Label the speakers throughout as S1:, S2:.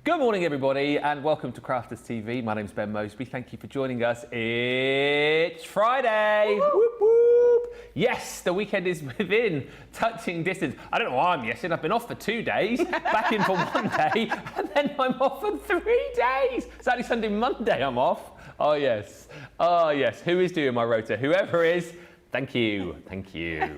S1: Good morning, everybody, and welcome to Crafters TV. My name's Ben Moseby. Thank you for joining us. It's Friday. Whoop, whoop. Yes, the weekend is within touching distance. I don't know why I'm yesing. I've been off for 2 days, back in for 1 day, and then I'm off for 3 days. Saturday, Sunday, Monday I'm off. Oh, yes. Oh, yes. Who is doing my rota? Whoever is. Thank you, thank you.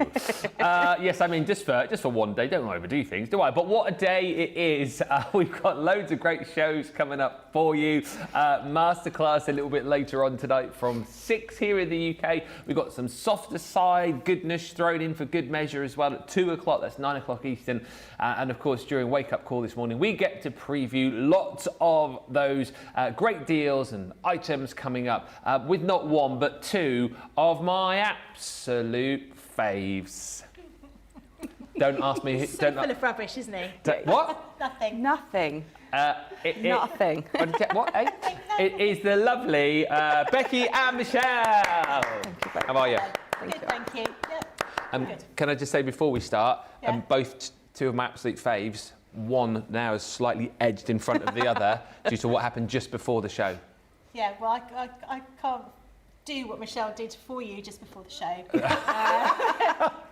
S1: Yes, I mean, just for 1 day, don't overdo things, do I? But what a day it is. We've got loads of great shows coming up for you. Masterclass a little bit later on tonight from 6 here in the UK. We've got some softer side goodness thrown in for good measure as well at 2 o'clock, that's 9 o'clock Eastern. And of course, during Wake Up Call this morning, we get to preview lots of those great deals and items coming up with not one, but two of my absolute faves. Don't ask me.
S2: He's so full of rubbish, isn't he?
S1: What?
S2: Nothing.
S3: Nothing.
S1: Nothing. What? Eh? It is the lovely Becky and Michelle.
S3: Thank you, Becky.
S1: How are you?
S2: Good, thank you. Yep. Good.
S1: Can I just say before we start,
S2: Yeah.
S1: both two of my absolute faves, one now is slightly edged in front of the other due to what happened just before the show.
S2: Yeah, well, I can't do what Michelle did for you just before the show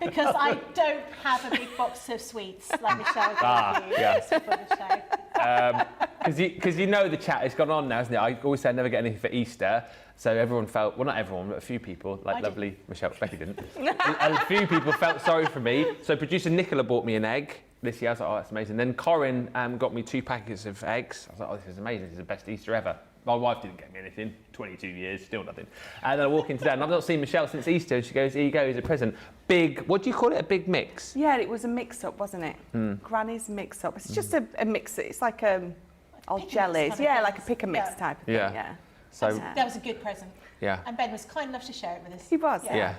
S2: because I don't have a big box of sweets like Michelle did for you just before the show.
S1: Because you know the chat has gone on now, isn't it? I always say I never get anything for Easter, so everyone felt, well, not everyone, but a few people, like lovely Michelle, Becky didn't. A few people felt sorry for me, so producer Nicola bought me an egg this year. I was like, oh, that's amazing. Then Corinne got me 2 packets of eggs. I was like, oh, this is amazing. This is the best Easter ever. My wife didn't get me anything. 22 years, still nothing. And then I walk in today, and I've not seen Michelle since Easter. And she goes, here you go, here's a present. Big, what do you call it? A big mix?
S3: Yeah, it was a mix-up, wasn't it? Granny's mix-up. It's just a mix. It's like old jellies.
S2: Kind of
S3: Yeah,
S2: things.
S3: like a pick-and-mix type of thing. Yeah.
S1: So,
S2: That was a good present.
S1: yeah.
S2: And Ben was kind enough to share it with us.
S3: He was.
S1: Yeah.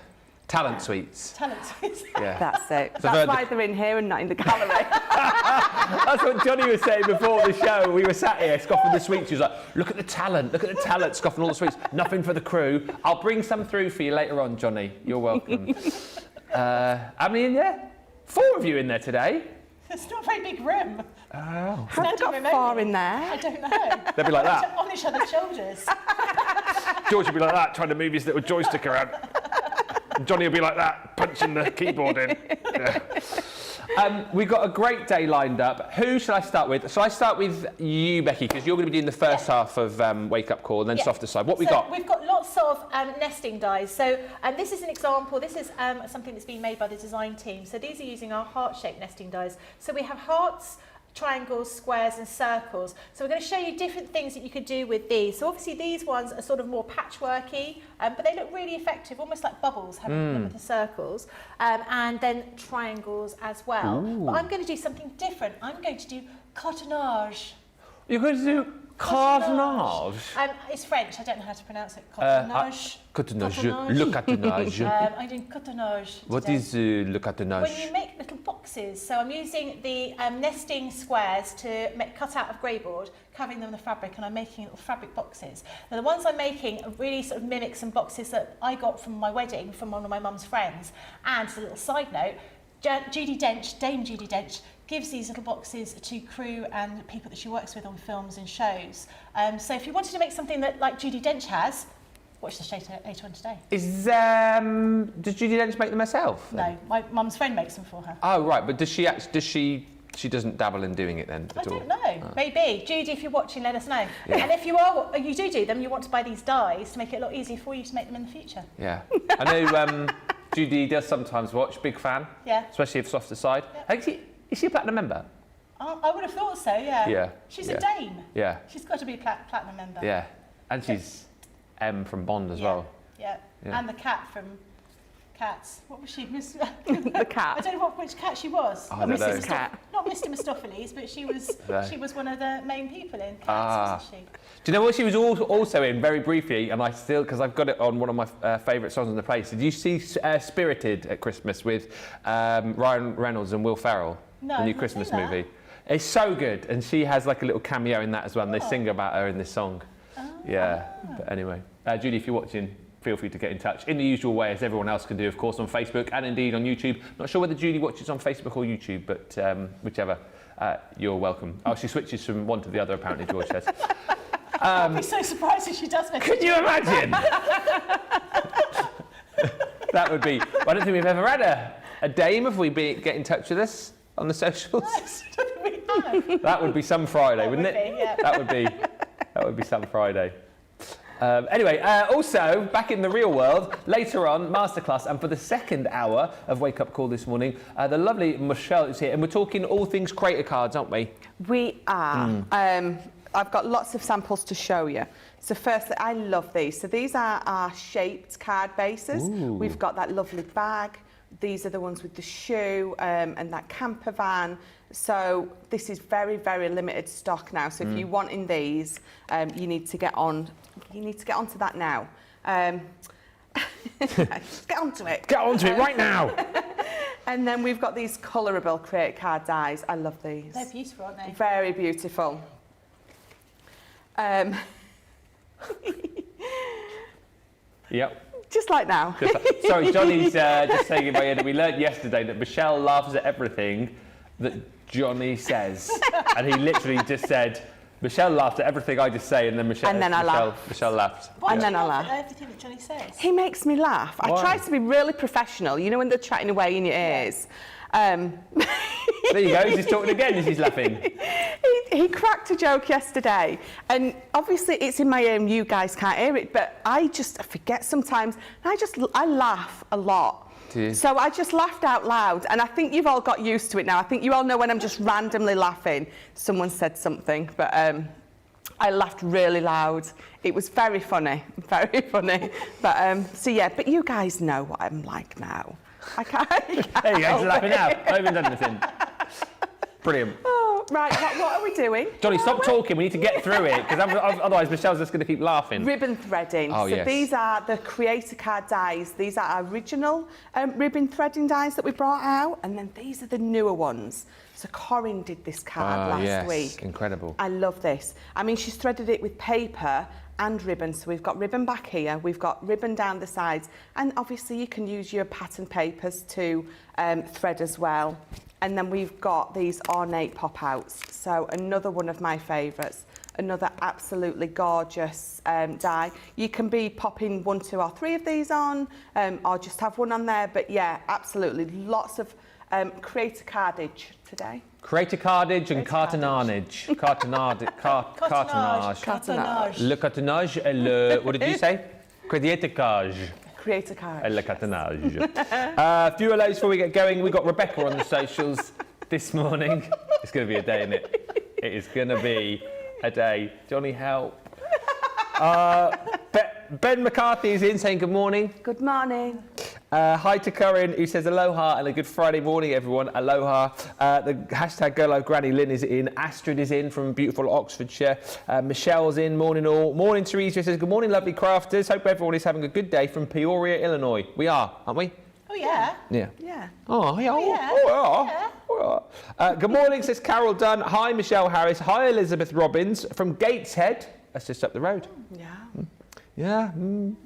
S1: Talent sweets.
S2: Talent sweets.
S1: Yeah.
S3: That's it.
S1: So
S3: That's why they're in here and not in the gallery.
S1: That's what Johnny was saying before the show. We were sat here scoffing the sweets. He was like, look at the talent, scoffing all the sweets. Nothing for the crew. I'll bring some through for you later on, Johnny. You're welcome. How many in there? 4 of you in there today.
S2: It's not a very big room.
S1: Oh.
S3: Have they got far in there?
S2: I don't know.
S1: They'll be like that.
S2: On each other's shoulders.
S1: George will be like that, trying to move his little joystick around. And Johnny will be like that, punching the keyboard in. Yeah. We've got a great day lined up. Who shall I start with? Shall I start with you, Becky, because you're going to be doing the first half of Wake Up Call and then softer side. What we got?
S2: We've got lots of nesting dies. So this is an example. This is something that's been made by the design team. So these are using our heart-shaped nesting dies. So we have hearts, triangles, squares and circles. So we're going to show you different things that you could do with these. So obviously these ones are sort of more patchworky, but they look really effective, almost like bubbles having them with the circles, and then triangles as well.
S1: Ooh.
S2: But I'm going to do something different. I'm going to do cartonage.
S1: You're going to do cartonage?
S2: It's French, I don't know how to pronounce it. Cartonage.
S1: Cartonage. Le cartonage.
S2: I'm doing cartonage.
S1: What
S2: today.
S1: is le cartonage?
S2: When you make little boxes, so I'm using the nesting squares to cut out of grey board, covering them in the fabric, and I'm making little fabric boxes. Now the ones I'm making are really sort of mimic some boxes that I got from my wedding from one of my mum's friends. And as a little side note, Dame Judi Dench, gives these little boxes to crew and people that she works with on films and shows. So if you wanted to make something that like Judi Dench has, watch the show later on today.
S1: Does Judi Dench make them herself?
S2: No, my mum's friend makes them for her.
S1: Oh right, but she doesn't dabble in doing it then
S2: I
S1: at all?
S2: don't know. Maybe. Judy, if you're watching, let us know. Yeah. And if you do them, you want to buy these dies to make it a lot easier for you to make them in the future.
S1: Yeah. I know Judy does sometimes watch, big fan.
S2: Yeah.
S1: Especially if softer side.
S2: Yeah.
S1: Is she a platinum member?
S2: I would have thought so, yeah.
S1: Yeah.
S2: She's a dame.
S1: Yeah.
S2: She's got to be a platinum member.
S1: Yeah. And she's M from Bond as well.
S2: Yeah. And the cat from Cats. What was she?
S3: The cat.
S2: I don't know which cat she was.
S1: I don't know.
S3: Mrs. Cat.
S2: Not Mr. Mistopheles, but she was she was one of the main people in Cats, wasn't she?
S1: Do you know what she was also in, very briefly, and I still, because I've got it on one of my favourite songs on the place. Did you see Spirited at Christmas with Ryan Reynolds and Will Ferrell?
S2: No,
S1: the new
S2: I've not
S1: Christmas
S2: seen that.
S1: movie. It's so good, and she has like a little cameo in that as well, and they sing about her in this song. Yeah, but anyway. Judy, if you're watching, feel free to get in touch in the usual way, as everyone else can do, of course, on Facebook and indeed on YouTube. Not sure whether Judy watches on Facebook or YouTube, but whichever. you're welcome. Oh, she switches from one to the other, apparently, George says.
S2: I'd be so surprised if she does message.
S1: Could you imagine? That would be... I don't think we've ever had a dame. Have we get in touch with us on the socials? That would be some Friday, wouldn't it?
S2: Yeah.
S1: That would be some Friday. Anyway, also, back in the real world, later on, masterclass, and for the second hour of Wake Up Call this morning, the lovely Michelle is here, and we're talking all things creator cards, aren't we?
S3: We are. I've got lots of samples to show you. So firstly, I love these. So these are our shaped card bases.
S1: Ooh.
S3: We've got that lovely bag. These are the ones with the shoe and that camper van. So this is very, very limited stock now. So if you're wanting these, you need to get on. You need to get onto that now. Get onto it.
S1: Get onto it right now.
S3: And then we've got these colourable creator card dies. I love these.
S2: They're beautiful, aren't they?
S3: Very beautiful.
S1: Yep.
S3: Just like now.
S1: Sorry, Johnny's just saying in my ear that we learned yesterday that Michelle laughs at everything that Johnny says. And he literally just said, Michelle laughed at everything I just say, and then Michelle laughed.
S2: Why
S3: And
S2: do
S3: then
S2: you
S3: I
S2: laugh
S3: laugh.
S2: at everything that Johnny says?
S3: He makes me laugh.
S1: Why?
S3: I try to be really professional, you know, when they're chatting away in your ears.
S1: There you go, he's just talking again as he's laughing.
S3: He cracked a joke yesterday, and obviously it's in my ear and you guys can't hear it, but I forget sometimes, and I laugh a lot.
S1: Do you?
S3: So I just laughed out loud, and I think you've all got used to it now. I think you all know when I'm just randomly laughing, someone said something, but I laughed really loud. It was very funny, very funny. But so yeah, but you guys know what I'm like now. I can't.
S1: There you go, he's laughing out. I haven't done anything. Brilliant.
S3: Oh, right, what are we doing?
S1: Johnny, stop talking. We need to get through it, because otherwise Michelle's just going to keep laughing.
S3: Ribbon threading.
S1: Oh,
S3: so
S1: yes.
S3: these are the creator card dies. These are our original ribbon threading dies that we brought out, and then these are the newer ones. So Corinne did this card last week.
S1: Incredible.
S3: I love this. I mean, she's threaded it with paper and ribbon. So we've got ribbon back here, we've got ribbon down the sides, and obviously you can use your pattern papers to thread as well. And then we've got these ornate pop-outs. So another one of my favourites, another absolutely gorgeous die. You can be popping 1, 2 or 3 of these on, or just have one on there. But yeah, absolutely, lots of creator cardage today.
S1: Creator cardage and cartonage. Cartonage. Le cartonage et le... What did you say? Creator cage.
S3: Creator card.
S1: Le cartonage. A few of those before we get going. We've got Rebecca on the socials this morning. It's going to be a day, isn't it? It is going to be a day. Johnny, help. Ben McCarthy is in saying good morning.
S3: Good morning.
S1: Hi to Corinne, who says aloha and a good Friday morning, everyone. Aloha. The hashtag Go Live Granny Lynn is in. Astrid is in from beautiful Oxfordshire. Michelle's in. Morning all. Morning Teresa says good morning, lovely crafters. Hope everyone is having a good day from Peoria, Illinois. We are, aren't we?
S2: Oh, yeah.
S1: Yeah.
S3: Yeah.
S1: Oh, yeah.
S2: Oh, yeah.
S1: Oh, yeah. Oh, yeah. Good morning, says Carol Dunn. Hi, Michelle Harris. Hi, Elizabeth Robbins from Gateshead. That's just up the road.
S3: Yeah.
S1: Yeah. And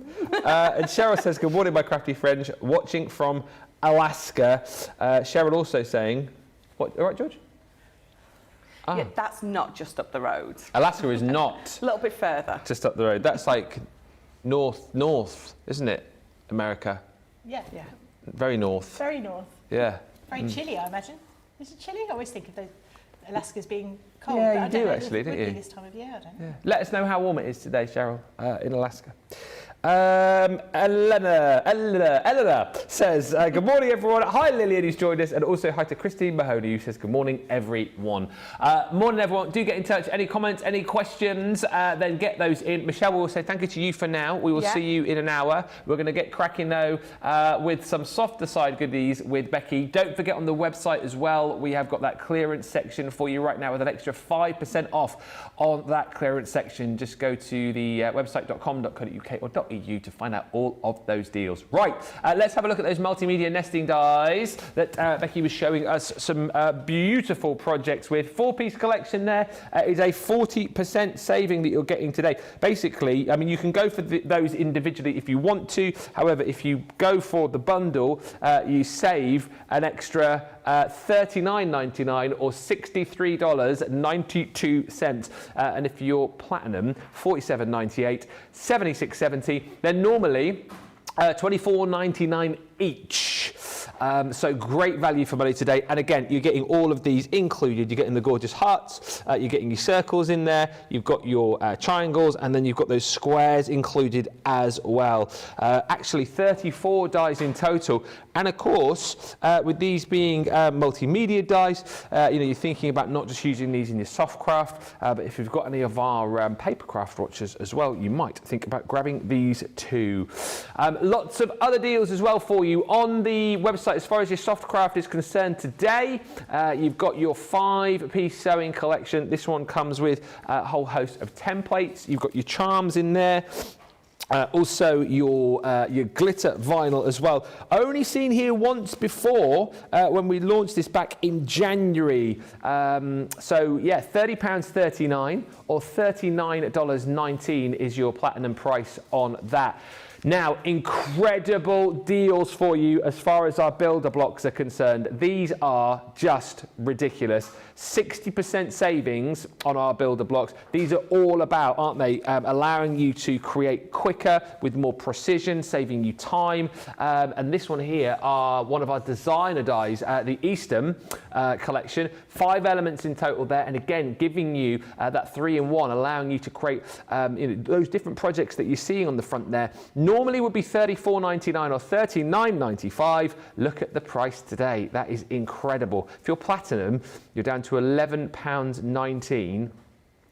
S1: Cheryl says, good morning, my crafty friends, watching from Alaska. Cheryl also saying, what, all right, George? Ah.
S3: Yeah, that's not just up the road.
S1: Alaska is not
S3: A little bit further.
S1: just up the road. That's like north, isn't it? America.
S2: Yeah.
S3: Yeah.
S1: Very north.
S2: Very north.
S1: Yeah.
S2: Very chilly, I imagine. Is it chilly? I always think of Alaska's being cold.
S1: Yeah,
S2: but
S1: you
S2: I don't
S1: do
S2: know
S1: actually,
S2: if it
S1: don't
S2: would
S1: you?
S2: be this time of year, I don't know.
S1: Yeah. Let us know how warm it is today, Cheryl, in Alaska. Eleanor says, good morning, everyone. Hi, Lillian, who's joined us, and also hi to Christine Mahoney, who says, good morning, everyone. Morning, everyone. Do get in touch. Any comments, any questions, then get those in. Michelle will say thank you to you for now. We will see you in an hour. We're going to get cracking, though, with some softer side goodies with Becky. Don't forget on the website as well, we have got that clearance section for you right now with an extra 5% off on that clearance section. Just go to the website.com.co.uk or to find out all of those deals. Right, let's have a look at those multimedia nesting dies that Becky was showing us some beautiful projects with. 4-piece collection there is a 40% saving that you're getting today. Basically, I mean, you can go for those individually if you want to. However, if you go for the bundle, you save an extra $39.99 or $63.92. And if you're platinum, $47.98, $76.70. They're normally $24.99 each. So great value for money today. And again, you're getting all of these included. You're getting the gorgeous hearts, you're getting your circles in there, you've got your triangles, and then you've got those squares included as well. Actually 34 dies in total. And of course, with these being multimedia dies, you're thinking about not just using these in your soft craft, but if you've got any of our paper craft watches as well, you might think about grabbing these too. Lots of other deals as well for you on the website as far as your soft craft is concerned today. You've got your 5-piece sewing collection. This one comes with a whole host of templates. You've got your charms in there. Also your glitter vinyl as well. Only seen here once before when we launched this back in January. So yeah, £30.39 or $39.19 is your platinum price on that. Now, incredible deals for you as far as our builder blocks are concerned. These are just ridiculous. 60% savings on our builder blocks. These are all about, aren't they, allowing you to create quicker with more precision, saving you time. And this one here are one of our designer dies, the Eastham collection. 5 elements in total there, and again, giving you that 3-in-1, allowing you to create those different projects that you're seeing on the front there. Normally would be $34.99 or $39.95. Look at the price today. That is incredible. If you're platinum, you're down to £11.19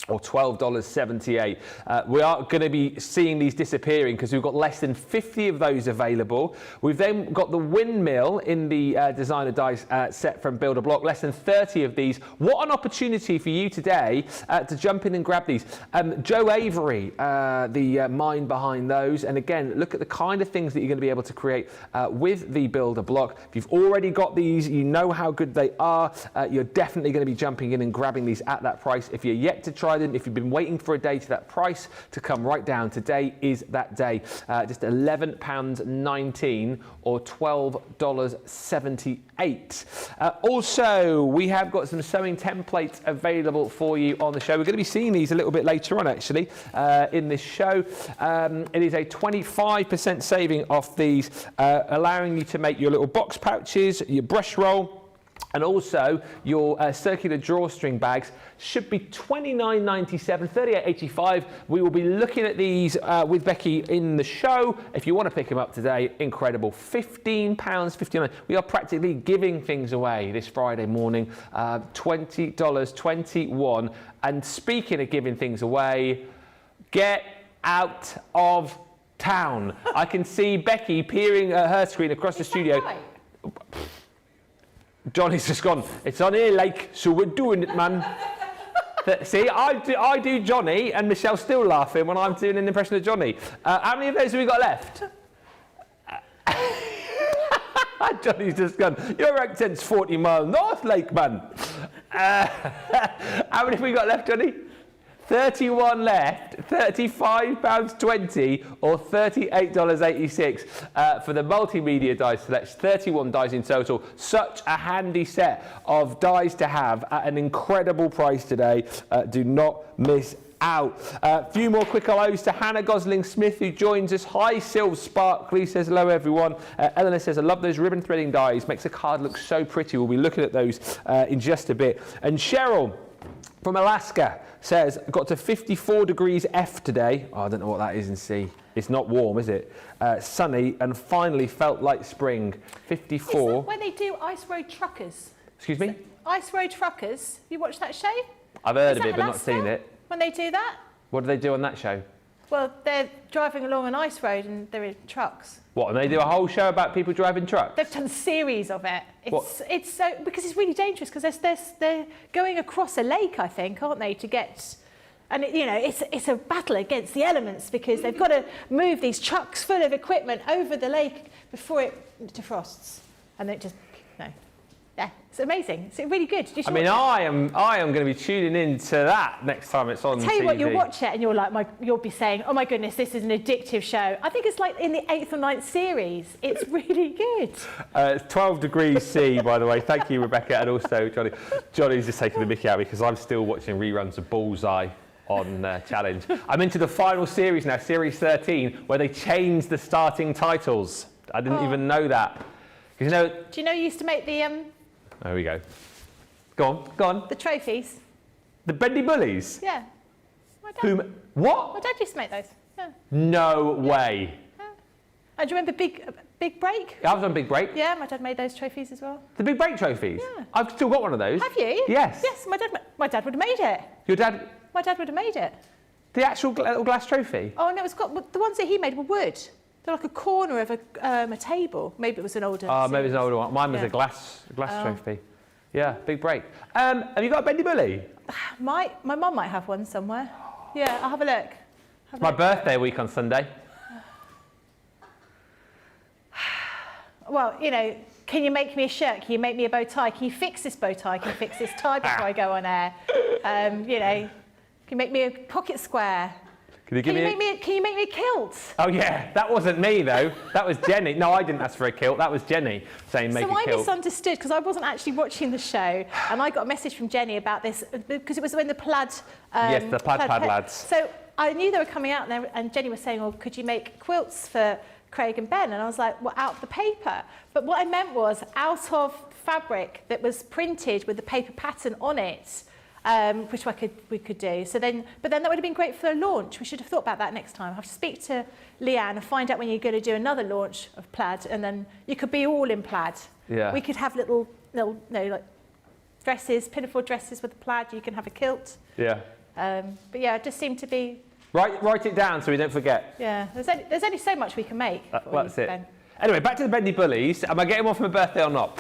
S1: or $12.78. We are going to be seeing these disappearing because we've got less than 50 of those available. We've then got the windmill in the designer dies set from Builder Block, less than 30 of these. What an opportunity for you today to jump in and grab these. Joe Avery, the mind behind those. And again, look at the kind of things that you're going to be able to create with the Builder Block. If you've already got these, you know how good they are. You're definitely going to be jumping in and grabbing these at that price. If you're yet to try them, if you've been waiting for a day to that price to come right down, today is that day. Just £11.19 or $12.78. Also, we have got some sewing templates available for you on the show. We're going to be seeing these a little bit later on, actually, in this show. It is a 25% saving off these, allowing you to make your little box pouches, your brush roll, and also your circular drawstring bags. Should be $29.97, $38.85. We will be looking at these with Becky in the show. If you want to pick them up today, incredible. £15.59. We are practically giving things away this Friday morning. $20.21. And speaking of giving things away, get out of town. I can see Becky peering at her screen across the studio.
S2: Right?
S1: Johnny's just gone, it's on here, like, so we're doing it, man. See, I do Johnny, and Michelle's still laughing when I'm doing an impression of Johnny. How many of those have we got left? Johnny's just gone, your accent's 40 miles north, like, man. How many have we got left, Johnny? 31 left, £35.20 or $38.86 for the multimedia dies. So that's 31 dies in total. Such a handy set of dies to have at an incredible price today. Do not miss out. A few more quick hellos to Hannah Gosling-Smith, who joins us. Hi, Sylv Sparkley says hello, everyone. Eleanor says, I love those ribbon threading dies. Makes the card look so pretty. We'll be looking at those in just a bit. And Cheryl from Alaska says, got to 54 degrees F today. Oh, I don't know what that is in C. It's not warm, is it? Sunny, and finally felt like spring. 54.
S2: Is that when they do Ice Road Truckers?
S1: Excuse me?
S2: Ice Road Truckers. You watched that show?
S1: I've heard of it, but not seen it.
S2: When they do that?
S1: What do they do on that show?
S2: Well, they're driving along an ice road and they're in trucks.
S1: What, and they do a whole show about people driving trucks?
S2: They've done a series of it. It's so, because it's really dangerous, because they're going across a lake, I think, aren't they, to get And it's a battle against the elements because they've got to move these trucks full of equipment over the lake before it defrosts. And then it just, it's amazing. It's really good.
S1: I am going to be tuning into that next time it's on TV.
S2: Tell you what, you'll watch it and you'll be saying, oh my goodness, this is an addictive show. I think it's like in the 8th or 9th series. It's really good.
S1: It's 12 degrees C, by the way. Thank you, Rebecca, and also Johnny. Johnny's just taking the mickey out because I'm still watching reruns of Bullseye on Challenge. I'm into the final series now, series 13, where they changed the starting titles. I didn't even know that. Do you know you used to make the... There we go. Go on.
S2: The trophies.
S1: The Bendy Bullies?
S2: Yeah. My dad.
S1: What?
S2: My dad used to make those. Yeah.
S1: No way.
S2: Yeah. And do you remember Big Break?
S1: I was on Big Break.
S2: Yeah, my dad made those trophies as well.
S1: The Big Break trophies?
S2: Yeah.
S1: I've still got one of those.
S2: Have you?
S1: Yes.
S2: Yes, my dad would have made it.
S1: Your dad?
S2: My dad would have made it.
S1: The actual little glass trophy?
S2: Oh, no, the ones that he made were wood. They're like a corner of a table. Maybe it was an older
S1: maybe it was an older one. Mine was a glass trophy. Yeah, Big Break. Have you got a Bendy Bully?
S2: My mum might have one somewhere. Yeah, I'll have a look.
S1: It's my birthday week on Sunday.
S2: Well, can you make me a shirt? Can you make me a bow tie? Can you fix this bow tie? Can you fix this tie before I go on air? Can you make me a pocket square? Can you make me a kilt?
S1: Oh yeah, that wasn't me though. That was Jenny. No, I didn't ask for a kilt. That was Jenny saying make a kilt.
S2: So I misunderstood because I wasn't actually watching the show, and I got a message from Jenny about this because it was when the plaid.
S1: Yes, the plaid lads.
S2: So I knew they were coming out, and Jenny was saying, "Well, could you make quilts for Craig and Ben?" And I was like, "Well, out of the paper." But what I meant was out of fabric that was printed with the paper pattern on it. Which we could do. But then that would have been great for a launch. We should have thought about that next time. I have to speak to Leanne and find out when you're going to do another launch of plaid, and then you could be all in plaid.
S1: Yeah.
S2: We could have little like dresses, pinafore dresses with the plaid. You can have a kilt.
S1: Yeah.
S2: But yeah, it just seemed to be.
S1: Write it down so we don't forget.
S2: Yeah. There's only so much we can make.
S1: That's it. Ben. Anyway, back to the Bendy Bullies. Am I getting one for my birthday or not?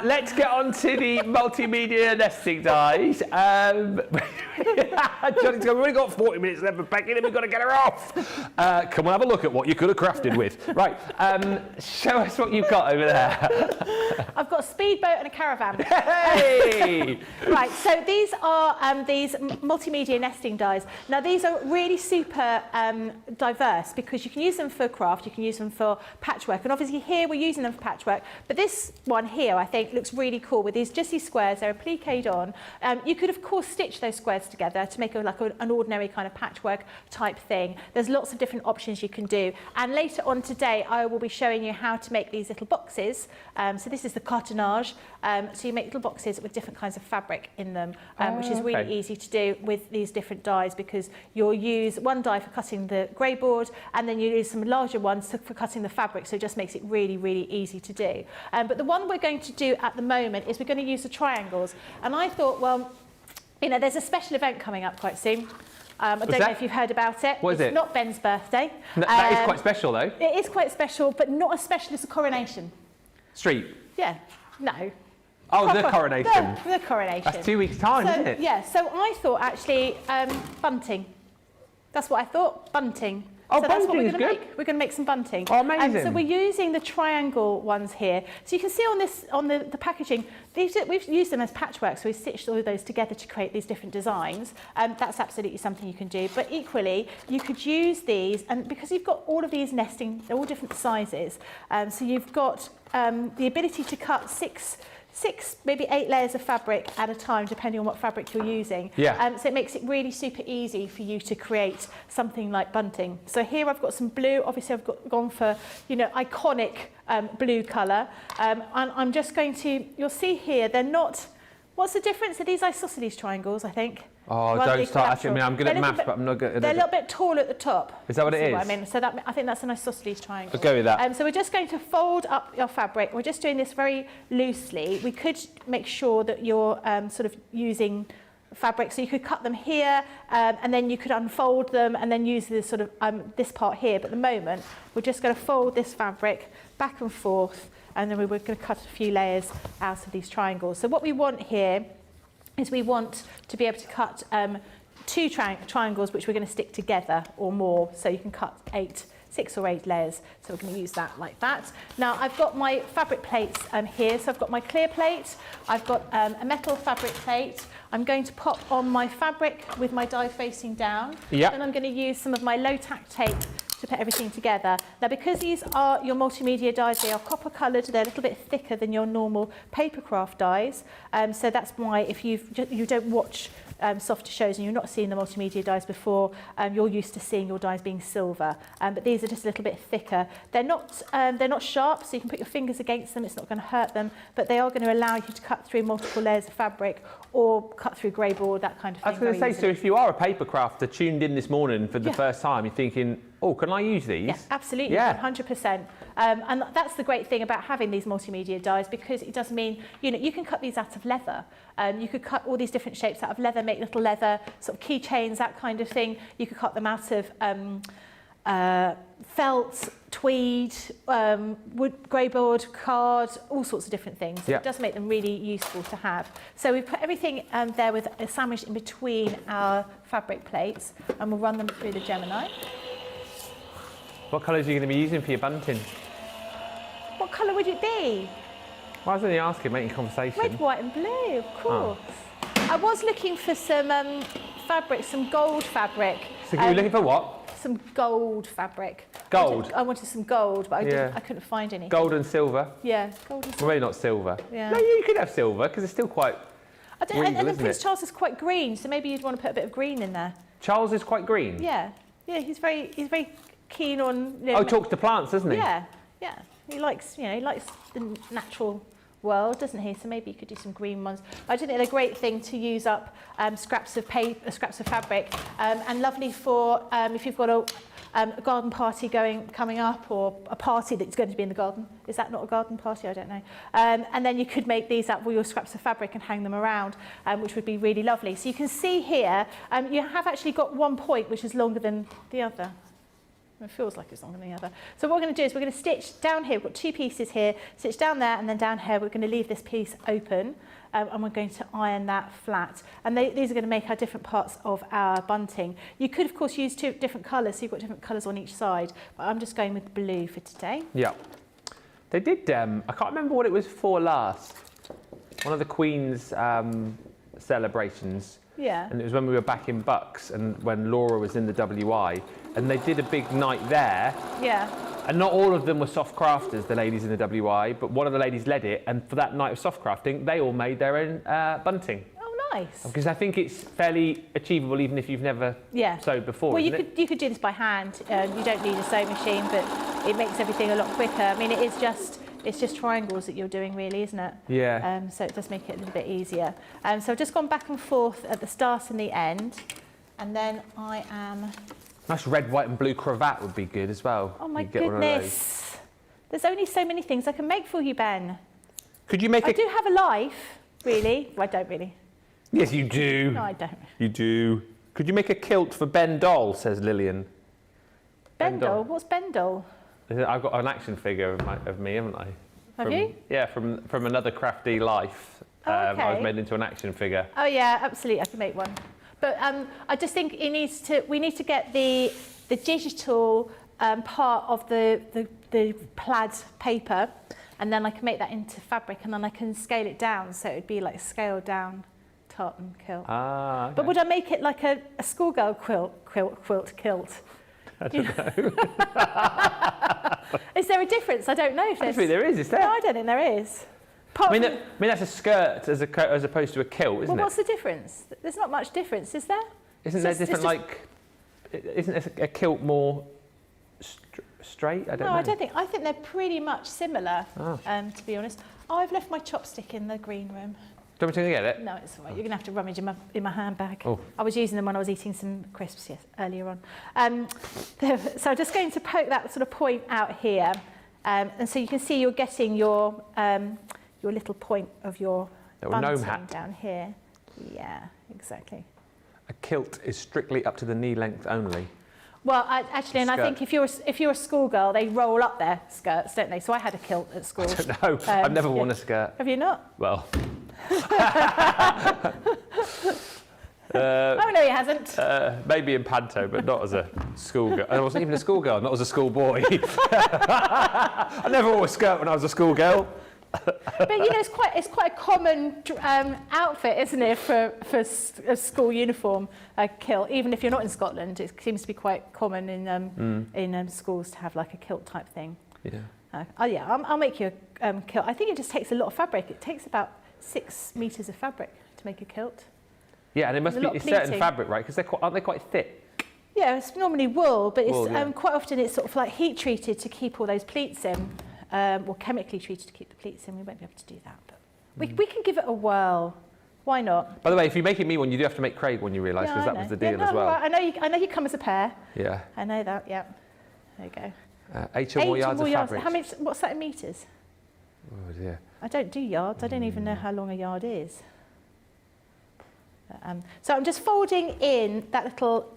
S1: Let's get on to the multimedia nesting dies. Johnny's going, we've only got 40 minutes left for Becky, then we've got to get her off. Come on, have a look at what you could have crafted with. Right, show us what you've got over there.
S2: I've got a speedboat and a caravan.
S1: Hey!
S2: Right, so these are these multimedia nesting dies. Now, these are really super diverse because you can use them for craft, you can use them for patchwork, and obviously here we're using them for patchwork, but this one here I think looks really cool with these squares. They're appliqued on. You could of course stitch those squares together to make an ordinary kind of patchwork type thing. There's lots of different options you can do, and later on today I will be showing you how to make these little boxes. So this is the cartonage, so you make little boxes with different kinds of fabric in them, which is really easy to do with these different dies because you'll use one die for cutting the grey board and then you use some larger ones for cutting the fabric, so it just makes it really, really easy to do. But the one we're going to do at the moment is we're going to use the triangles, and I thought, well, there's a special event coming up quite soon. I don't know if you've heard about it.
S1: What is it?
S2: It's not Ben's birthday.
S1: No, that is quite special though.
S2: It is quite special, but not as special as the coronation.
S1: Street?
S2: Yeah, no.
S1: Oh, the coronation.
S2: The coronation.
S1: That's 2 weeks' time, isn't it?
S2: Yeah, so I thought actually bunting. That's what I thought, bunting.
S1: Oh,
S2: so that's what we're
S1: bunting is
S2: going to
S1: good.
S2: make. We're going to make some bunting.
S1: Oh, amazing.
S2: So we're using the triangle ones here. So you can see on the packaging, we've used them as patchwork, so we've stitched all of those together to create these different designs. That's absolutely something you can do. But equally, you could use these, and because you've got all of these nesting, they're all different sizes, so you've got the ability to cut six, maybe 8 layers of fabric at a time, depending on what fabric you're using.
S1: Yeah.
S2: So it makes it really super easy for you to create something like bunting. So here I've got some blue. Obviously, I've gone for, iconic blue colour. And I'm just going to, you'll see here, they're not, what's the difference? Are these isosceles triangles, I think?
S1: Oh, don't start asking me. I'm good at maths, but I'm not good at it.
S2: They're a little bit tall at the top.
S1: Is that what it is?
S2: What I mean? So I think that's an isosceles triangle.
S1: I'll go with that.
S2: So we're just going to fold up your fabric. We're just doing this very loosely. We could make sure that you're sort of using fabric, so you could cut them here, and then you could unfold them, and then use this sort of this part here. But at the moment, we're just going to fold this fabric back and forth, and then we're going to cut a few layers out of these triangles. So what we want here is we want to be able to cut 2 triangles which we're going to stick together or more, so you can cut 6 or 8 layers. So we're going to use that like that. Now I've got my fabric plates here. So I've got my clear plate, I've got a metal fabric plate. I'm going to pop on my fabric with my die facing down.
S1: Yep.
S2: Then I'm going to use some of my low tack tape to put everything together. Now because these are your multimedia dies, they are copper coloured, they're a little bit thicker than your normal paper craft dies. So that's why if you don't watch softer shows and you're not seeing the multimedia dies before, you're used to seeing your dies being silver. But these are just a little bit thicker. They're not sharp, so you can put your fingers against them, it's not going to hurt them, but they are going to allow you to cut through multiple layers of fabric or cut through grey board, that kind of thing.
S1: I was going to say, so if you are a paper crafter tuned in this morning for the first time, you're thinking, oh, can I use these?
S2: Yeah, absolutely,
S1: yeah.
S2: 100%. And that's the great thing about having these multimedia dies, because it does mean, you can cut these out of leather. You could cut all these different shapes out of leather, make little leather sort of keychains, that kind of thing. You could cut them out of felt, tweed, wood, grey board, card, all sorts of different things. So it does make them really useful to have. So we've put everything there with a sandwich in between our fabric plates, and we'll run them through the Gemini.
S1: What colours are you going to be using for your bunting?
S2: What colour would it be?
S1: Well, I was only asking, making conversation.
S2: Red, white and blue, of course. I was looking for some fabric, some gold fabric.
S1: So you were looking for what?
S2: Some gold fabric.
S1: Gold?
S2: I wanted some gold, but I couldn't find any.
S1: Gold and silver?
S2: Yeah, gold and silver.
S1: Well, maybe not silver.
S2: Yeah.
S1: No, you could have silver, because it's still quite regal,
S2: and then
S1: isn't
S2: Prince
S1: it?
S2: Charles is quite green, so maybe you'd want to put a bit of green in there.
S1: Charles is quite green?
S2: Yeah, he's very keen on...
S1: Oh, talks to plants, doesn't he?
S2: Yeah. He likes the natural world, doesn't he? So maybe you could do some green ones. I do think they're a great thing to use up scraps of paper, scraps of fabric, and lovely for if you've got a garden party coming up, or a party that's going to be in the garden. Is that not a garden party? I don't know. And then you could make these up with your scraps of fabric and hang them around, which would be really lovely. So you can see here, you have actually got one point which is longer than the other. It feels like it's longer than the other. So what we're going to do is we're going to stitch down here. We've got 2 pieces here, stitch down there, and then down here we're going to leave this piece open, and we're going to iron that flat. And these are going to make our different parts of our bunting. You could, of course, use 2 different colours, so you've got different colours on each side, but I'm just going with blue for today. Yeah.
S1: They did, I can't remember what it was for last. One of the Queen's celebrations.
S2: Yeah.
S1: And it was when we were back in Bucks, and when Laura was in the WI, and they did a big night there.
S2: Yeah.
S1: And not all of them were soft crafters, the ladies in the WI, but one of the ladies led it, and for that night of soft crafting, they all made their own bunting.
S2: Oh, nice.
S1: Because I think it's fairly achievable, even if you've never sewed before.
S2: Well,
S1: you
S2: could do this by hand. You don't need a sewing machine, but it makes everything a lot quicker. I mean, it's just triangles that you're doing, really, isn't it?
S1: Yeah.
S2: So it does make it a little bit easier. So I've just gone back and forth at the start and the end, and then I am...
S1: Nice red, white and blue cravat would be good as well.
S2: Oh my goodness. There's only so many things I can make for you, Ben.
S1: Could you make
S2: I do have a life, really. Well, I don't really.
S1: Yes, you do.
S2: No, I don't.
S1: You do. Could you make a kilt for Ben Doll, says Lillian.
S2: Ben Doll? What's Ben Doll?
S1: I've got an action figure of me, haven't I?
S2: Have you?
S1: Yeah, from another crafty life.
S2: Oh, okay.
S1: I was made into an action figure.
S2: Oh yeah, absolutely. I can make one. But I just think we need to get the digital part of the plaid paper, and then I can make that into fabric, and then I can scale it down, so it would be like a scaled down tartan kilt.
S1: Ah, okay.
S2: But would I make it like a schoolgirl kilt?
S1: I don't know.
S2: Is there a difference? I don't know if
S1: I don't think there is there?
S2: No, I don't think there is.
S1: I mean, that's a skirt as opposed to a kilt, isn't it?
S2: Well, what's the difference? There's not much difference, is there?
S1: Isn't there different, isn't a kilt more straight? I don't know.
S2: No, I don't think. I think they're pretty much similar, to be honest. Oh, I've left my chopstick in the green room.
S1: Do you want me to get it?
S2: No, it's all right. You're going to have to rummage in my handbag.
S1: Oh.
S2: I was using them when I was eating some crisps earlier on. So I'm just going to poke that sort of point out here. And so you can see you're getting your little point of your bunting down here. Yeah, exactly.
S1: A kilt is strictly up to the knee length only.
S2: Well, actually, and I think if you're a schoolgirl, they roll up their skirts, don't they? So I had a kilt at school.
S1: I don't know. I've never worn a skirt.
S2: Have you not?
S1: Well,
S2: Oh, no, he hasn't.
S1: Maybe in panto, but not as a schoolgirl. I wasn't even a schoolgirl, not as a schoolboy. I never wore a skirt when I was a schoolgirl.
S2: But you know, it's quite a common outfit, isn't it, for a school uniform, a kilt. Even if you're not in Scotland, it seems to be quite common in schools to have like a kilt type thing.
S1: Yeah.
S2: Oh yeah, I'll make you a kilt. I think it just takes a lot of fabric. It takes about 6 meters of fabric to make a kilt.
S1: Yeah, and it must be a certain fabric, right? Because aren't they quite thick?
S2: Yeah, it's normally wool, but
S1: Wool,
S2: it's quite often it's sort of like heat treated to keep all those pleats in. Or chemically treated to keep the pleats in. We won't be able to do that, but we can give it a whirl. Why not?
S1: By the way, if you're making me one, you do have to make Craig one, you realise, because that was the deal as well.
S2: Right. I know you come as a pair.
S1: Yeah.
S2: I know that, yeah. There you go.
S1: 8 or more yards of fabric.
S2: How many, what's that in metres?
S1: Oh dear.
S2: I don't do yards. I don't even know how long a yard is. So I'm just folding in that little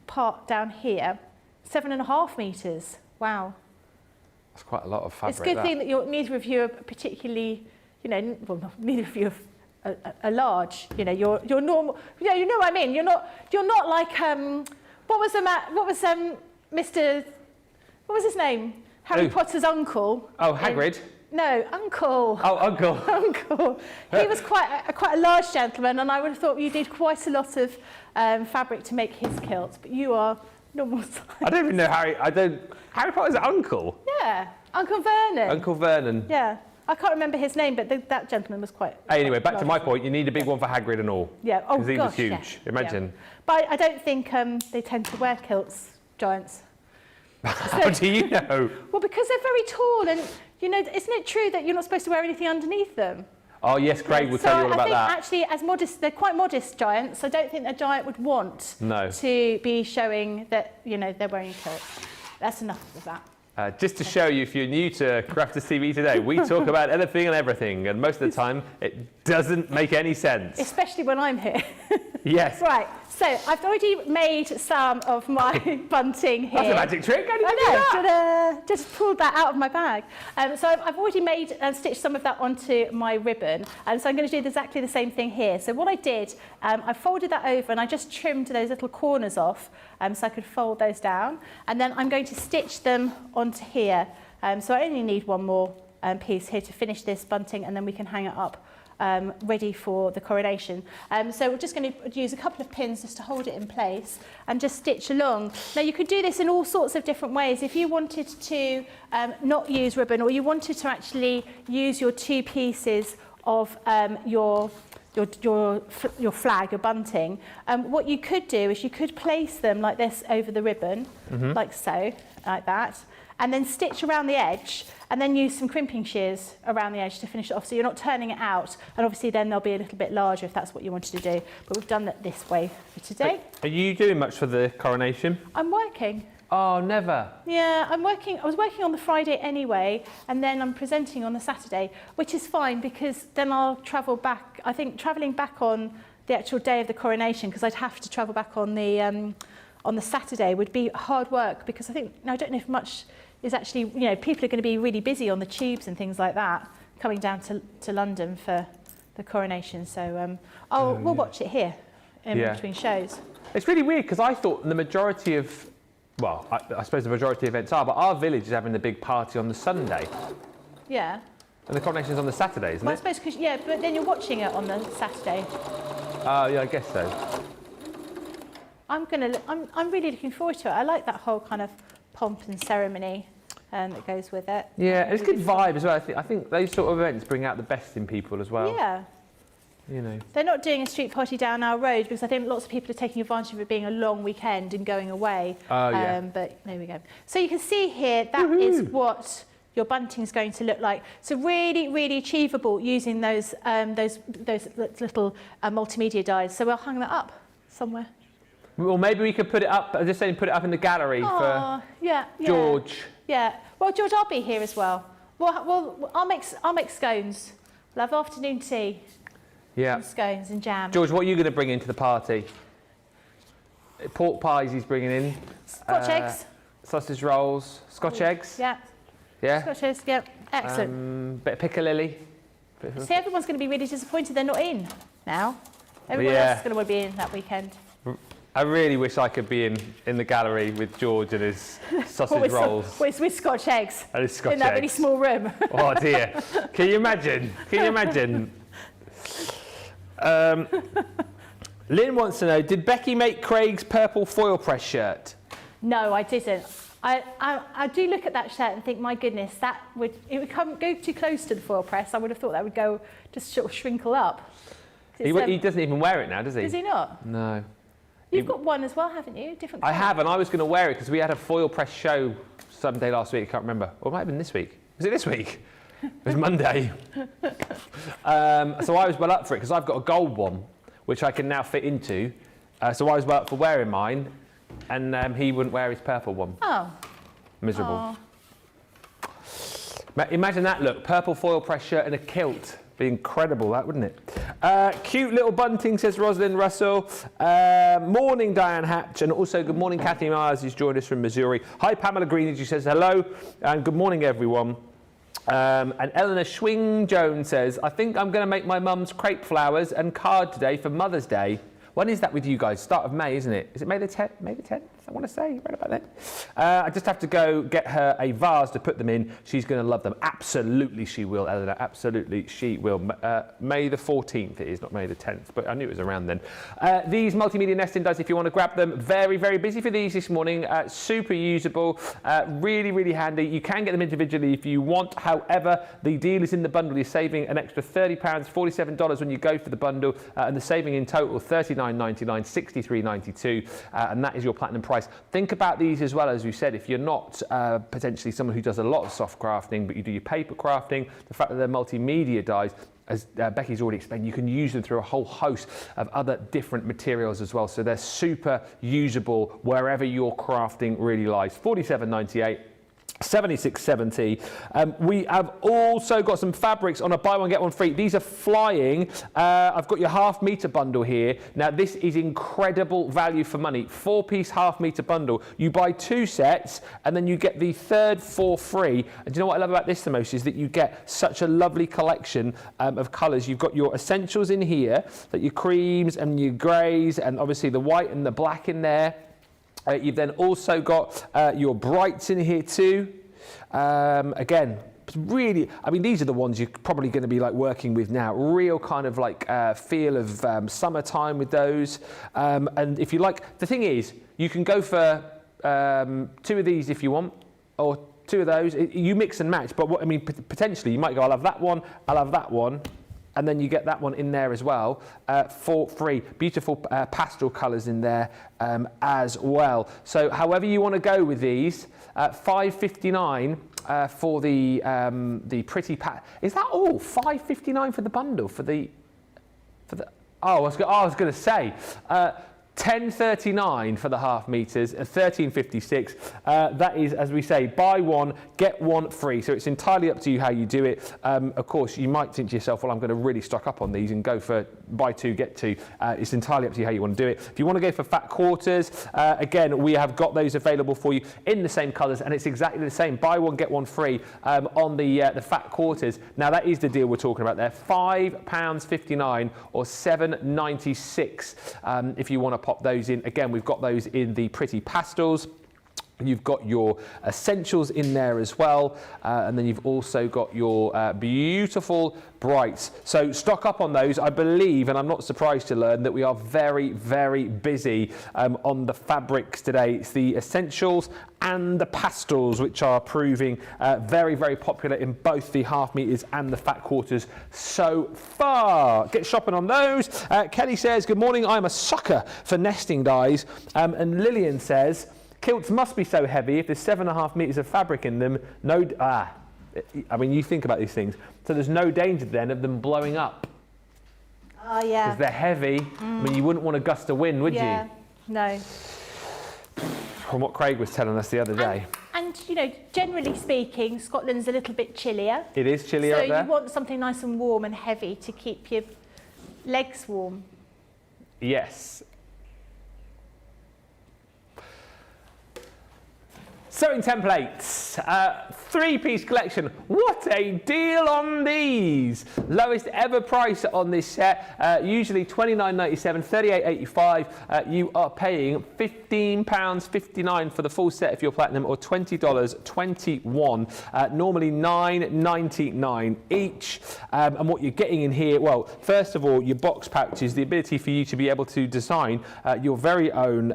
S2: part down here. 7.5 metres. Wow.
S1: That's quite a lot of fabric.
S2: It's a good thing that neither of you are particularly, you know, well, neither of you are large. You know, you're normal. Yeah, you know what I mean. You're not like what was Mr. What was his name? Harry Potter's uncle.
S1: Oh, Hagrid.
S2: No, uncle.
S1: Oh, uncle.
S2: Uncle. He was quite a large gentleman, and I would have thought you did quite a lot of fabric to make his kilt. But you are normal size.
S1: I don't even know Harry. Harry Potter's uncle.
S2: Yeah, Uncle Vernon.
S1: Uncle Vernon.
S2: Yeah, I can't remember his name, but that gentleman was quite.
S1: Anyway, back to my point. You need a big one for Hagrid and all.
S2: Yeah. Oh,
S1: because he was huge.
S2: Yeah.
S1: Imagine.
S2: Yeah. But I don't think they tend to wear kilts, giants.
S1: How do you know?
S2: Well, because they're very tall, and you know, isn't it true that you're not supposed to wear anything underneath them?
S1: Oh yes, Craig will tell you all about that.
S2: I think actually, as modest, they're quite modest giants. I don't think a giant would want to be showing that they're wearing a kilt. That's enough of that.
S1: Just to show you, if you're new to Crafters TV today, we talk about anything and everything, and most of the time it doesn't make any sense.
S2: Especially when I'm here.
S1: Yes.
S2: Right. So I've already made some of my bunting here.
S1: That's a magic trick. How did you do
S2: that? Ta-da! Just pulled that out of my bag. So I've already made and stitched some of that onto my ribbon. And so I'm going to do exactly the same thing here. So what I did, I folded that over and I just trimmed those little corners off so I could fold those down. And then I'm going to stitch them onto here. So I only need one more piece here to finish this bunting, and then we can hang it up ready for the coronation. So we're just going to use a couple of pins just to hold it in place and just stitch along. Now you could do this in all sorts of different ways. If you wanted to not use ribbon, or you wanted to actually use your 2 pieces of your flag, your bunting, what you could do is you could place them like this over the ribbon, like so, like that, and then stitch around the edge, and then use some crimping shears around the edge to finish it off, so you're not turning it out, and obviously then they'll be a little bit larger if that's what you wanted to do, but we've done that this way for today.
S1: Are you doing much for the coronation?
S2: I'm working.
S1: Oh, never.
S2: Yeah, I was working on the Friday anyway, and then I'm presenting on the Saturday, which is fine because then I'll travel back. I think travelling back on the actual day of the coronation, because I'd have to travel back on the Saturday, would be hard work, because I don't know if much is actually, people are going to be really busy on the tubes and things like that, coming down to London for the coronation. So we'll watch it here in between shows.
S1: It's really weird because I thought the majority of, well, I suppose the majority of events are, but our village is having the big party on the Sunday.
S2: Yeah.
S1: And the coronation's on the Saturday, isn't it?
S2: I suppose because, but then you're watching it on the Saturday.
S1: Yeah, I guess so.
S2: I'm really looking forward to it. I like that whole kind of pomp and ceremony that goes with it.
S1: Yeah, it's a good vibe as well. I think those sort of events bring out the best in people as well.
S2: Yeah. They're not doing a street party down our road because I think lots of people are taking advantage of it being a long weekend and going away.
S1: Oh, yeah.
S2: But there we go. So you can see here, that is what your bunting is going to look like. So really, really achievable using those little multimedia dies. So we'll hang that up somewhere.
S1: Well, maybe we could put it up, I'm just saying, put it up in the gallery for George.
S2: Yeah. Well, George, I'll be here as well. Well, I'll make scones. We'll have afternoon tea.
S1: Yeah.
S2: And scones and jam.
S1: George, what are you going to bring into the party? Pork pies he's bringing in.
S2: Scotch eggs.
S1: Sausage rolls. Scotch eggs.
S2: Yeah.
S1: Yeah.
S2: Scotch eggs, yeah. Excellent.
S1: Bit of piccalilli.
S2: See, everyone's going to be really disappointed they're not in now. Everyone else is going to want to be in that weekend.
S1: I really wish I could be in the gallery with George and his sausage rolls.
S2: With Scotch eggs.
S1: And his Scotch
S2: in that
S1: eggs.
S2: really small room.
S1: Oh dear. Can you imagine? Can you imagine? Lynn wants to know, did Becky make Craig's purple foil press shirt?
S2: No, I didn't. I do look at that shirt and think, my goodness, it would go too close to the foil press. I would have thought that would go just sort of shrinkle up.
S1: He doesn't even wear it now, does he?
S2: Does he not?
S1: No.
S2: You've got one as well, haven't you? Different colour.
S1: I have, and I was going to wear it because we had a foil press show someday last week. I can't remember. Or it might have been this week. Was it this week? It was Monday. So I was well up for it because I've got a gold one, which I can now fit into. So I was well up for wearing mine, and he wouldn't wear his purple one.
S2: Oh.
S1: Miserable. Oh. Imagine that look, purple foil press shirt and a kilt. Be incredible, that, wouldn't it? Cute little bunting, says Rosalind Russell. Morning, Diane Hatch, and also good morning, Kathy Myers, who's joined us from Missouri. Hi, Pamela Greenidge, who says hello, and good morning, everyone. And Eleanor Schwing-Jones says, I think I'm going to make my mum's crepe flowers and card today for Mother's Day. When is that with you guys? Start of May, isn't it? Is it May the 10th? May the 10th, I want to say, right about that. I just have to go get her a vase to put them in. She's going to love them. Absolutely she will, Eleanor. Absolutely she will. May the 14th it is, not May the 10th, but I knew it was around then. These multimedia nesting dies, if you want to grab them, very, very busy for these this morning. Super usable, really, really handy. You can get them individually if you want. However, the deal is in the bundle. You're saving an extra £30, $47 when you go for the bundle, and the saving in total, $39.99, $63.92, and that is your platinum price. Think about these as well, as we said, if you're not potentially someone who does a lot of soft crafting, but you do your paper crafting, the fact that they're multimedia dies, as Becky's already explained, you can use them through a whole host of other different materials as well. So they're super usable wherever your crafting really lies. $47.98. $76.70. We have also got some fabrics on a buy one get one free. These are flying. I've got your half meter bundle here. Now this is incredible value for money. 4-piece half meter bundle. You buy 2 sets and then you get the third for free. And do you know what I love about this the most is that you get such a lovely collection of colours. You've got your essentials in here, that your creams and your greys and obviously the white and the black in there. You've then also got your brights in here too. Again, really, I mean, these are the ones you're probably going to be like working with now. Real kind of like feel of summertime with those. And if you like, the thing is, you can go for 2 of these if you want, or 2 of those. You mix and match. But what I mean, potentially, you might go, I'll have that one, I'll have that one. And then you get that one in there as well for free. Beautiful pastel colours in there as well. So however you want to go with these, $5.59 for the pretty Is that all? $5.59 for the bundle I was going to say. $10.39 for the half meters, $13.56. That is, as we say, buy one, get one free. So it's entirely up to you how you do it. Of course, you might think to yourself, well, I'm going to really stock up on these and go for buy 2, get 2. It's entirely up to you how you want to do it. If you want to go for fat quarters, again, we have got those available for you in the same colours, and it's exactly the same. Buy one, get one free on the fat quarters. Now, that is the deal we're talking about there. £5.59 or $7.96 if you want to pop those in. Again, we've got those in the pretty pastels. You've got your essentials in there as well, and then you've also got your beautiful brights. So stock up on those. I believe, and I'm not surprised to learn, that we are very, very busy on the fabrics today. It's the essentials and the pastels, which are proving very, very popular in both the half meters and the fat quarters so far. Get shopping on those. Kelly says, good morning, I'm a sucker for nesting dies. And Lillian says, kilts must be so heavy if there's 7.5 meters of fabric in them. I mean, you think about these things. So there's no danger then of them blowing up.
S2: Oh, yeah.
S1: Because they're heavy. I mean, you wouldn't want a gust of wind, would you?
S2: No.
S1: From what Craig was telling us the other day.
S2: And you know, generally speaking, Scotland's a little bit chillier.
S1: It is chillier up there.
S2: So you want something nice and warm and heavy to keep your legs warm.
S1: Yes. Sewing templates, 3-piece collection. What a deal on these! Lowest ever price on this set, usually $29.97, $38.85. You are paying £15.59 for the full set if you're platinum, or $20.21. Normally $9.99 each. And what you're getting in here, well, first of all, your box pouches, the ability for you to be able to design your very own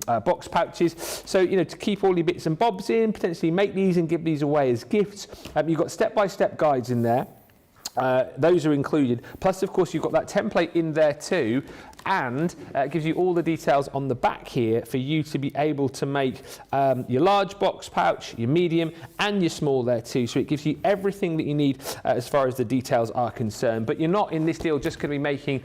S1: box pouches. So, you know, to keep all your bits and bobs in, potentially make these and give these away as gifts. You've got step-by-step guides in there. Those are included. Plus, of course, you've got that template in there too, and it gives you all the details on the back here for you to be able to make your large box pouch, your medium, and your small there too. So it gives you everything that you need as far as the details are concerned. But you're not in this deal just going to be making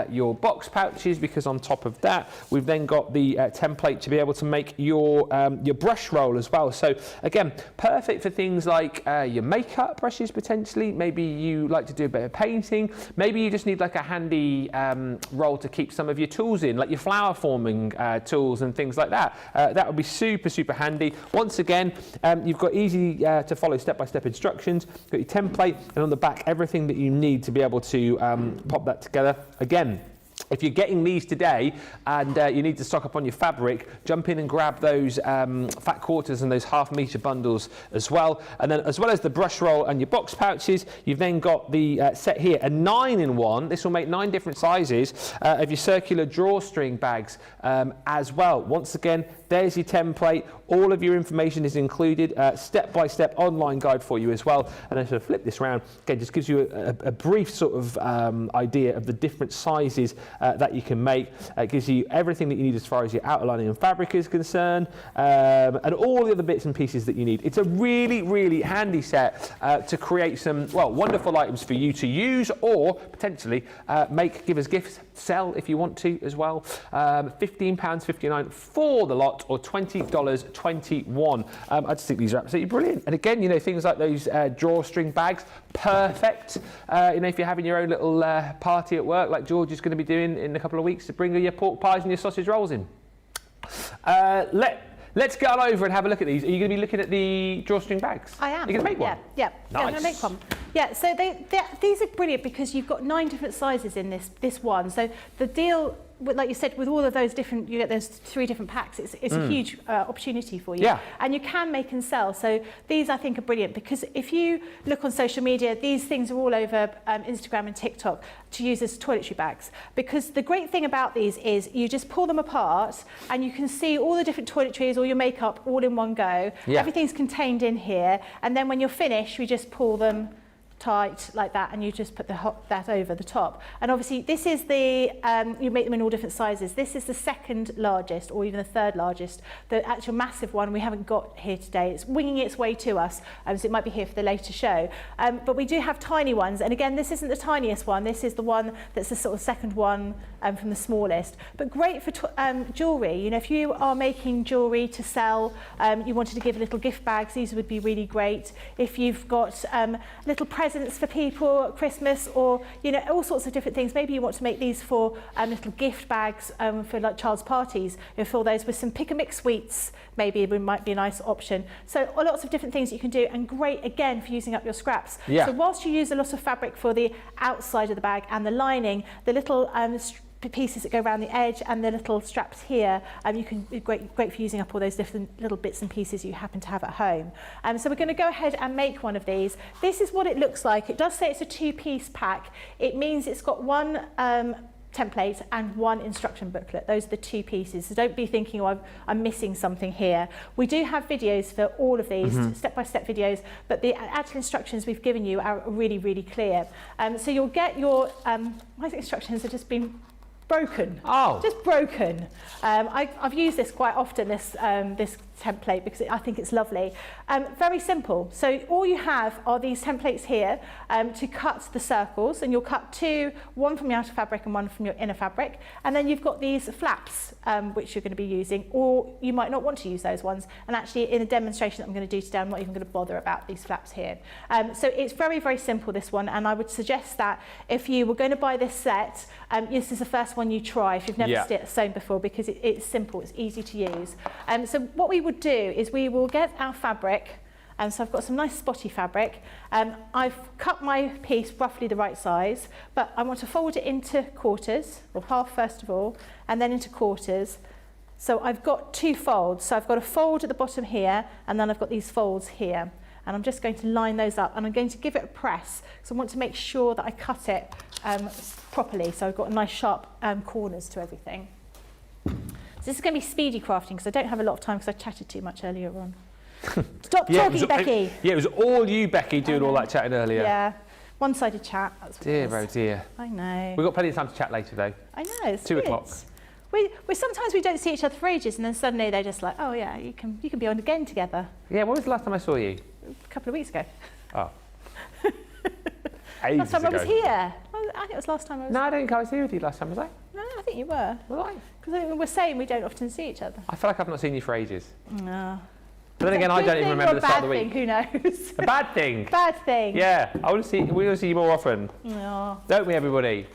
S1: your box pouches, because on top of that, we've then got the template to be able to make your brush roll as well. So again, perfect for things like your makeup brushes potentially. Maybe you like to do a bit of painting. Maybe you just need like a handy roll to keep some of your tools in, like your flower forming tools and things like that. That would be super, super handy. Once again, you've got easy to follow step-by-step instructions, got your template, and on the back, everything that you need to be able to pop that together. Again, if you're getting these today and you need to stock up on your fabric, jump in and grab those fat quarters and those half-metre bundles as well. And then, as well as the brush roll and your box pouches, you've then got the set here, a 9-in-1. This will make 9 different sizes of your circular drawstring bags as well. Once again, there's your template. All of your information is included, step-by-step online guide for you as well. And then sort of flip this around, again, just gives you a brief sort of idea of the different sizes that you can make. It gives you everything that you need as far as your outlining and fabric is concerned, and all the other bits and pieces that you need. It's a really, really handy set to create some, well, wonderful items for you to use, or potentially give as gifts, sell if you want to as well. £15.59 for the lot, or $20.21. I just think these are absolutely brilliant. And again, you know, things like those drawstring bags, perfect. You know, if you're having your own little party at work, like George is going to be doing in a couple of weeks, to bring your pork pies and your sausage rolls in. Let's get on over and have a look at these. Are you going to be looking at the drawstring bags?
S2: I am.
S1: You're going to make one?
S2: Yeah.
S1: Nice.
S2: I'm going to make one. Yeah, so these are brilliant because you've got 9 different sizes in this one. So the deal, like you said, with all of those different, you get those 3 different packs, it's a huge opportunity for you.
S1: Yeah.
S2: And you can make and sell. So these, I think, are brilliant, because if you look on social media, these things are all over Instagram and TikTok to use as toiletry bags. Because the great thing about these is you just pull them apart and you can see all the different toiletries, all your makeup, all in one go.
S1: Yeah.
S2: Everything's contained in here. And then when you're finished, we just pull them tight like that, and you just put that over the top. And obviously this is the you make them in all different sizes. This is the 2nd largest, or even the 3rd largest. The actual massive one we haven't got here today. It's winging its way to us, so it might be here for the later show. But we do have tiny ones, and again, this isn't the tiniest one. This is the one that's the sort of 2nd one from the smallest. But great for jewellery. You know, if you are making jewellery to sell, you wanted to give little gift bags, these would be really great. If you've got little presents for people at Christmas, or, you know, all sorts of different things. Maybe you want to make these for little gift bags for like child's parties. You fill those with some pick-and-mix sweets. Maybe it might be a nice option. So lots of different things you can do, and great again for using up your scraps.
S1: Yeah.
S2: So whilst you use a lot of fabric for the outside of the bag and the lining, the little pieces that go around the edge and the little straps here, you can be great for using up all those different little bits and pieces you happen to have at home. So we're going to go ahead and make one of these. This is what it looks like. It does say it's a 2-piece pack. It means it's got 1 template and 1 instruction booklet. Those are the 2 pieces. So don't be thinking, oh, I'm missing something here. We do have videos for all of these, step-by-step videos, but the actual instructions we've given you are really, really clear. So you'll get your, my instructions have just been broken.
S1: Oh.
S2: Just broken. I've used this quite often, this template, because I think it's lovely. Very simple. So all you have are these templates here to cut the circles, and you'll cut 2, 1 from your outer fabric and 1 from your inner fabric. And then you've got these flaps, which you're going to be using, or you might not want to use those ones. And actually, in a demonstration that I'm going to do today, I'm not even going to bother about these flaps here. So it's very, very simple, this one. And I would suggest that if you were going to buy this set, this is the first one you try if you've never sewn before, because it's simple, it's easy to use. So what we would do is we will get our fabric, and so I've got some nice spotty fabric. I've cut my piece roughly the right size, but I want to fold it into quarters, or half first of all, and then into quarters. So I've got 2 folds. So I've got a fold at the bottom here, and then I've got these folds here. And I'm just going to line those up, and I'm going to give it a press, because I want to make sure that I cut it properly. So I've got nice sharp corners to everything. So this is going to be speedy crafting, because I don't have a lot of time, because I chatted too much earlier on. Stop talking, Becky.
S1: Yeah, it was all you, Becky, doing all that chatting earlier.
S2: Yeah, one-sided chat. That's what
S1: Dear, oh dear.
S2: I know.
S1: We've got plenty of time to chat later, though.
S2: I know. It's
S1: 2 o'clock.
S2: We sometimes we don't see each other for ages, and then suddenly they're just like, oh yeah, you can be on again together.
S1: Yeah, when was the last time I saw you?
S2: A couple of weeks ago.
S1: Oh.
S2: Last time I was here. I think it was last time I was.
S1: No, I don't think I was here with you last time, was I?
S2: No, I think you were.
S1: Was I?
S2: Because we're saying we don't often see each other.
S1: I feel like I've not seen you for ages.
S2: No.
S1: But then again, I don't even remember the start of the week.
S2: Who knows?
S1: A bad thing.
S2: Bad thing.
S1: Yeah, we want to see you more often.
S2: No.
S1: Don't we, everybody?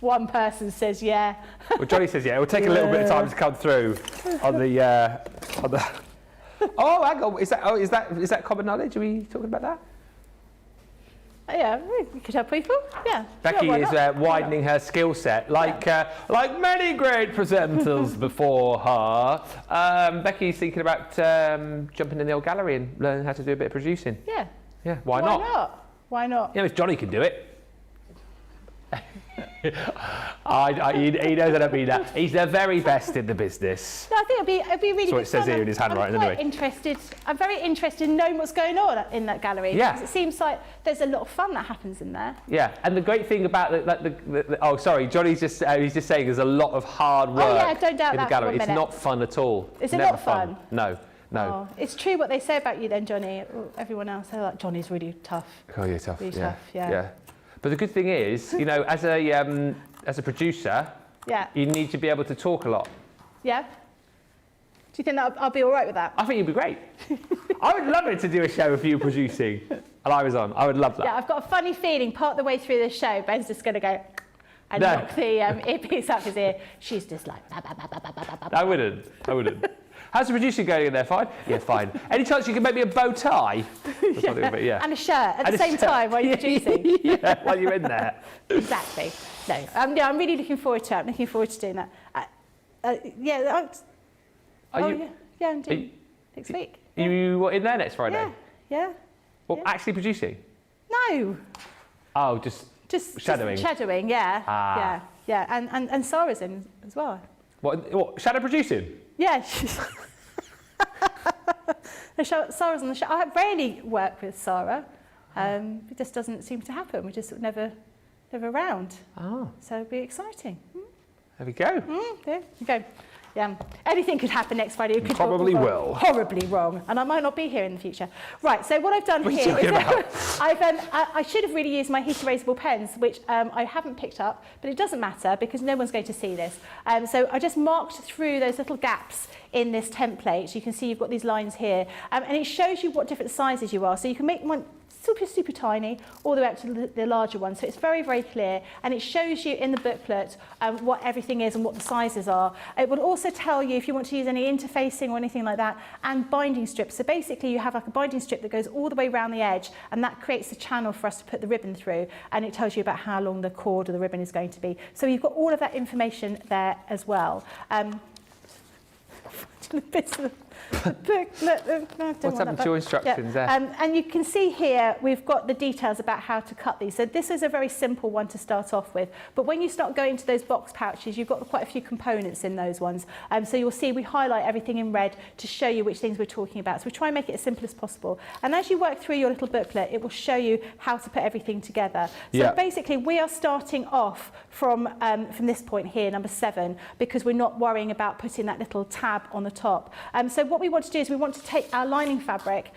S2: One person says yeah.
S1: Well, Johnny says yeah. It will take a little bit of time to come through on the. Oh, hang on. Is that common knowledge? Are we talking about that?
S2: Yeah, we could have people. Yeah.
S1: Becky
S2: sure,
S1: is widening her skill set, like many great presenters before her. Becky's thinking about jumping in the old gallery and learning how to do a bit of producing.
S2: Yeah.
S1: Yeah. Why not?
S2: Why not?
S1: Yeah, if Johnny can do it. He knows I don't mean that. He's the very best in the business.
S2: No, I think it'd be really.
S1: That's what it says here in his handwriting, anyway.
S2: I'm very interested in knowing what's going on in that gallery.
S1: Yeah.
S2: Because it seems like there's a lot of fun that happens in there.
S1: Yeah, and the great thing about oh, sorry, Johnny's just he's just saying there's a lot of hard work
S2: don't doubt
S1: in
S2: that
S1: the gallery.
S2: for 1
S1: It's
S2: minute.
S1: not fun at all.
S2: Is it
S1: Never
S2: not fun?
S1: No.
S2: Oh, it's true what they say about you then, Johnny. Everyone else, they're like, Johnny's really tough.
S1: Oh, you're tough.
S2: Really tough, yeah.
S1: But the good thing is, as a producer, you need to be able to talk a lot.
S2: Yeah? Do you think that I'll be all right with that?
S1: I think you'd be great. I would love it to do a show of you producing, and I was on. I would love that.
S2: Yeah, I've got a funny feeling part the way through this show, Ben's just going to go and knock the earpiece up his ear. She's just like... Bah, bah, bah, bah, bah, bah, bah.
S1: I wouldn't. How's the producer going in there? Fine? Yeah, fine. Any chance you can make me a bow tie? Yeah.
S2: And a shirt at the same time while you're producing.
S1: Yeah, while you're in there.
S2: Exactly. No, I'm really looking forward to it. I'm looking forward to doing that. Yeah, I'm doing next week.
S1: You in there next Friday?
S2: Yeah.
S1: Well, actually producing?
S2: No.
S1: Oh, just shadowing?
S2: Just shadowing, yeah. Yeah. And Sarah's in as well.
S1: What shadow producing?
S2: Yeah. Sarah's on the show. I rarely work with Sarah. It just doesn't seem to happen. We're just never around.
S1: Oh.
S2: So it'll be exciting.
S1: There we go.
S2: There you go. Yeah, anything could happen next Friday. It could
S1: Probably
S2: go
S1: will.
S2: Horribly wrong, and I might not be here in the future. Right, so what I've done here
S1: are you
S2: is
S1: talking
S2: I should have really used my heat erasable pens, which I haven't picked up, but it doesn't matter because no one's going to see this. So I just marked through those little gaps in this template. You can see you've got these lines here, and it shows you what different sizes you are. So you can make one super tiny all the way up to the larger one, so it's very clear, and it shows you in the booklet what everything is and what the sizes are. It will also tell you if you want to use any interfacing or anything like that, and binding strips. So basically you have like a binding strip that goes all the way around the edge, and that creates a channel for us to put the ribbon through, and it tells you about how long the cord of the ribbon is going to be. So you've got all of that information there as well. Bits of the booklet.
S1: What's happened to your instructions there?
S2: And you can see here we've got the details about how to cut these. So this is a very simple one to start off with. But when you start going to those box pouches, you've got quite a few components in those ones. So you'll see we highlight everything in red to show you which things we're talking about. So we try and make it as simple as possible. And as you work through your little booklet, it will show you how to put everything together. So basically we are starting off from this point here, number 7, because we're not worrying about putting that little tab on the top. So what we want to do is we want to take our lining fabric,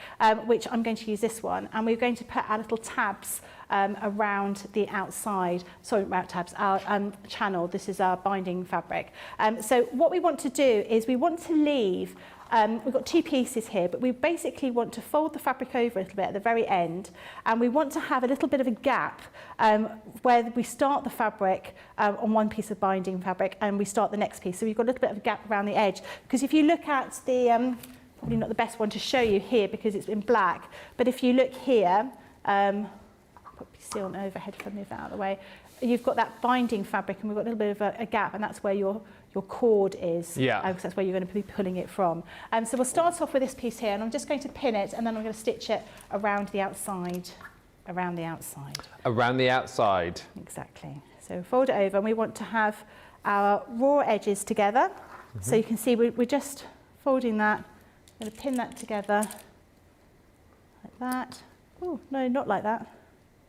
S2: which I'm going to use this one, and we're going to put our little tabs around the outside, sorry, about tabs, our channel. This is our binding fabric. So what we want to do is we want to leave we've got 2 pieces here, but we basically want to fold the fabric over a little bit at the very end, and we want to have a little bit of a gap where we start the fabric on one piece of binding fabric and we start the next piece. So we've got a little bit of a gap around the edge, because if you look at the, probably not the best one to show you here because it's in black, but if you look here, put seal on overhead if I move that out of the way, you've got that binding fabric and we've got a little bit of a gap, and that's where your cord is, because that's where you're going to be pulling it from. So we'll start off with this piece here, and I'm just going to pin it, and then I'm going to stitch it around the outside. Around the outside.
S1: Around the outside.
S2: Exactly. So fold it over, and we want to have our raw edges together. So you can see we're just folding that. I'm going to pin that together like that. Oh, no, not like that.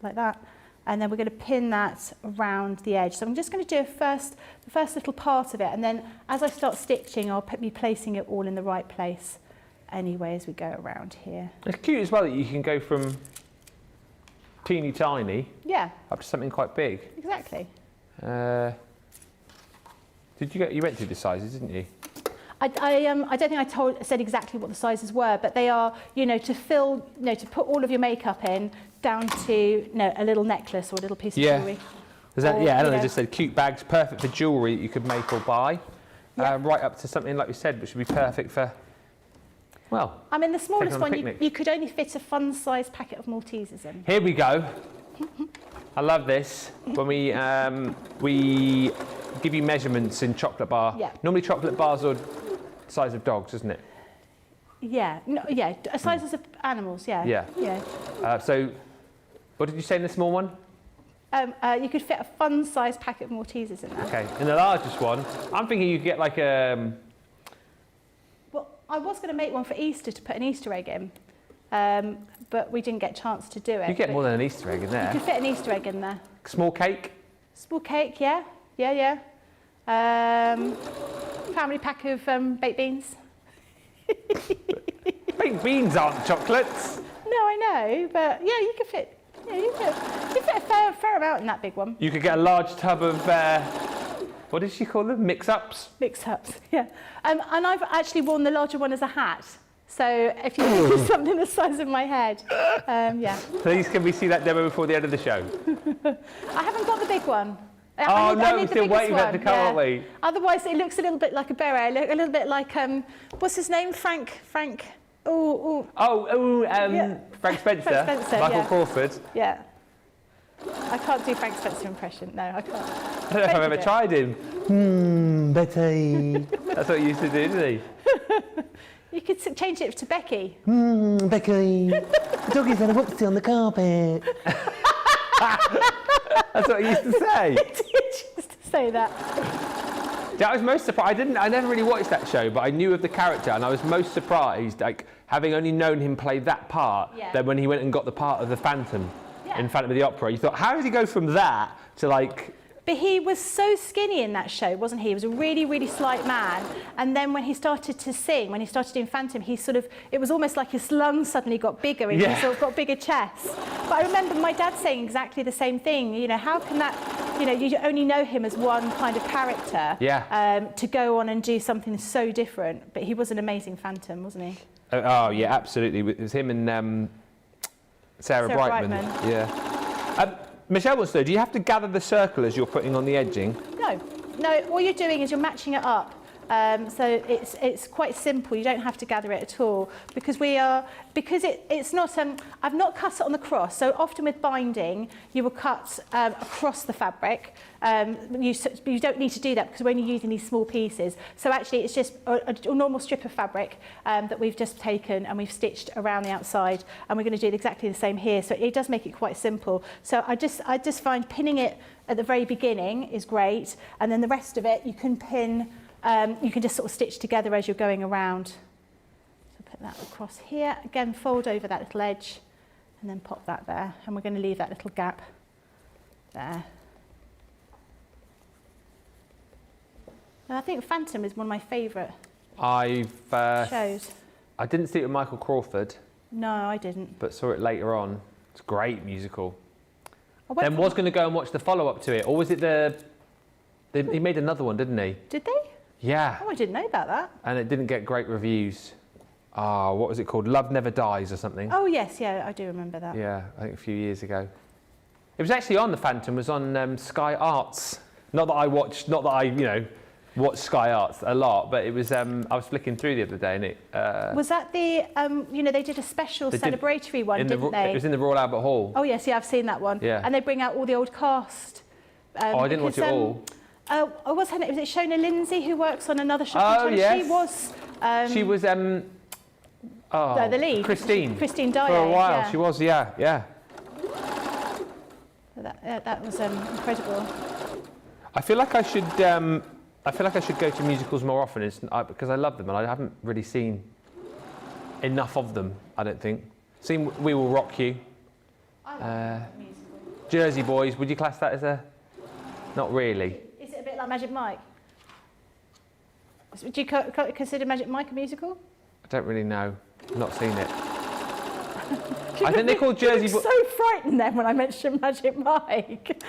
S2: Like that. And then we're going to pin that around the edge. So I'm just going to do the first little part of it, and then as I start stitching, I'll be placing it all in the right place anyway as we go around here.
S1: It's cute as well that you can go from teeny tiny up to something quite big.
S2: Exactly.
S1: You went through the sizes, didn't you?
S2: I don't think I said exactly what the sizes were, but they are, to fill, to put all of your makeup in, down to a little necklace or a little piece of jewellery.
S1: Eleanor just said cute bags, perfect for jewellery that you could make or buy. Right up to something like we said, which would be perfect for, well,
S2: I mean, the smallest one, you could only fit a fun-sized packet of Maltesers in.
S1: Here we go. I love this. When we give you measurements in chocolate bar. Normally chocolate bars are the size of dogs, isn't it? Sizes of animals, so, what did you say in the small one?
S2: You could fit a fun-sized packet of Maltesers in there.
S1: Okay, in the largest one, I'm thinking you could get like a...
S2: Well, I was going to make one for Easter to put an Easter egg in, but we didn't get a chance to do it.
S1: You get more than an Easter egg in there.
S2: You could fit an Easter egg in there.
S1: Small cake?
S2: Small cake, yeah. Family pack of baked beans.
S1: Baked beans aren't chocolates.
S2: No, I know, but yeah, you could fit. You could fit a fair amount in that big one.
S1: You could get a large tub of what did she call them? Mix-ups?
S2: Mix-ups, yeah. And I've actually worn the larger one as a hat. So if you think something the size of my head,
S1: Please, can we see that demo before the end of the show?
S2: I haven't got the big one.
S1: We're still waiting for it to come, aren't we?
S2: Otherwise, it looks a little bit like a beret. A little bit like what's his name? Frank. Frank
S1: Spencer. Michael Crawford.
S2: Yeah. I can't do Frank Spencer impression. No, I can't.
S1: I don't know if I've ever tried him. Betty. That's what he used to do, didn't he?
S2: You could change it to Becky.
S1: Becky. The doggy's had a whoopsie on the carpet. That's what he used to say.
S2: He used to say that.
S1: Yeah, I was most surprised. I never really watched that show, but I knew of the character, and I was most surprised, like having only known him play that part, then when he went and got the part of the Phantom in Phantom of the Opera, you thought, how did he go from that to like?
S2: But he was so skinny in that show, wasn't he? He was a really, really slight man. And then when he started to sing, when he started doing Phantom, it was almost like his lungs suddenly got bigger and he sort of got bigger chest. But I remember my dad saying exactly the same thing. How can that, you only know him as one kind of character to go on and do something so different. But he was an amazing Phantom, wasn't he?
S1: Oh, yeah, absolutely. It was him and Sarah Brightman. Yeah. Michelle wants to know, do you have to gather the circle as you're putting on the edging?
S2: No, all you're doing is you're matching it up. So it's quite simple. You don't have to gather it at all because it's not. I've not cut it on the cross. So often with binding, you will cut across the fabric. You don't need to do that because we're only using these small pieces. So actually, it's just a normal strip of fabric that we've just taken and we've stitched around the outside, and we're going to do exactly the same here. So it does make it quite simple. So I just find pinning it at the very beginning is great, and then the rest of it you can pin. You can just sort of stitch together as you're going around. So put that across here. Again, fold over that little edge and then pop that there. And we're going to leave that little gap there. And I think Phantom is one of my favourite shows.
S1: I didn't see it with Michael Crawford.
S2: No, I didn't.
S1: But saw it later on. It's a great musical. Then was going to go and watch the follow-up to it. Or was it he made another one, didn't he?
S2: Did they?
S1: Yeah.
S2: Oh, I didn't know about that.
S1: And it didn't get great reviews. Ah, what was it called? Love Never Dies or something.
S2: Oh yes, yeah, I do remember that.
S1: Yeah, I think a few years ago. It was actually on, the Phantom was on Sky Arts. Not that I watch Sky Arts a lot, but it was, I was flicking through the other day and it...
S2: was that the, they did a special celebratory one, didn't they?
S1: It was in the Royal Albert Hall.
S2: Oh yes, yeah, I've seen that one.
S1: Yeah.
S2: And they bring out all the old cast.
S1: I didn't watch it all.
S2: What's her name? Was it Shona Lindsay, who works on another shopping channel?
S1: Yes.
S2: She was...
S1: the lead. Christine.
S2: Christine Dyer.
S1: For a while,
S2: yeah.
S1: she was, yeah.
S2: That was incredible.
S1: I feel like I should go to musicals more often because I love them and I haven't really seen enough of them, I don't think. Seen We Will Rock You.
S2: I love musical.
S1: Jersey Boys, would you class that as a... Not really.
S2: Is it a bit like Magic Mike? Do you consider Magic Mike a musical?
S1: I don't really know. I've not seen it. I think they're called Jersey Boys.
S2: So frightened then when I mentioned Magic Mike.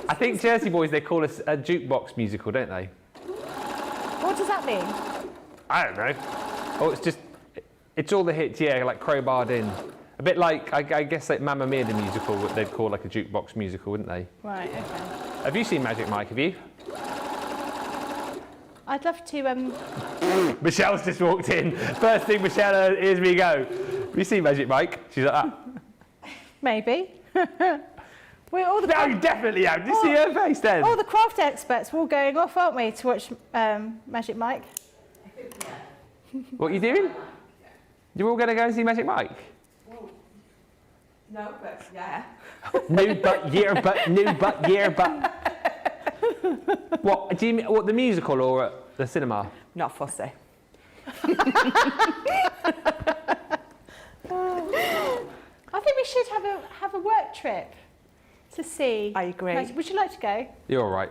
S1: I think Jersey Boys, they call us a jukebox musical, don't they?
S2: What does that mean?
S1: I don't know. Oh, it's all the hits, yeah, like crowbarred in. A bit like, I guess, like Mamma Mia the musical, what they'd call like a jukebox musical, wouldn't they?
S2: Right, okay.
S1: Have you seen Magic Mike, have you?
S2: I'd love to...
S1: Michelle's just walked in. First thing Michelle hears me go, have you seen Magic Mike? She's like that.
S2: Maybe.
S1: No, you definitely have. Did you see her face then?
S2: All the craft experts, we're all going off, aren't we, to watch Magic Mike?
S1: What are you doing? You're all going to go and see Magic Mike?
S3: No, but yeah.
S1: No, but, yeah, but. What, do you mean, the musical or at the cinema?
S3: Not fussy.
S2: I think we should have a work trip to see.
S3: I agree.
S2: Would you like to go?
S1: You're all right.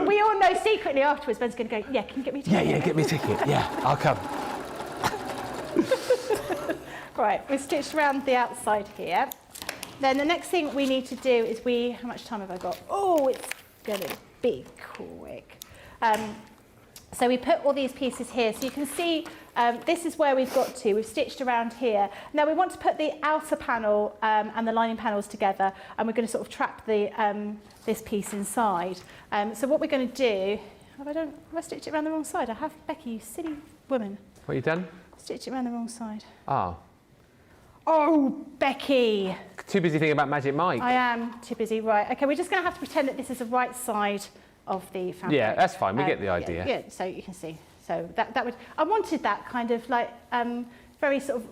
S2: We all know secretly afterwards Ben's going to go, yeah, can you get me a ticket?
S1: Yeah, get me a ticket. Yeah, I'll come.
S2: Right, we've stitched around the outside here. Then the next thing we need to do is how much time have I got? Oh, it's going to be quick. So we put all these pieces here. So you can see this is where we've got to. We've stitched around here. Now we want to put the outer panel and the lining panels together, and we're going to sort of trap this piece inside. So what we're going to do, have I stitched it around the wrong side? I have, Becky, you silly woman.
S1: What you done?
S2: Stitched it around the wrong side.
S1: Oh,
S2: Becky.
S1: too busy thinking about Magic Mike.
S2: I am too busy, right. Okay, we're just going to have to pretend that this is the right side of the fabric.
S1: Yeah, that's fine, we get the idea.
S2: Yeah, so you can see. So that would, I wanted that kind of like very sort of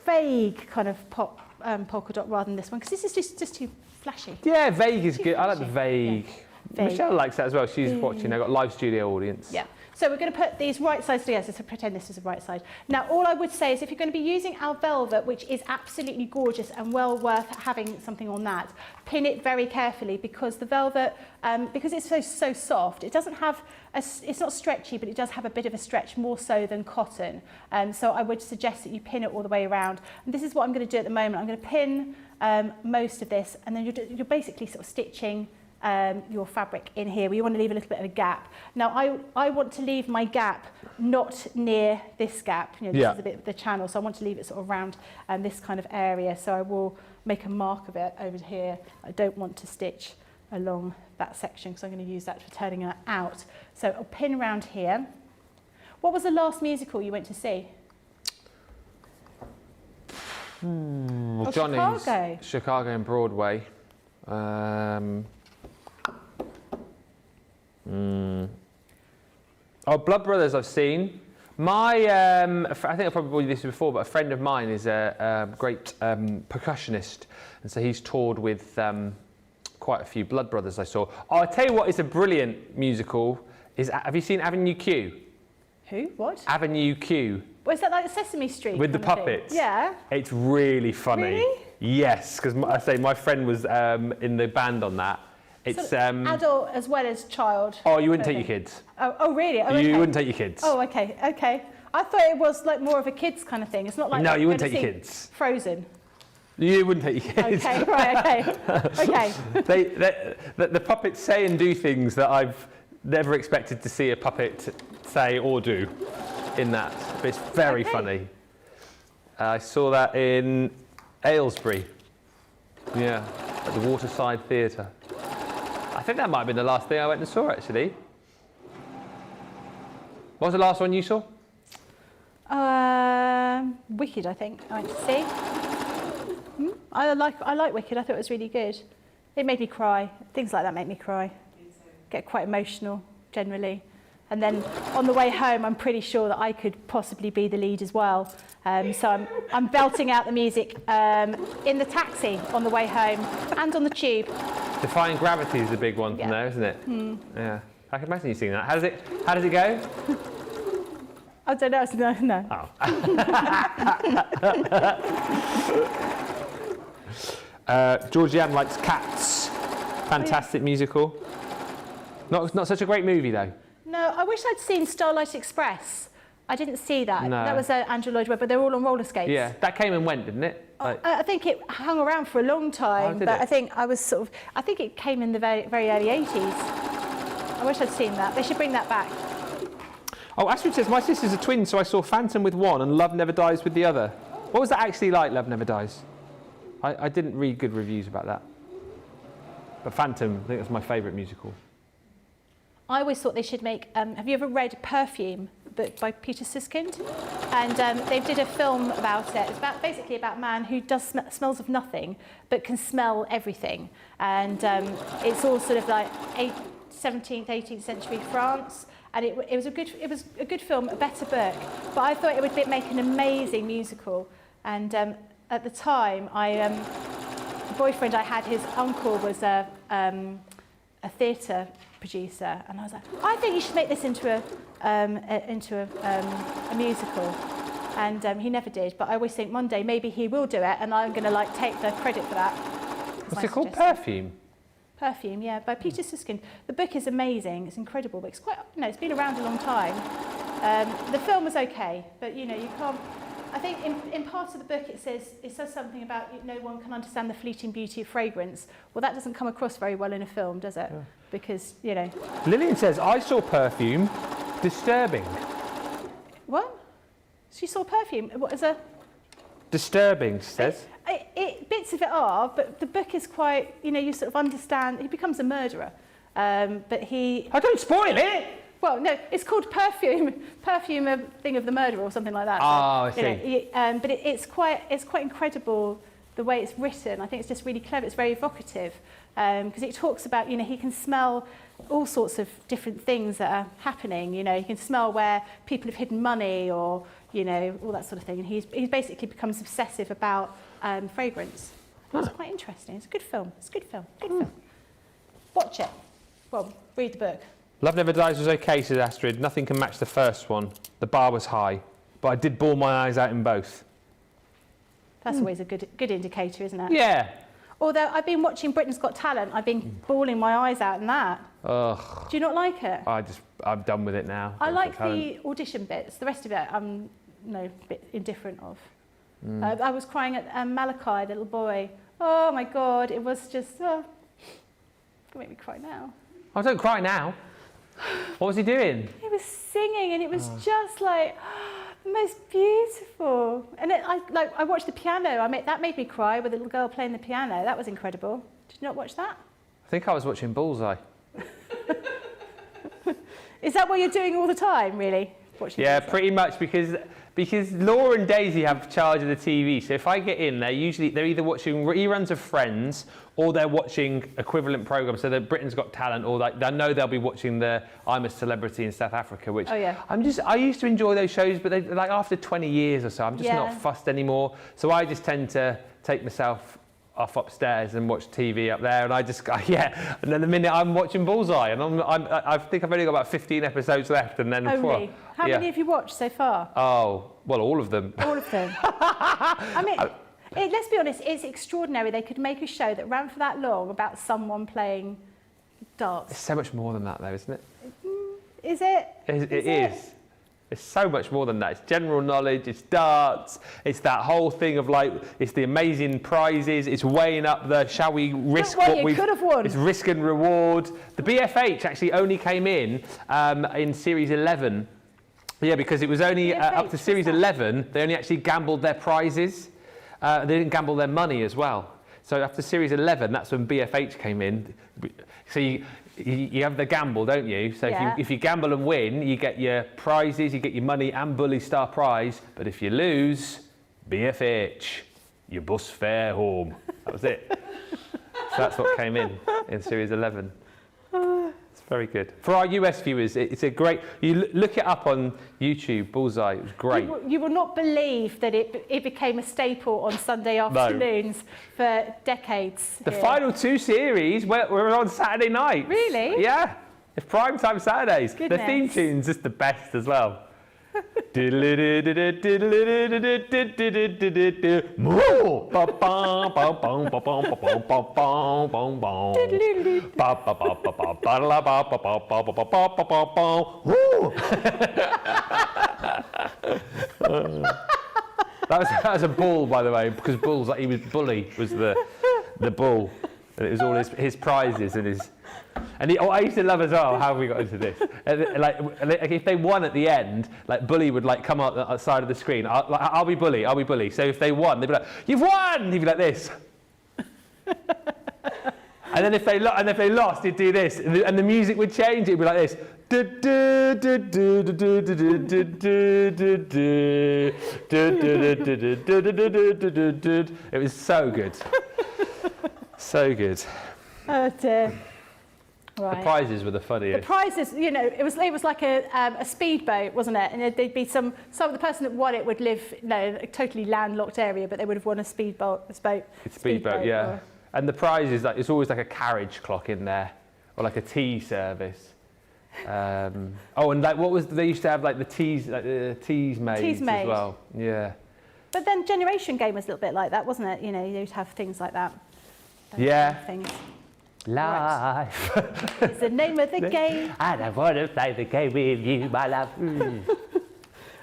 S2: vague kind of polka dot rather than this one, because this is just too flashy.
S1: Yeah, vague is good. I like the vague.
S2: Yeah. Vague.
S1: Michelle likes that as well. She's watching. I've got a live studio audience.
S2: Yeah. So we're going to put these right sides together, so pretend this is the right side. Now, all I would say is if you're going to be using our velvet, which is absolutely gorgeous and well worth having something on that, pin it very carefully, because the velvet, because it's so soft, it doesn't have, it's not stretchy, but it does have a bit of a stretch, more so than cotton. So I would suggest that you pin it all the way around. And this is what I'm going to do at the moment. I'm going to pin most of this, and then you're basically sort of stitching your fabric in here. We want to leave a little bit of a gap. Now, I want to leave my gap not near this gap. You know, this is a bit of the channel, so I want to leave it sort of around this kind of area. So I will make a mark of it over here. I don't want to stitch along that section because I'm going to use that for turning it out. So I'll pin around here. What was the last musical you went to see?
S1: Johnny's Chicago and Broadway. Oh, Blood Brothers I've seen. I think I probably told you this before, but a friend of mine is a great percussionist, and so he's toured with quite a few Blood Brothers I saw. Oh, I'll tell you what is a brilliant musical. Have you seen Avenue Q?
S2: Who? What?
S1: Avenue Q.
S2: Was that like Sesame Street?
S1: With the puppets?
S2: Yeah.
S1: It's really funny.
S2: Really?
S1: Yes, because I say my friend was in the band on that. It's
S2: so adult as well as child.
S1: Oh, you wouldn't take your kids.
S2: Oh really? Oh, okay.
S1: You wouldn't take your kids.
S2: Oh, okay, okay. I thought it was like more of a kids kind of thing. It's not like
S1: no, you wouldn't take your kids.
S2: Frozen.
S1: You wouldn't hit your kids.
S2: Okay, right, okay. Okay.
S1: The puppets say and do things that I've never expected to see a puppet say or do in that. But it's very funny. I saw that in Aylesbury. Yeah, at the Waterside Theatre. I think that might have been the last thing I went and saw, actually. What was the last one you saw?
S2: Wicked, I think I went to see. I like Wicked. I thought it was really good. It made me cry. Things like that make me cry. Get quite emotional generally. And then on the way home, I'm pretty sure that I could possibly be the lead as well. So I'm belting out the music in the taxi on the way home and on the tube.
S1: Defying Gravity is the big one from there, isn't it? Yeah. I can imagine you singing that. How does it go?
S2: I don't know. No.
S1: Oh. Georgianne likes Cats. Fantastic musical. Not such a great movie though.
S2: No, I wish I'd seen Starlight Express. I didn't see that.
S1: No.
S2: That was Andrew Lloyd Webber. They're all on roller skates.
S1: Yeah, that came and went, didn't it?
S2: I think it hung around for a long time,
S1: did
S2: but
S1: it?
S2: I think it came in the very, very early 80s. I wish I'd seen that. They should bring that back.
S1: Oh, Astrid says, my sister's a twin, so I saw Phantom with one and Love Never Dies with the other. What was that actually like, Love Never Dies? I didn't read good reviews about that. But Phantom, I think that's my favourite musical.
S2: I always thought they should make, have you ever read Perfume, the book by Peter Suskind? And they did a film about it. It's basically about a man who smells of nothing, but can smell everything. And it's all sort of like 17th, 18th century France. And it was a good film, a better book. But I thought it would make an amazing musical. And at the time, the boyfriend I had, his uncle was a theatre producer, and I was like, I think you should make this into a musical. And he never did. But I always think one day maybe he will do it, and I'm going to take the credit for that.
S1: What's it called? Perfume.
S2: Perfume, yeah, by Peter Suskind. The book is amazing, it's incredible, but it's quite, it's been around a long time. The film was okay, but you can't, I think in part of the book it says something about no one can understand the fleeting beauty of fragrance. Well, that doesn't come across very well in a film, does it? Yeah. Because,
S1: Lillian says, I saw Perfume, disturbing.
S2: What? She saw Perfume? What is a...
S1: Disturbing, she says.
S2: Bits of it are, but the book is quite, you sort of understand, he becomes a murderer, but he...
S1: I don't spoil it!
S2: Well, no, it's called Perfume, a thing of the murderer or something like that.
S1: Oh, I see.
S2: But it's quite incredible the way it's written. I think it's just really clever, it's very evocative, because it talks about, he can smell all sorts of different things that are happening, he can smell where people have hidden money or, all that sort of thing, and he basically becomes obsessive about fragrance. It's quite interesting. It's a good film. Watch it. Well, read the book.
S1: Love Never Dies was okay, says Astrid. Nothing can match the first one. The bar was high, but I did bawl my eyes out in both.
S2: That's always a good indicator, isn't it?
S1: Yeah.
S2: Although I've been watching Britain's Got Talent, I've been bawling my eyes out in that.
S1: Ugh.
S2: Do you not like it?
S1: I'm done with it now.
S2: I like the audition bits. The rest of it, I'm a bit indifferent of. I was crying at Malachi, the little boy. Oh my God, it was just, it's going to make me cry now.
S1: Oh, don't cry now. What was he doing?
S2: He was singing and it was just like, the most beautiful. And I watched the piano. That made me cry with a little girl playing the piano. That was incredible. Did you not watch that?
S1: I think I was watching Bullseye.
S2: Is that what you're doing all the time, really? Watching
S1: Yeah,
S2: Bullseye?
S1: pretty much because Laura and Daisy have charge of the TV. So if I get in, they're either watching reruns of Friends or they're watching equivalent programs. So the Britain's Got Talent, or I know they'll be watching the I'm a Celebrity in South Africa, which I used to enjoy those shows, but after 20 years or so, I'm just not fussed anymore. So I just tend to take myself off upstairs and watch TV up there, and and then the minute I'm watching Bullseye, and I think I've only got about 15 episodes left, and then
S2: only. How many have you watched so far?
S1: Oh, well, all of them.
S2: All of them. I mean, let's be honest, it's extraordinary they could make a show that ran for that long about someone playing darts.
S1: It's so much more than that, though, isn't it?
S2: Is it?
S1: It is. It's so much more than that. It's general knowledge, it's darts, it's that whole thing of like, it's the amazing prizes, it's weighing up the, shall we risk what we could have won. It's risk and reward. The BFH actually only came in Series 11. Yeah, because it was only up to Series 11, they only actually gambled their prizes. They didn't gamble their money as well. So after Series 11, that's when BFH came in. So you have the gamble, don't you? So if you gamble and win, you get your prizes, you get your money and Bully Star Prize. But if you lose, BFH, your bus fare home. That was it. So that's what came in Series 11. It's very good. For our US viewers, it's a great... You look it up on YouTube, Bullseye, it was great.
S4: You will not believe that it became a staple on Sunday afternoons for decades.
S1: The final 2 series were on Saturday night.
S4: Really?
S1: Yeah. It's prime time Saturdays.
S4: Goodness.
S1: The theme tune's just the best as well. That was a bull, by the way, because Bully was the bull, and it was all his prizes and his. And I used to love as well, how have we got into this? Like if they won at the end, like Bully would like come out the side of the screen. I'll be Bully, I'll be Bully. So if they won, they'd be like, "You've won!" He'd be like this. And then if they lost, he'd do this, and the music would change. It'd be like this. It was so good, so good.
S4: Oh dear. Right.
S1: The prizes were the funniest.
S4: The prizes, you know, it was like a speedboat, wasn't it? And there'd be some of the person that won it would live, a totally landlocked area, but they would have won a speedboat.
S1: Yeah.
S4: Or...
S1: And the prizes, like it's always like a carriage clock in there, or like a tea service. And like what was they used to have like the teas maids as well. Yeah.
S4: But then Generation Game was a little bit like that, wasn't it? You know, you'd have things like that.
S1: Yeah.
S4: Things.
S1: Life.
S4: It's the name of the game.
S1: I don't want to play the game with you, my love.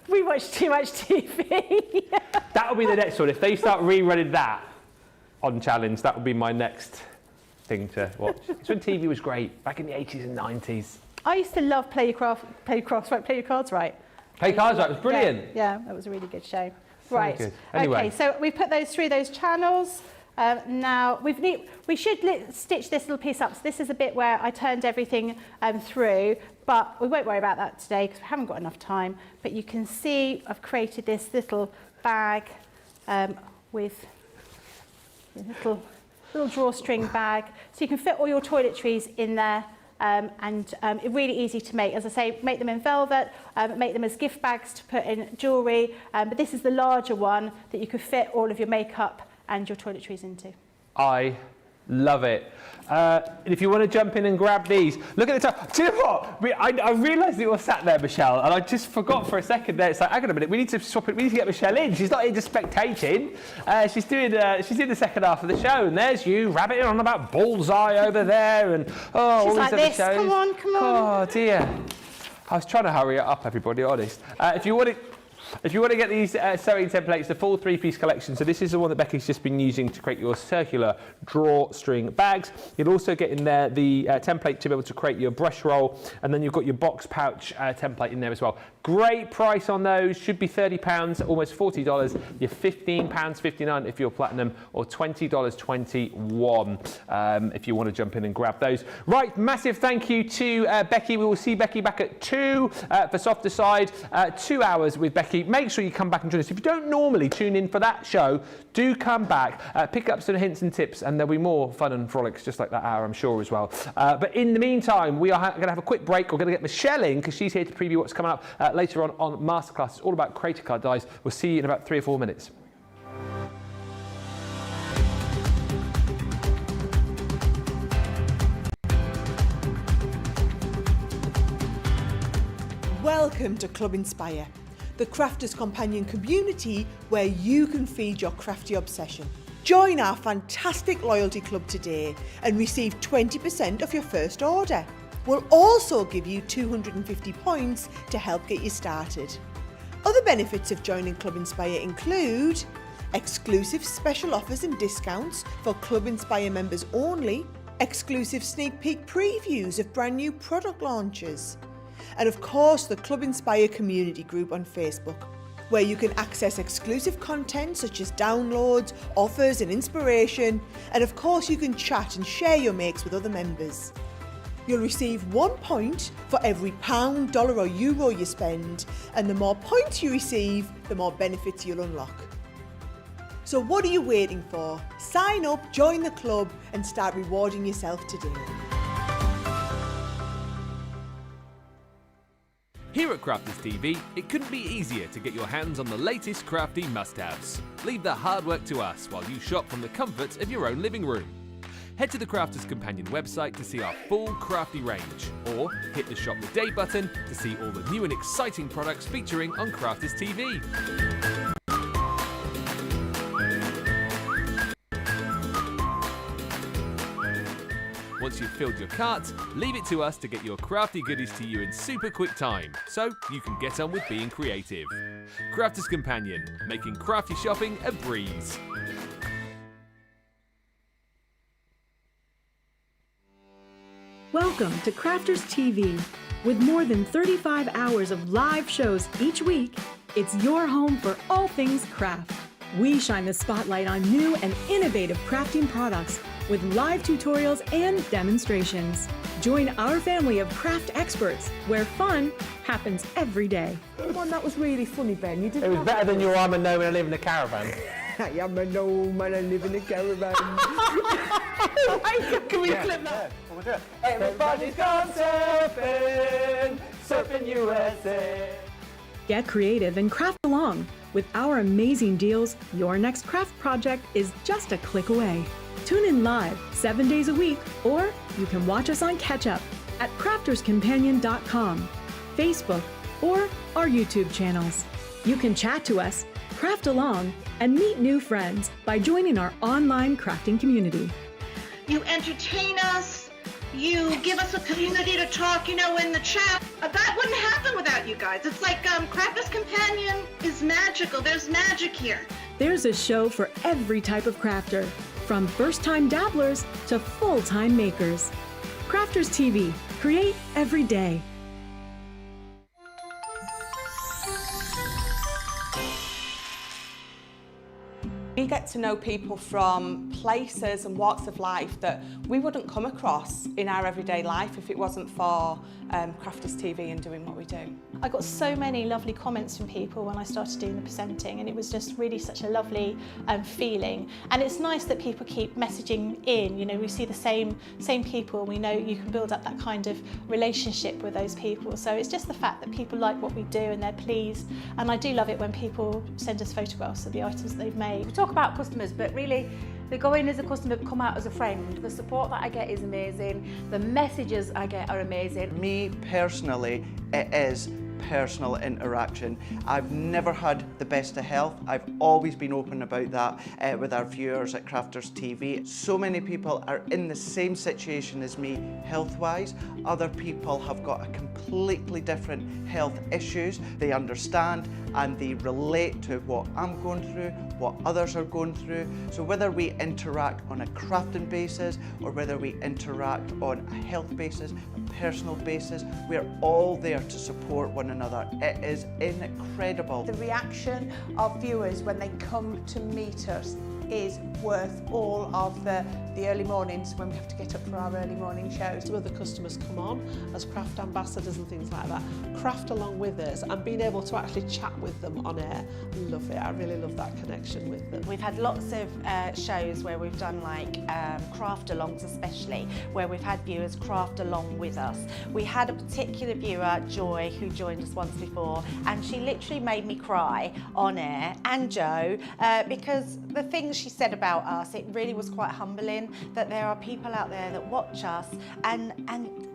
S4: We watch too much TV.
S1: That'll be the next one. If they start rerunning that on Challenge, that would be my next thing to watch. It's when TV was great, back in the 80s and 90s.
S4: I used to love Play Your Cards Right.
S1: Play Cards Right was brilliant.
S4: Yeah, that was a really good show.
S1: So
S4: right.
S1: good. Anyway.
S4: Okay, so we put those through those channels. Now, we should stitch this little piece up. So this is a bit where I turned everything through, but we won't worry about that today because we haven't got enough time. But you can see I've created this little bag with a little drawstring bag. So you can fit all your toiletries in there. And really easy to make. As I say, make them in velvet, make them as gift bags to put in jewellery. But this is the larger one that you could fit all of your makeup and your toiletries into.
S1: I love it. If you want to jump in and grab these, look at the time. Do you know what? I realised it was sat there, Michelle, and I just forgot for a second there. It's like, hang on a minute, we need to swap it. We need to get Michelle in. She's not here just spectating. She's doing the second half of the show, and there's you rabbiting on about Bullseye over there, and
S4: she's
S1: all
S4: like
S1: these other
S4: this.
S1: shows.
S4: Come on.
S1: Oh dear. I was trying to hurry it up, everybody. Honest. If you want to get these sewing templates, the full 3-piece collection, so this is the one that Becky's just been using to create your circular drawstring bags. You'll also get in there the template to be able to create your brush roll, and then you've got your box pouch template in there as well. Great price on those, should be £30, almost $40. You're £15.59 if you're platinum, or $20.21 if you want to jump in and grab those. Right, massive thank you to Becky. We will see Becky back at 2 for Softer Side, 2 hours with Becky. Make sure you come back and join us. If you don't normally tune in for that show, do come back, pick up some hints and tips, and there'll be more fun and frolics just like that hour, I'm sure, as well. But in the meantime, we are going to have a quick break. We're going to get Michelle in because she's here to preview what's coming up later on Masterclass. It's all about creator card dies. We'll see you in about 3 or 4 minutes.
S5: Welcome to Club Inspire, the crafters companion community where you can feed your crafty obsession. Join our fantastic loyalty club today and receive 20% of your first order. will also give you 250 points to help get you started. Other benefits of joining Club Inspire include exclusive special offers and discounts for Club Inspire members only, exclusive sneak peek previews of brand new product launches, and of course the Club Inspire community group on Facebook, where you can access exclusive content such as downloads, offers and inspiration, and of course you can chat and share your makes with other members. You'll receive 1 point for every pound, dollar or euro you spend, and the more points you receive, the more benefits you'll unlock. So what are you waiting for? Sign up, join the club and start rewarding yourself today.
S6: Here at Crafters TV, it couldn't be easier to get your hands on the latest crafty must-haves. Leave the hard work to us while you shop from the comforts of your own living room. Head to the Crafters Companion website to see our full crafty range, or hit the Shop the Day button to see all the new and exciting products featuring on Crafters TV. Once you've filled your cart, leave it to us to get your crafty goodies to you in super quick time, so you can get on with being creative. Crafters Companion, making crafty shopping a breeze.
S7: Welcome to Crafters TV. With more than 35 hours of live shows each week, it's your home for all things craft. We shine the spotlight on new and innovative crafting products with live tutorials and demonstrations. Join our family of craft experts where fun happens every day.
S3: The one that was really funny, Ben. You did.
S1: It was better than your I'm a gnome and I live in a caravan.
S3: I am a gnome and I live in a caravan. Can we clip that?
S1: We'll do it. Everybody's gone surfing, surfing USA.
S7: Get creative and craft along. With our amazing deals, your next craft project is just a click away. Tune in live 7 days a week, or you can watch us on Catch Up at crafterscompanion.com, Facebook, or our YouTube channels. You can chat to us, craft along, and meet new friends by joining our online crafting community.
S8: You entertain us. You give us a community to talk, in the chat. That wouldn't happen without you guys. It's like Crafters Companion is magical. There's magic here.
S7: There's a show for every type of crafter, from first-time dabblers to full-time makers. Crafters TV, create every day.
S3: We get to know people from places and walks of life that we wouldn't come across in our everyday life if it wasn't for Crafters TV and doing what we do.
S2: I got so many lovely comments from people when I started doing the presenting, and it was just really such a lovely feeling. And it's nice that people keep messaging in. We see the same people. We know you can build up that kind of relationship with those people. So it's just the fact that people like what we do and they're pleased. And I do love it when people send us photographs of the items that they've made.
S9: We talk about customers, but really they go in as a customer, come out as a friend. The support that I get is amazing. The messages I get are amazing.
S10: Me personally, it is personal interaction. I've never had the best of health. I've always been open about that with our viewers at Crafters TV. So many people are in the same situation as me health-wise. Other people have got a completely different health issues. They understand and they relate to what I'm going through, what others are going through. So whether we interact on a crafting basis or whether we interact on a health basis, a personal basis, we're all there to support one another. It is incredible.
S11: The reaction of viewers when they come to meet us is worth all of the early mornings when we have to get up for our early morning shows.
S12: Some of the customers come on as craft ambassadors and things like that, craft along with us, and being able to actually chat with them on air. I love it. I really love that connection with them.
S13: We've had lots of shows where we've done like craft alongs, especially where we've had viewers craft along with us. We had a particular viewer, Joy, who joined us once before, and she literally made me cry on air, and Joe, because the things she said about us, it really was quite humbling that there are people out there that watch us and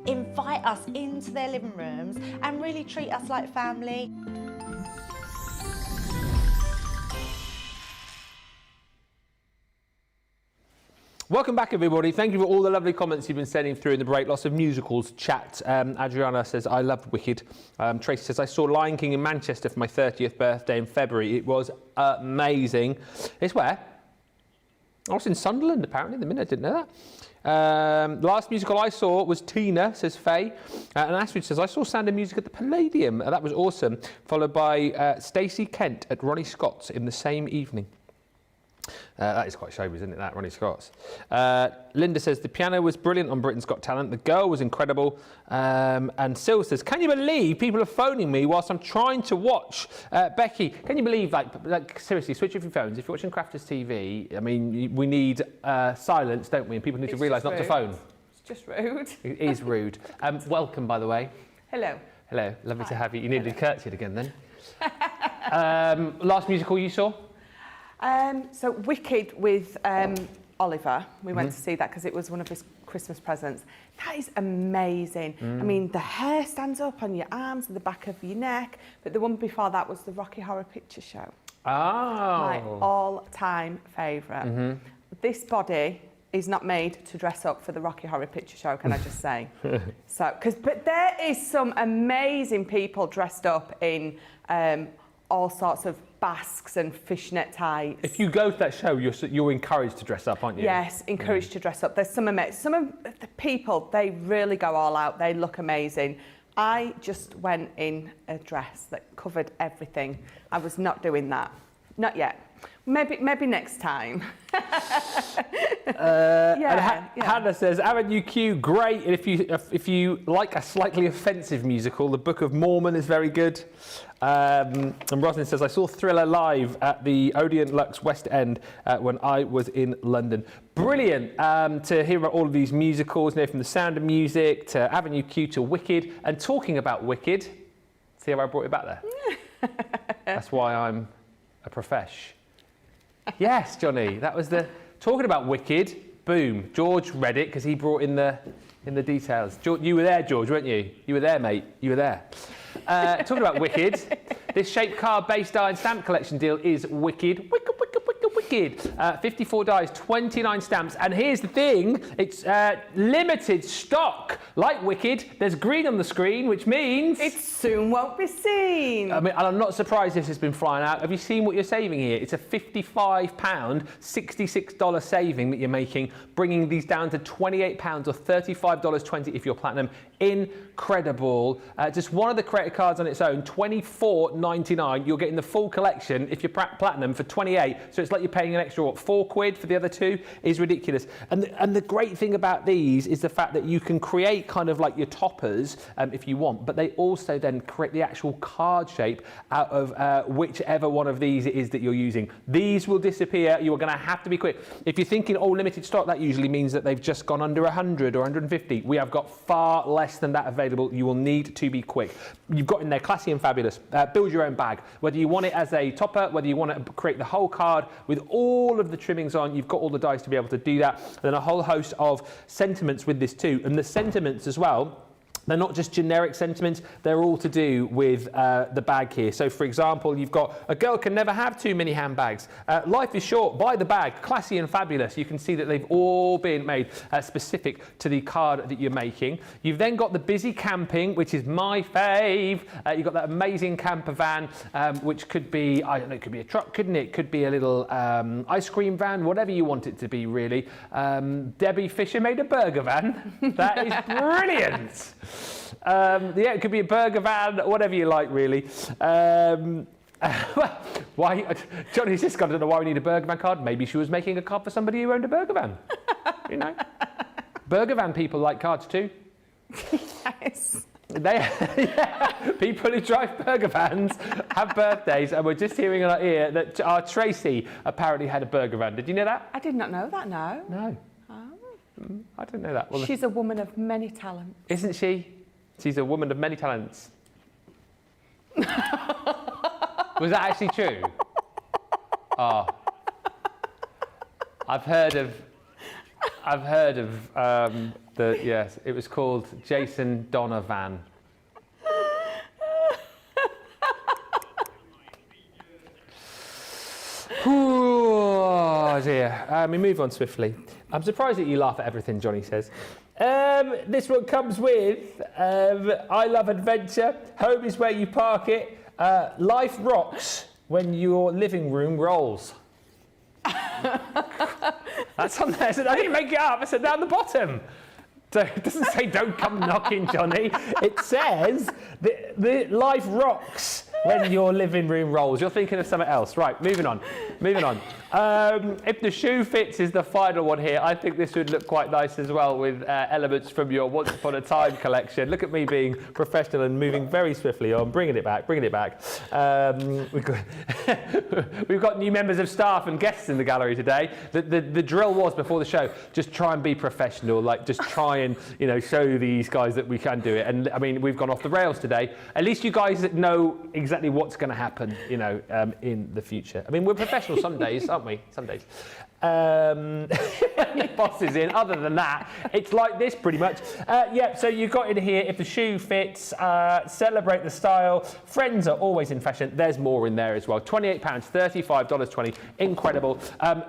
S13: invite us into their living rooms and really treat us like family.
S1: Welcome back, everybody. Thank you for all the lovely comments you've been sending through in the break. Lots of musicals chat. Adriana says, I loved Wicked. Tracy says, I saw Lion King in Manchester for my 30th birthday in February. It was amazing. It's where? I was in Sunderland, apparently, the minute I didn't know that. The last musical I saw was Tina, says Faye. And Astrid says, I saw Sound of Music at the Palladium. That was awesome. Followed by Stacey Kent at Ronnie Scott's in the same evening. That is quite showbiz, isn't it, that, Ronnie Scott's? Linda says, the piano was brilliant on Britain's Got Talent. The girl was incredible. And Sil says, can you believe people are phoning me whilst I'm trying to watch? Becky, can you believe, like seriously, switch off your phones. If you're watching Crafters TV, I mean, we need silence, don't we? And people need to realise not to phone.
S3: It's just rude.
S1: It is rude. Welcome, by the way.
S3: Hello.
S1: Hello, lovely to have you. You nearly curtsied again then. Last musical you saw?
S3: So Wicked with Oliver. We went to see that because it was one of his Christmas presents. That is amazing. I mean, the hair stands up on your arms and the back of your neck. But the one before that was the Rocky Horror Picture Show.
S1: Oh.
S3: My all-time favourite. This body is not made to dress up for the Rocky Horror Picture Show, can I just say? But there is some amazing people dressed up in all sorts of basques and fishnet ties.
S1: If you go to that show, you're encouraged to dress up, aren't you?
S3: Yes, encouraged to dress up. There's some of the people, they really go all out. They look amazing. I just went in a dress that covered everything. I was not doing that. Not yet. Maybe next time.
S1: Hannah says, Avenue Q, great. And if you like a slightly offensive musical, The Book of Mormon is very good. And Roslyn says, I saw Thriller live at the Odeon Lux West End when I was in London. Brilliant to hear about all of these musicals, from The Sound of Music to Avenue Q to Wicked. And talking about Wicked, see how I brought it back there? That's why I'm a profesh. Yes, Johnny, that was the... Talking about Wicked, boom, George read it because he brought in the details. You were there, George, weren't you? You were there, mate. You were there. Talking about Wicked, this shaped card based iron stamp collection deal is wicked. 54 dies, 29 stamps. And here's the thing, it's limited stock. Like Wicked, there's green on the screen, which means...
S3: It soon won't be seen.
S1: I mean, and I'm not surprised this has been flying out. Have you seen what you're saving here? It's a £55, $66 saving that you're making, bringing these down to £28 or $35.20 if you're platinum. Incredible. Just one of the credit cards on its own, $24.99. You're getting the full collection if you're platinum for $28. So it's like you're paying an extra, £4 for the other two. Is ridiculous. And the great thing about these is the fact that you can create kind of like your toppers if you want, but they also then create the actual card shape out of whichever one of these it is that you're using. These will disappear. You are going to have to be quick. If you're thinking, oh, limited stock, that usually means that they've just gone under 100 or 150. We have got far less than that available. You will need to be quick. You've got in there classy and fabulous. Build your own bag. Whether you want it as a topper, whether you want to create the whole card with all of the trimmings on, you've got all the dice to be able to do that. And then a whole host of sentiments with this too. And the sentiments as well, they're not just generic sentiments, they're all to do with the bag here. So for example, you've got, a girl can never have too many handbags. Life is short, buy the bag, classy and fabulous. You can see that they've all been made specific to the card that you're making. You've then got the busy camping, which is my fave. You've got that amazing camper van, which could be, I don't know, it could be a truck, couldn't it? Could be a little ice cream van, whatever you want it to be, really. Debbie Fisher made a burger van. That is brilliant. Yeah, it could be a burger van, whatever you like, really. Why? Johnny's just got to know why we need a burger van card. Maybe she was making a card for somebody who owned a burger van. You know, burger van people like cards too.
S3: Yes.
S1: People who drive burger vans have birthdays, and we're just hearing in our ear that our Tracy apparently had a burger van. Did you know that?
S3: I did not know that. No.
S1: No. I didn't know that. Well,
S3: she's a woman of many talents.
S1: Isn't she? She's a woman of many talents. Was that actually true? Oh. I've heard of yes, it was called Jason Donovan. Oh dear. We move on swiftly. I'm surprised that you laugh at everything Johnny says. This one comes with I love adventure. Home is where you park it. Life rocks when your living room rolls. That's on there. I didn't make it up. I said down the bottom. So it doesn't say don't come knocking, Johnny. It says the life rocks when your living room rolls. You're thinking of something else. Right, moving on. If the shoe fits is the final one here. I think this would look quite nice as well with elements from your Once Upon a Time collection. Look at me being professional and moving very swiftly on, bringing it back. We've got new members of staff and guests in the gallery today. The drill was before the show, just try and be professional, like just try and show these guys that we can do it. And I mean, we've gone off the rails today. At least you guys know exactly what's going to happen, in the future. I mean, we're professional some days, aren't we? Some days. Boss is in. Other than that, it's like this pretty much. So you've got in here, if the shoe fits, celebrate the style. Friends are always in fashion. There's more in there as well. £28, $35.20. Incredible.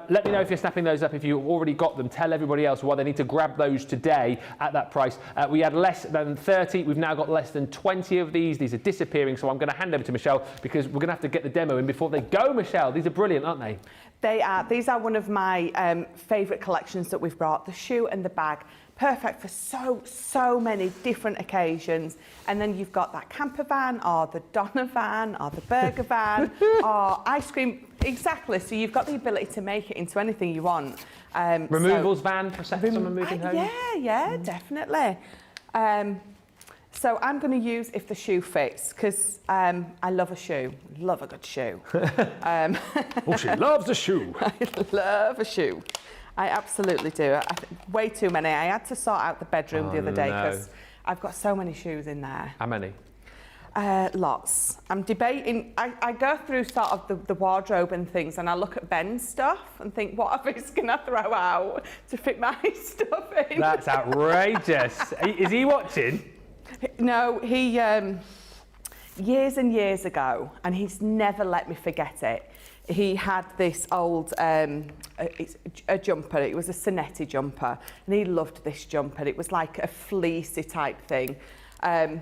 S1: Let me know if you're snapping those up. If you've already got them, tell everybody else why they need to grab those today at that price. We had less than 30. We've now got less than 20 of these. These are disappearing, so I'm going to hand over to Michelle because we're going to have to get the demo in before they go, Michelle. These are brilliant, aren't they?
S3: They are. These are one of my favourite collections that we've brought. The shoe and the bag, perfect for so many different occasions. And then you've got that camper van, or the Donna van, or the burger van, or ice cream. Exactly. So you've got the ability to make it into anything you want.
S1: Removals van for someone moving home.
S3: Yeah, definitely. So I'm going to use if the shoe fits because I love a shoe, love a good shoe.
S1: She loves a shoe.
S3: I love a shoe. I absolutely do. Way too many. I had to sort out the bedroom the other day because I've got so many shoes in there.
S1: How many?
S3: Lots. I'm debating. I go through sort of the wardrobe and things, and I look at Ben's stuff and think, what are he's going to throw out to fit my stuff in?
S1: That's outrageous. Is he watching?
S3: No, he years and years ago, and he's never let me forget it. He had this old it's a jumper. It was a Sonetti jumper, and he loved this jumper. It was like a fleecy type thing. And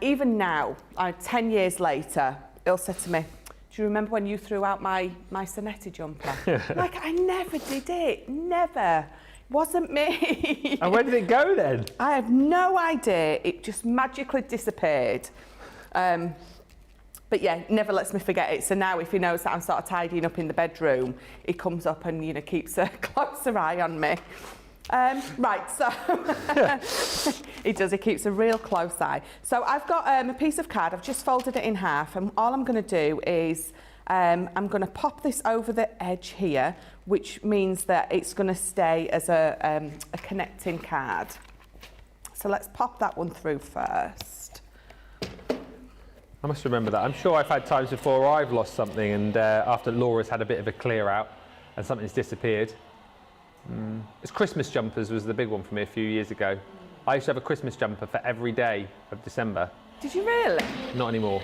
S3: even now, 10 years later, he'll say to me, "Do you remember when you threw out my Sonetti jumper?" Like, I never did it. Never. Wasn't me.
S1: And where did it go then?
S3: I have no idea. It just magically disappeared. But yeah, never lets me forget it. So now if he knows that I'm sort of tidying up in the bedroom, he comes up and, keeps a closer eye on me. Right, so he does. He keeps a real close eye. So I've got a piece of card. I've just folded it in half, and all I'm going to do is I'm going to pop this over the edge here, which means that it's going to stay as a connecting card. So let's pop that one through first.
S1: I must remember that. I'm sure I've had times before I've lost something, and after Laura's had a bit of a clear out and something's disappeared. It's Christmas jumpers was the big one for me a few years ago. I used to have a Christmas jumper for every day of December.
S3: Did you really?
S1: Not anymore.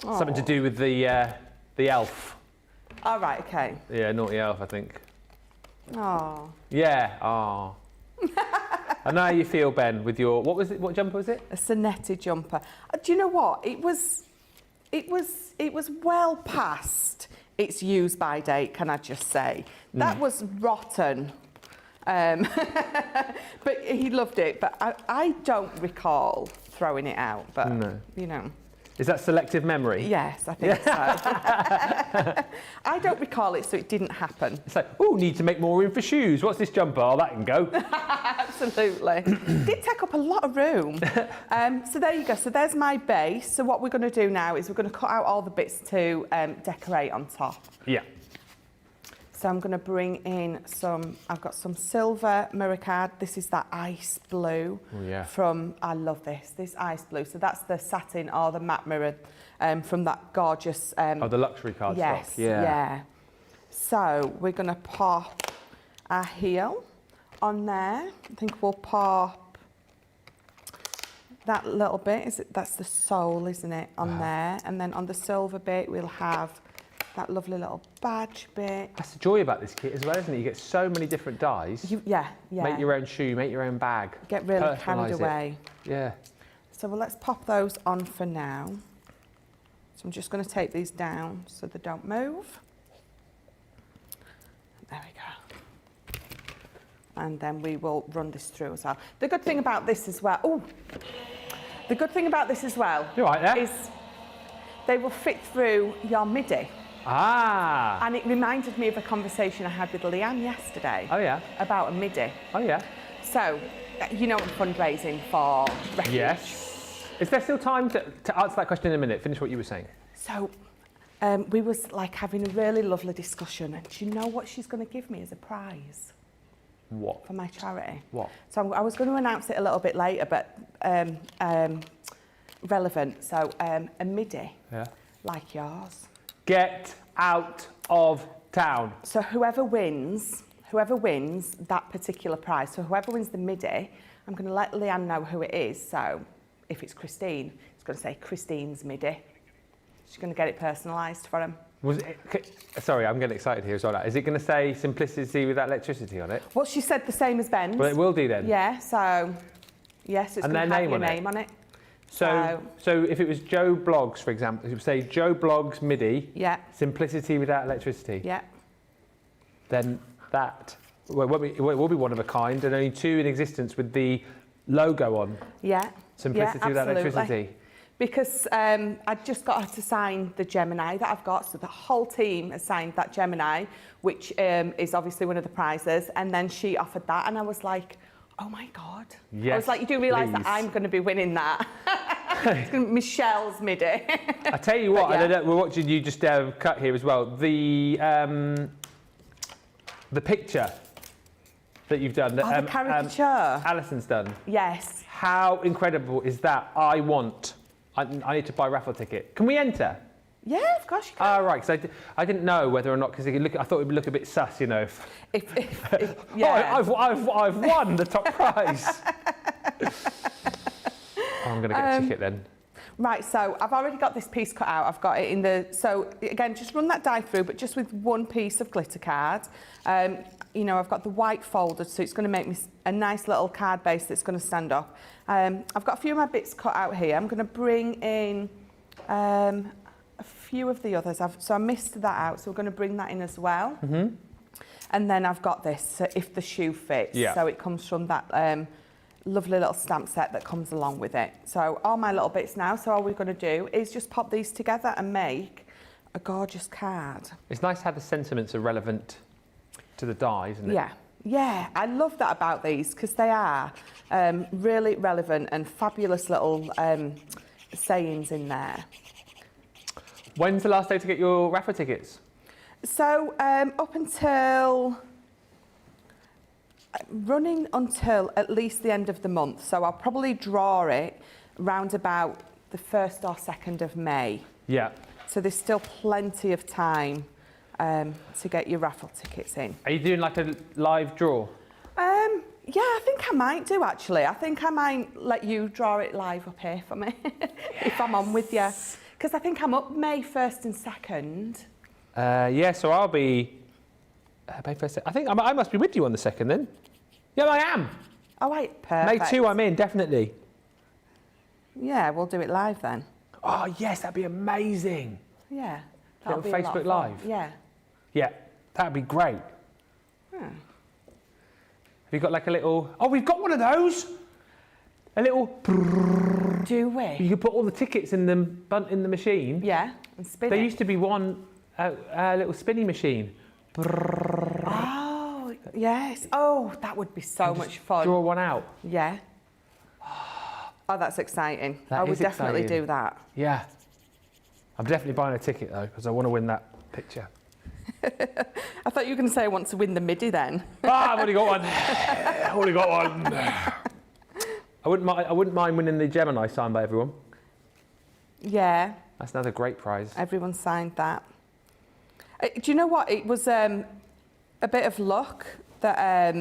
S1: Something to do with the elf.
S3: Oh, right, okay.
S1: Yeah, naughty elf, I think.
S3: Oh.
S1: Yeah, oh. I know how you feel, Ben, with your... What was it? What jumper was it?
S3: A Sonetti jumper. Do you know what? It was well past its use-by date, can I just say. That was rotten. But he loved it. But I don't recall throwing it out. But,
S1: no. Is that selective memory?
S3: Yes, I think so. I don't recall it, so it didn't happen.
S1: It's like, need to make more room for shoes. What's this jumper? Oh, that can go.
S3: Absolutely. It did take up a lot of room. So there you go. So there's my base. So what we're going to do now is we're going to cut out all the bits to decorate on top.
S1: Yeah.
S3: So I'm going to bring in I've got some silver mirror card. This is that ice blue I love this ice blue. So that's the satin or the matte mirror from that gorgeous...
S1: the luxury card
S3: stock. Yeah. So we're going to pop our heel on there. I think we'll pop that little bit. That's the sole, isn't it, on there. And then on the silver bit, we'll have that lovely little badge bit.
S1: That's the joy about this kit as well, isn't it? You get so many different dies.
S3: Yeah.
S1: Make your own shoe, make your own bag.
S3: Get really
S1: personalise
S3: carried
S1: it.
S3: away.
S1: Yeah.
S3: So let's pop those on for now. So I'm just going to take these down so they don't move. There we go. And then we will run this through as well. The good thing about this as well, the good thing about this as well
S1: You all right there?
S3: is they will fit through your midi.
S1: Ah.
S3: And it reminded me of a conversation I had with Leanne yesterday.
S1: Oh, yeah.
S3: About a midi.
S1: Oh, yeah.
S3: So, you know, I'm fundraising for Refuge.
S1: Yes. Is there still time to answer that question in a minute? Finish what you were saying.
S3: So, we was like having a really lovely discussion, and do you know what she's going to give me as a prize?
S1: What?
S3: For my charity.
S1: What?
S3: So I was going to announce it a little bit later, but relevant. So a midi, like yours.
S1: Get out of town.
S3: So whoever wins that particular prize, so whoever wins the midi, I'm going to let Leanne know who it is. So if it's Christine, it's going to say Christine's midi. She's going to get it personalised for him.
S1: Sorry, I'm getting excited here as well. Is it going to say simplicity without electricity on it?
S3: Well, she said the same as Ben's.
S1: Well, it will do then.
S3: Yeah, so yes, it's going to have your name on it.
S1: So if it was Joe Bloggs, for example, it would say Joe Bloggs MIDI, simplicity without electricity.
S3: Yeah.
S1: Then that will be one of a kind, and only 2 in existence with the logo on.
S3: Yeah.
S1: Simplicity without electricity.
S3: Because I just got her to sign the Gemini that I've got, so the whole team has signed that Gemini, which is obviously one of the prizes, and then she offered that, and I was like, oh my God.
S1: Yes,
S3: I was like, you do realise that I'm going to be winning that. It's going to be Michelle's midi.
S1: I tell you what, I don't know, we're watching you just cut here as well. The picture that you've done.
S3: The caricature.
S1: Alison's done.
S3: Yes.
S1: How incredible is that? I need to buy a raffle ticket. Can we enter?
S3: Yeah, of course you can.
S1: Oh, right, because I didn't know whether or not, because I thought it would look a bit sus, you know.
S3: Yeah.
S1: Oh, I've won the top prize. I'm going to get a ticket then.
S3: Right, so I've already got this piece cut out. I've got it in the... So, again, just run that die through, but just with one piece of glitter card. You know, I've got the white folded, so it's going to make me a nice little card base that's going to stand up. I've got a few of my bits cut out here. I'm going to bring in a few of the others. So I missed that out, so we're going to bring that in as well.
S1: Mm-hmm.
S3: And then I've got this, so if the shoe fits.
S1: Yeah.
S3: So it comes from that lovely little stamp set that comes along with it. So all my little bits now, so all we're going to do is just pop these together and make a gorgeous card.
S1: It's nice how the sentiments are relevant to the die, isn't it?
S3: Yeah. Yeah, I love that about these because they are really relevant and fabulous little sayings in there.
S1: When's the last day to get your raffle tickets?
S3: So up until... running until at least the end of the month. So I'll probably draw it round about the 1st or 2nd of May.
S1: Yeah.
S3: So there's still plenty of time to get your raffle tickets in.
S1: Are you doing like a live draw?
S3: Yeah, I think I might do actually. I think I might let you draw it live up here for me if I'm on with you. Because I think I'm up May 1st and 2nd.
S1: Yeah, so I'll be... May 1st, I think I must be with you on the 2nd then. Yeah, I am.
S3: Oh, wait, perfect.
S1: May 2 I'm in, definitely.
S3: Yeah, we'll do it live then.
S1: Oh, yes, that'd be amazing.
S3: Yeah.
S1: Little Facebook Live.
S3: Yeah.
S1: Yeah, that'd be great.
S3: Hmm.
S1: Have you got like a little... Oh, we've got one of those! A little...
S3: Do we?
S1: You could put all the tickets in the machine.
S3: Yeah, and spin
S1: There
S3: it.
S1: used to be one, a little spinning machine.
S3: Oh, yes. Oh, that would be so much fun.
S1: Draw one out.
S3: Yeah. Oh, that's exciting.
S1: That
S3: I would
S1: is
S3: definitely
S1: exciting.
S3: do that.
S1: Yeah. I'm definitely buying a ticket though, because I want to win that picture.
S3: I thought you were going to say I want to win the midi then.
S1: I've already got one. I've already got one. I wouldn't mind winning the Gemini signed by everyone.
S3: Yeah.
S1: That's another great prize.
S3: Everyone signed that. Do you know what? It was a bit of luck that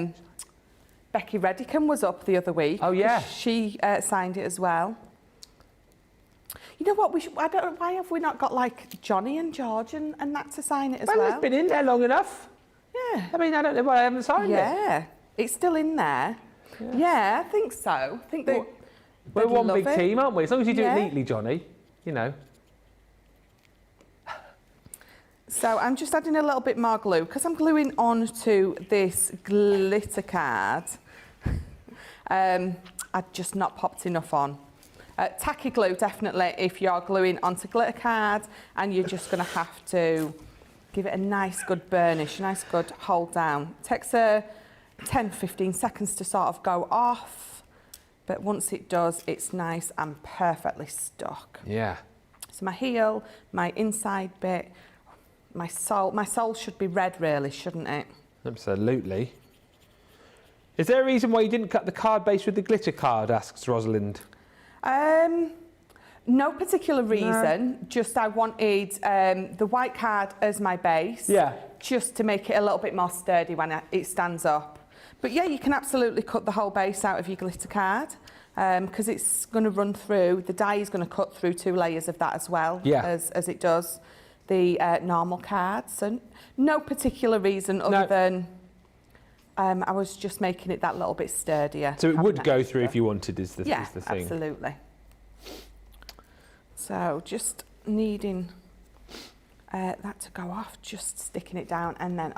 S3: Becky Redicam was up the other week.
S1: Oh, yeah.
S3: She signed it as well. You know what? I don't know, why have we not got like Johnny and George and that to sign it as well?
S1: Well, it's been in there long enough.
S3: Yeah.
S1: I mean, I don't know why I haven't signed it.
S3: Yeah, it's still in there. Yeah, I think so. I think
S1: we're one big team, aren't we? As long as you do it neatly, Johnny, you know.
S3: So I'm just adding a little bit more glue because I'm gluing onto this glitter card. I'd just not popped enough on. Tacky glue, definitely, if you're gluing onto glitter cards, and you're just going to have to give it a nice good burnish, a nice good hold down. It takes 10-15 seconds to sort of go off, but once it does, it's nice and perfectly stuck.
S1: Yeah.
S3: So my heel, my inside bit, my sole should be red really, shouldn't it?
S1: Absolutely. Is there a reason why you didn't cut the card base with the glitter card, asks Rosalind?
S3: No particular reason, just I wanted the white card as my base, just to make it a little bit more sturdy when it stands up. But yeah, you can absolutely cut the whole base out of your glitter card because it's going to run through, the die is going to cut through 2 layers of that as well, as it does the normal cards. So no particular reason other than I was just making it that little bit sturdier.
S1: So it would go through if you wanted, is the thing.
S3: Absolutely. So just needing that to go off, just sticking it down, and then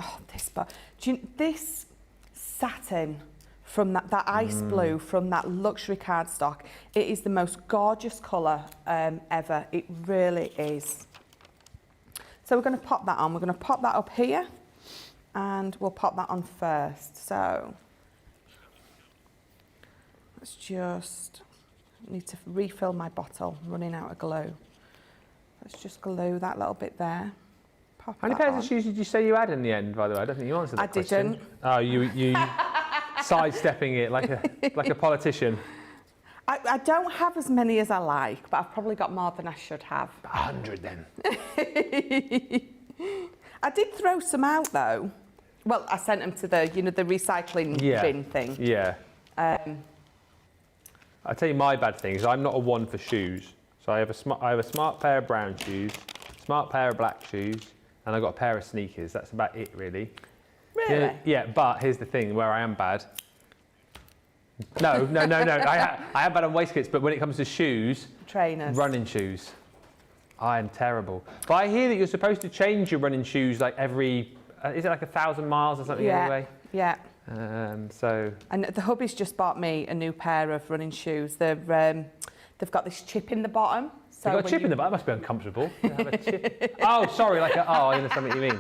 S3: this satin from that ice blue from that luxury cardstock, it is the most gorgeous colour ever. It really is. So we're going to pop that on. We're going to pop that up here, and we'll pop that on first. So let's just need to refill my bottle, running out of glue. Let's just glue that little bit there. Pop
S1: How many pairs of shoes did you say you had in the end, by the way? I don't think you answered that question.
S3: I didn't.
S1: Oh, you sidestepping it like a politician.
S3: I don't have as many as I like, but I've probably got more than I should have.
S1: 100 then.
S3: I did throw some out though. Well, I sent them to the recycling bin thing.
S1: Yeah. I'll tell you my bad thing is I'm not a one for shoes. So I have a smart pair of brown shoes, smart pair of black shoes, and I've got a pair of sneakers. That's about it, really.
S3: Really?
S1: Yeah, but here's the thing where I am bad. No. I am bad on waistcoats, but when it comes to shoes,
S3: trainers,
S1: running shoes, I am terrible. But I hear that you're supposed to change your running shoes like every, is it like 1,000 miles or something anyway?
S3: Yeah.
S1: And
S3: the hubby's just bought me a new pair of running shoes. They've got this chip in the bottom. So
S1: they've got a chip in the bottom. That must be uncomfortable. Have a chip. Oh, sorry. I understand what you mean.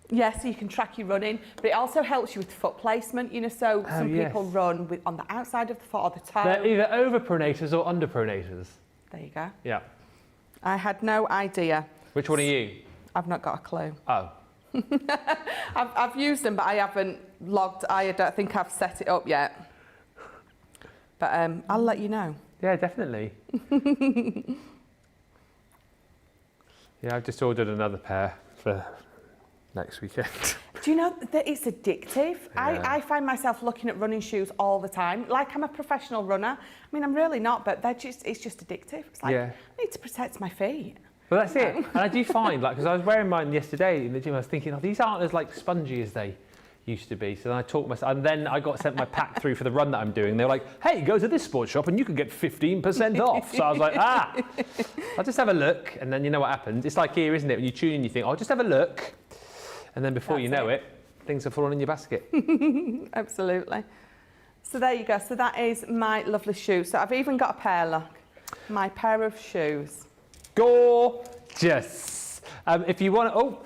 S3: Yeah, so you can track your running, but it also helps you with foot placement. So some people run on the outside of the foot or the toe.
S1: They're either over-pronators or under-pronators.
S3: There you go.
S1: Yeah.
S3: I had no idea.
S1: Which one are you?
S3: I've not got a clue.
S1: Oh.
S3: I've used them, but I haven't logged. I don't think I've set it up yet. But I'll let you know.
S1: Yeah, definitely. Yeah, I've just ordered another pair for next weekend.
S3: Do you know that it's addictive?
S1: Yeah.
S3: I find myself looking at running shoes all the time. Like I'm a professional runner. I mean, I'm really not, but it's just addictive. It's like, I need to protect my feet.
S1: Well, that's it. And I do find, because I was wearing mine yesterday in the gym, I was thinking, these aren't as spongy as they used to be. So then I talked myself, and then I got sent my pack through for the run that I'm doing. They were like, hey, go to this sports shop and you can get 15% off. So I was like, I'll just have a look. And then you know what happens? It's like here, isn't it? When you tune in, you think, I'll just have a look. And then before you know it, things are falling in your basket.
S3: Absolutely. So there you go. So that is my lovely shoes. So I've even got a pair, look. My pair of shoes.
S1: Gorgeous. If you want to,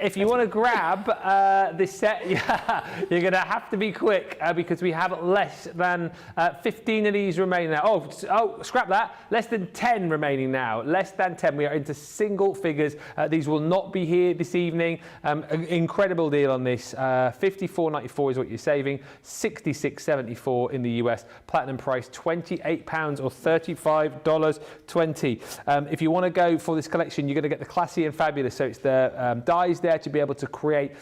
S1: if you want to grab this set, you're going to have to be quick because we have less than 15 of these remaining now. Oh, scrap that. Less than 10 remaining now. Less than 10. We are into single figures. These will not be here this evening. An incredible deal on this. $54.94 is what you're saving. $66.74 in the US. Platinum price £28 or $35.20. If you want to go for this collection, you're going to get the classy and fabulous. So it's the dies dies there to be able to create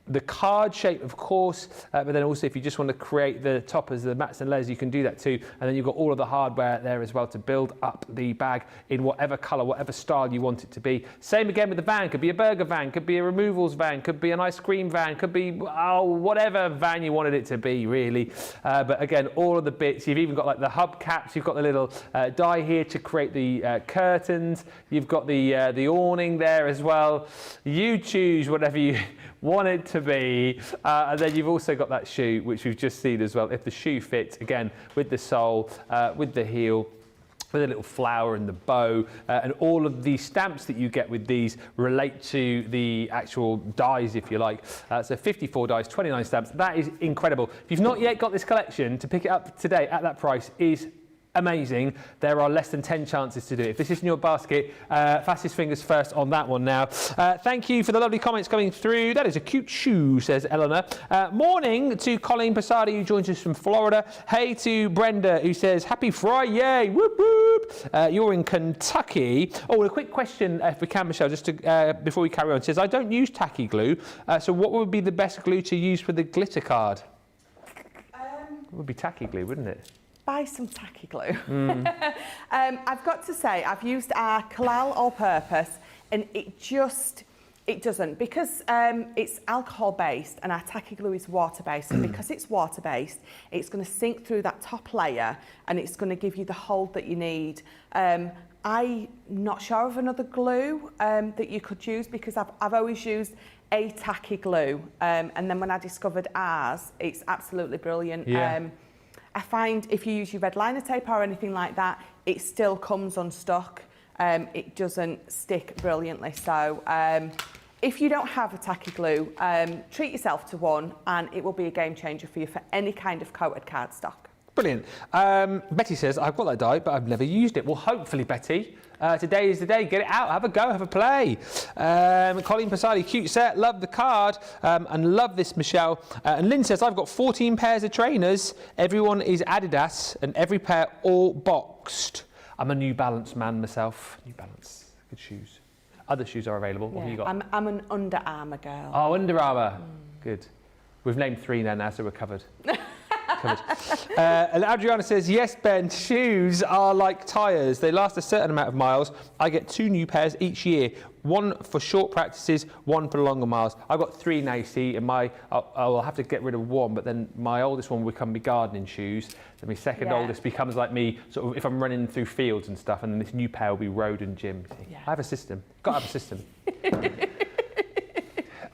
S1: the card shape, of course, but then also if you just want to create the toppers, the mats and layers, you can do that too. And then you've got all of the hardware there as well to build up the bag in whatever colour, whatever style you want it to be. Same again with the van. Could be a burger van, could be a removals van, could be an ice cream van, could be whatever van you wanted it to be, really. But again, all of the bits. You've even got like the hubcaps. You've got the little die here to create the curtains. You've got the awning there as well. You choose whatever you want it to be. And then you've also got that shoe, which we've just seen as well. If the shoe fits, again, with the sole, with the heel, with a little flower and the bow, and all of the stamps that you get with these relate to the actual dies, if you like. So 54 dies, 29 stamps. That is incredible. If you've not yet got this collection, to pick it up today at that price is amazing. There are less than 10 chances to do it. If this is in your basket, fastest fingers first on that one now. Thank you for the lovely comments coming through. That is a cute shoe, says Eleanor. Morning to Colleen Passardi, who joins us from Florida. Hey to Brenda, who says, happy Friday, whoop whoop. You're in Kentucky. Oh, a quick question, if we can, Michelle, just to, before we carry on. It says, I don't use tacky glue, so what would be the best glue to use for the glitter card? It would be tacky glue, wouldn't it?
S3: Buy some tacky glue. I've got to say, I've used our Kalal All-Purpose, and it doesn't, because it's alcohol-based and our tacky glue is water-based, and because it's water-based, it's going to sink through that top layer and it's going to give you the hold that you need. I'm not sure of another glue that you could use, because I've always used a tacky glue, and then when I discovered ours, it's absolutely brilliant.
S1: Yeah.
S3: I find if you use your red liner tape or anything like that, it still comes unstuck. It doesn't stick brilliantly. So if you don't have a tacky glue, treat yourself to one, and it will be a game changer for you for any kind of coated cardstock.
S1: Brilliant. Betty says, I've got that die, but I've never used it. Well, hopefully, Betty, today is the day. Get it out, have a go, have a play. Colleen Passardi, cute set, love the card, and love this, Michelle. And Lynn says, I've got 14 pairs of trainers. Everyone is Adidas, and every pair all boxed. I'm a New Balance man myself. New Balance, good shoes. Other shoes are available. What have you got?
S3: I'm an Under Armour girl.
S1: Oh, Under Armour. Good. We've named 3 now, so we're covered. And Adriana says, yes, Ben, shoes are like tyres. They last a certain amount of miles. I get 2 new pairs each year. One for short practices, one for longer miles. I've got 3 now, you see, and I'll have to get rid of one, but then my oldest one will become my gardening shoes. Then my second oldest becomes like me, sort of if I'm running through fields and stuff, and then this new pair will be road and gym. Yeah. I have a system. Got to have a system.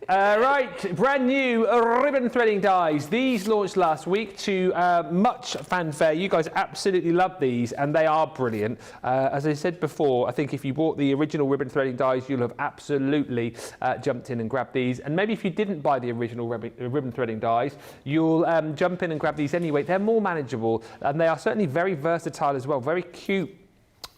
S1: Right, brand new ribbon threading dies. These launched last week to much fanfare. You guys absolutely love these, and they are brilliant. As I said before, I think if you bought the original ribbon threading dies, you'll have absolutely jumped in and grabbed these. And maybe if you didn't buy the original ribbon threading dies, you'll jump in and grab these anyway. They're more manageable, and they are certainly very versatile as well, very cute.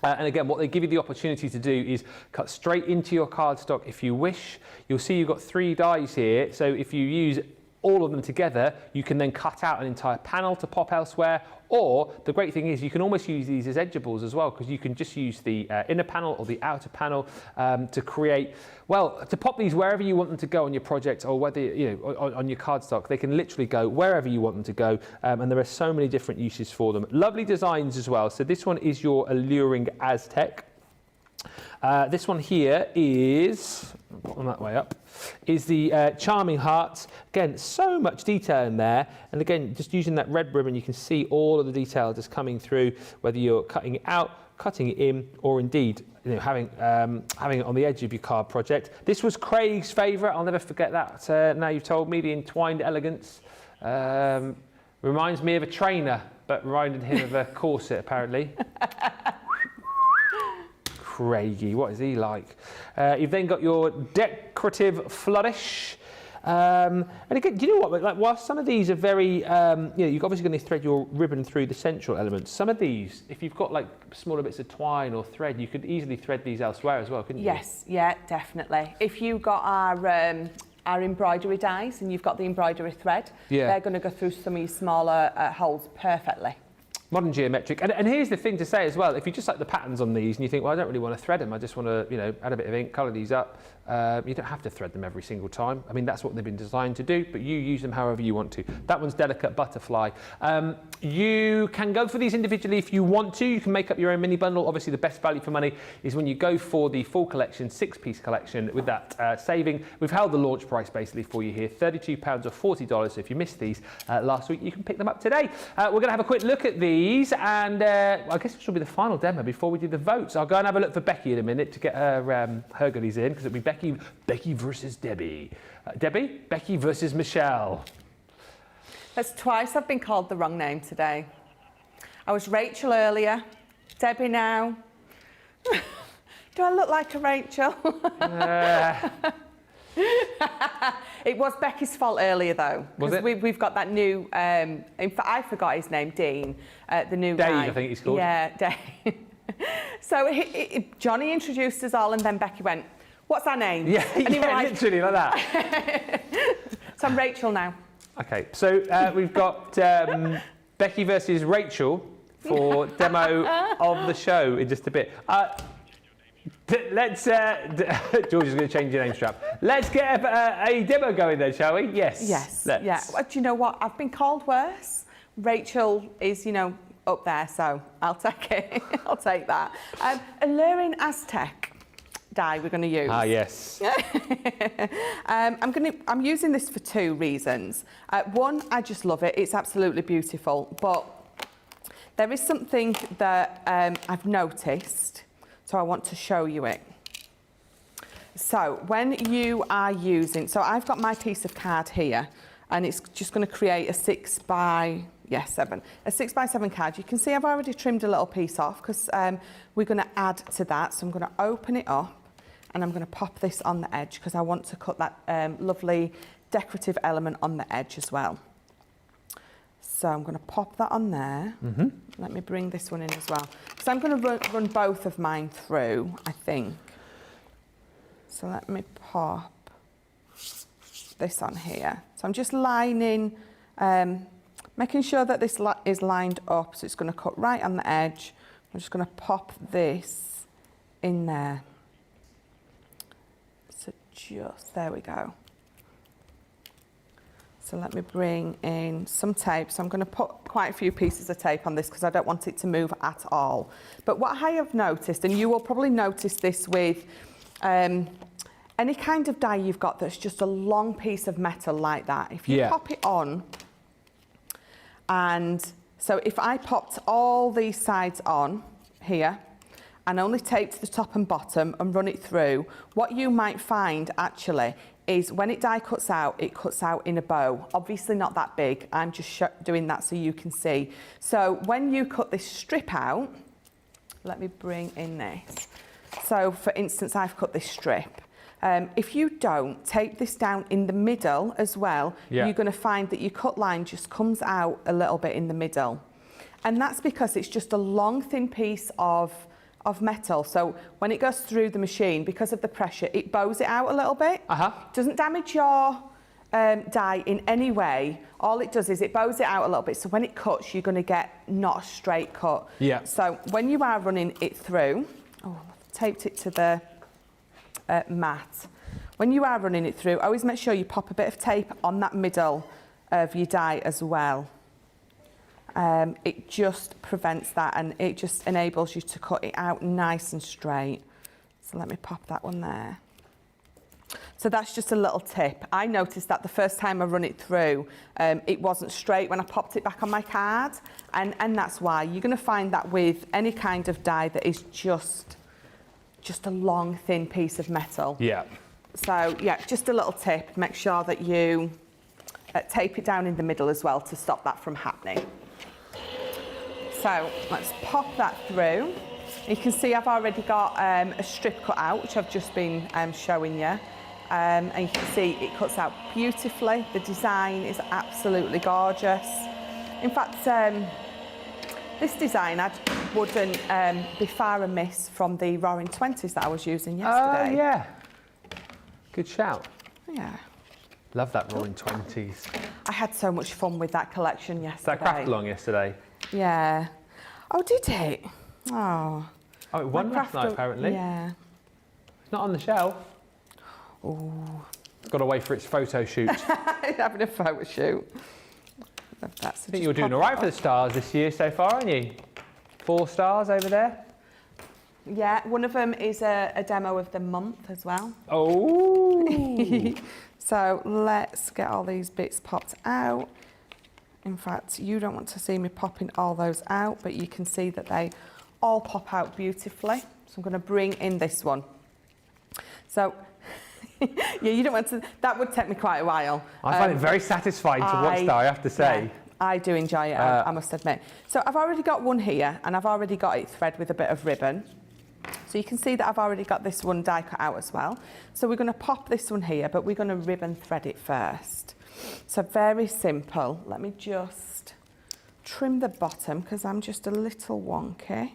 S1: And again, what they give you the opportunity to do is cut straight into your cardstock if you wish. You'll see you've got 3 dies here, so if you use all of them together, you can then cut out an entire panel to pop elsewhere. Or the great thing is you can almost use these as edgeables as well, because you can just use the inner panel or the outer panel to create, well, to pop these wherever you want them to go on your project, or whether, you know, on your cardstock. They can literally go wherever you want them to go, and there are so many different uses for them. Lovely designs as well. So this one is your Alluring Aztec. This one here is, on that way up, is the Charming Hearts. Again, so much detail in there. And again, just using that red ribbon, you can see all of the detail just coming through, whether you're cutting it out, cutting it in, or indeed, you know, having it on the edge of your card project. This was Craig's favourite. I'll never forget that. Now you've told me, the entwined elegance. Reminds me of a trainer, but reminded him of a corset, apparently. Craigie, what is he like? You've then got your decorative flourish. And again, do you know what? Like, while some of these are very, you know, you're obviously going to thread your ribbon through the central elements. Some of these, if you've got like smaller bits of twine or thread, you could easily thread these elsewhere as well, couldn't you?
S3: Yes, yeah, definitely. If you got our embroidery dies and you've got the embroidery thread, they're going to go through some of your smaller holes perfectly.
S1: Modern geometric. And here's the thing to say as well, if you just like the patterns on these and you think, well, I don't really want to thread them, I just want to, you know, add a bit of ink, colour these up, you don't have to thread them every single time. I mean, that's what they've been designed to do, but you use them however you want to. That one's Delicate Butterfly. You can go for these individually if you want to. You can make up your own mini bundle. Obviously, the best value for money is when you go for the full collection, 6-piece collection with that saving. We've held the launch price basically for you here, £32 or $40. So if you missed these last week, you can pick them up today. We're going to have a quick look at these, and I guess this will be the final demo before we do the votes. I'll go and have a look for Becky in a minute to get her goodies in, because it'll be Becky versus Debbie. Becky versus Michelle.
S3: That's twice I've been called the wrong name today. I was Rachel earlier, Debbie now. Do I look like a Rachel? It was Becky's fault earlier though.
S1: Was it?
S3: We've got that new, in fact I forgot his name, Dean, the new
S1: Dave,
S3: guy.
S1: I think he's called.
S3: Yeah, Dave. So Johnny introduced us all and then Becky went, what's our name?
S1: Yeah,
S3: and he was like,
S1: literally like that.
S3: So I'm Rachel now.
S1: Okay, so we've got Becky versus Rachel for demo of the show in just a bit. Let's, George is going to change your name strap. Let's get a demo going then, shall we? Yes.
S3: Yes,
S1: let's.
S3: yeah. Well, do you know what? I've been called worse. Rachel is, you know, up there, so I'll take it. I'll take that. Alluring Aztec dye we're going to use.
S1: Ah, yes.
S3: I'm using this for two reasons. One, I just love it. It's absolutely beautiful, but there is something that I've noticed, so I want to show you it. So when you are using, so I've got my piece of card here, and it's just going to create a 6x7. A 6x7 card. You can see I've already trimmed a little piece off because we're going to add to that. So I'm going to open it up and I'm going to pop this on the edge because I want to cut that lovely decorative element on the edge as well. So I'm going to pop that on there.
S1: Mm-hmm.
S3: Let me bring this one in as well. So I'm going to run both of mine through, I think. So let me pop this on here. So I'm just lining, making sure that this is lined up, so it's going to cut right on the edge. I'm just going to pop this in there. So just, there we go. So let me bring in some tape. So I'm going to put quite a few pieces of tape on this because I don't want it to move at all. But what I have noticed, and you will probably notice this with any kind of die you've got that's just a long piece of metal like that, if you pop it on, and so if I popped all these sides on here and only taped the top and bottom and run it through, what you might find actually is when it die cuts out, it cuts out in a bow. Obviously not that big, I'm just doing that so you can see. So when you cut this strip out, let me bring in this. So for instance, I've cut this strip. If you don't tape this down in the middle as well, you're going to find that your cut line just comes out a little bit in the middle. And that's because it's just a long, thin piece of metal. So when it goes through the machine, because of the pressure, it bows it out a little bit. Doesn't damage your die in any way. All it does is it bows it out a little bit. So when it cuts, you're going to get not a straight cut. So when you are running it through, I've taped it to the mat. When you are running it through, always make sure you pop a bit of tape on that middle of your die as well. It just prevents that and it just enables you to cut it out nice and straight. So let me pop that one there. So that's just a little tip. I noticed that the first time I run it through, it wasn't straight when I popped it back on my card, and that's why. You're going to find that with any kind of die that is just a long, thin piece of metal. So yeah, just a little tip. Make sure that you tape it down in the middle as well to stop that from happening. So let's pop that through. You can see I've already got a strip cut out, which I've just been showing you. And you can see it cuts out beautifully. The design is absolutely gorgeous. In fact, this design wouldn't be far amiss from the Roaring 20s that I was using yesterday.
S1: Oh, yeah. Good shout.
S3: Yeah.
S1: Love that Roaring 20s.
S3: I had so much fun with that collection yesterday.
S1: Was that craft along yesterday?
S3: Yeah. Oh, did it? Oh.
S1: Oh, it won last night, apparently.
S3: Yeah.
S1: It's not on the shelf.
S3: Oh.
S1: It's got to wait for its photo shoot.
S3: Having a photo shoot.
S1: I think you're doing all right for the stars this year so far, aren't you? 4 stars over there.
S3: Yeah, one of them is a demo of the month as well.
S1: Oh!
S3: So let's get all these bits popped out. In fact, you don't want to see me popping all those out, but you can see that they all pop out beautifully. So I'm going to bring in this one. So, yeah, you don't want to, that would take me quite a while.
S1: I find it very satisfying to watch that, I have to say.
S3: Yeah, I do enjoy it, I must admit. So I've already got one here, and I've already got it thread with a bit of ribbon. So you can see that I've already got this one die cut out as well. So we're going to pop this one here, but we're going to ribbon thread it first. So very simple. Let me just trim the bottom because I'm just a little wonky.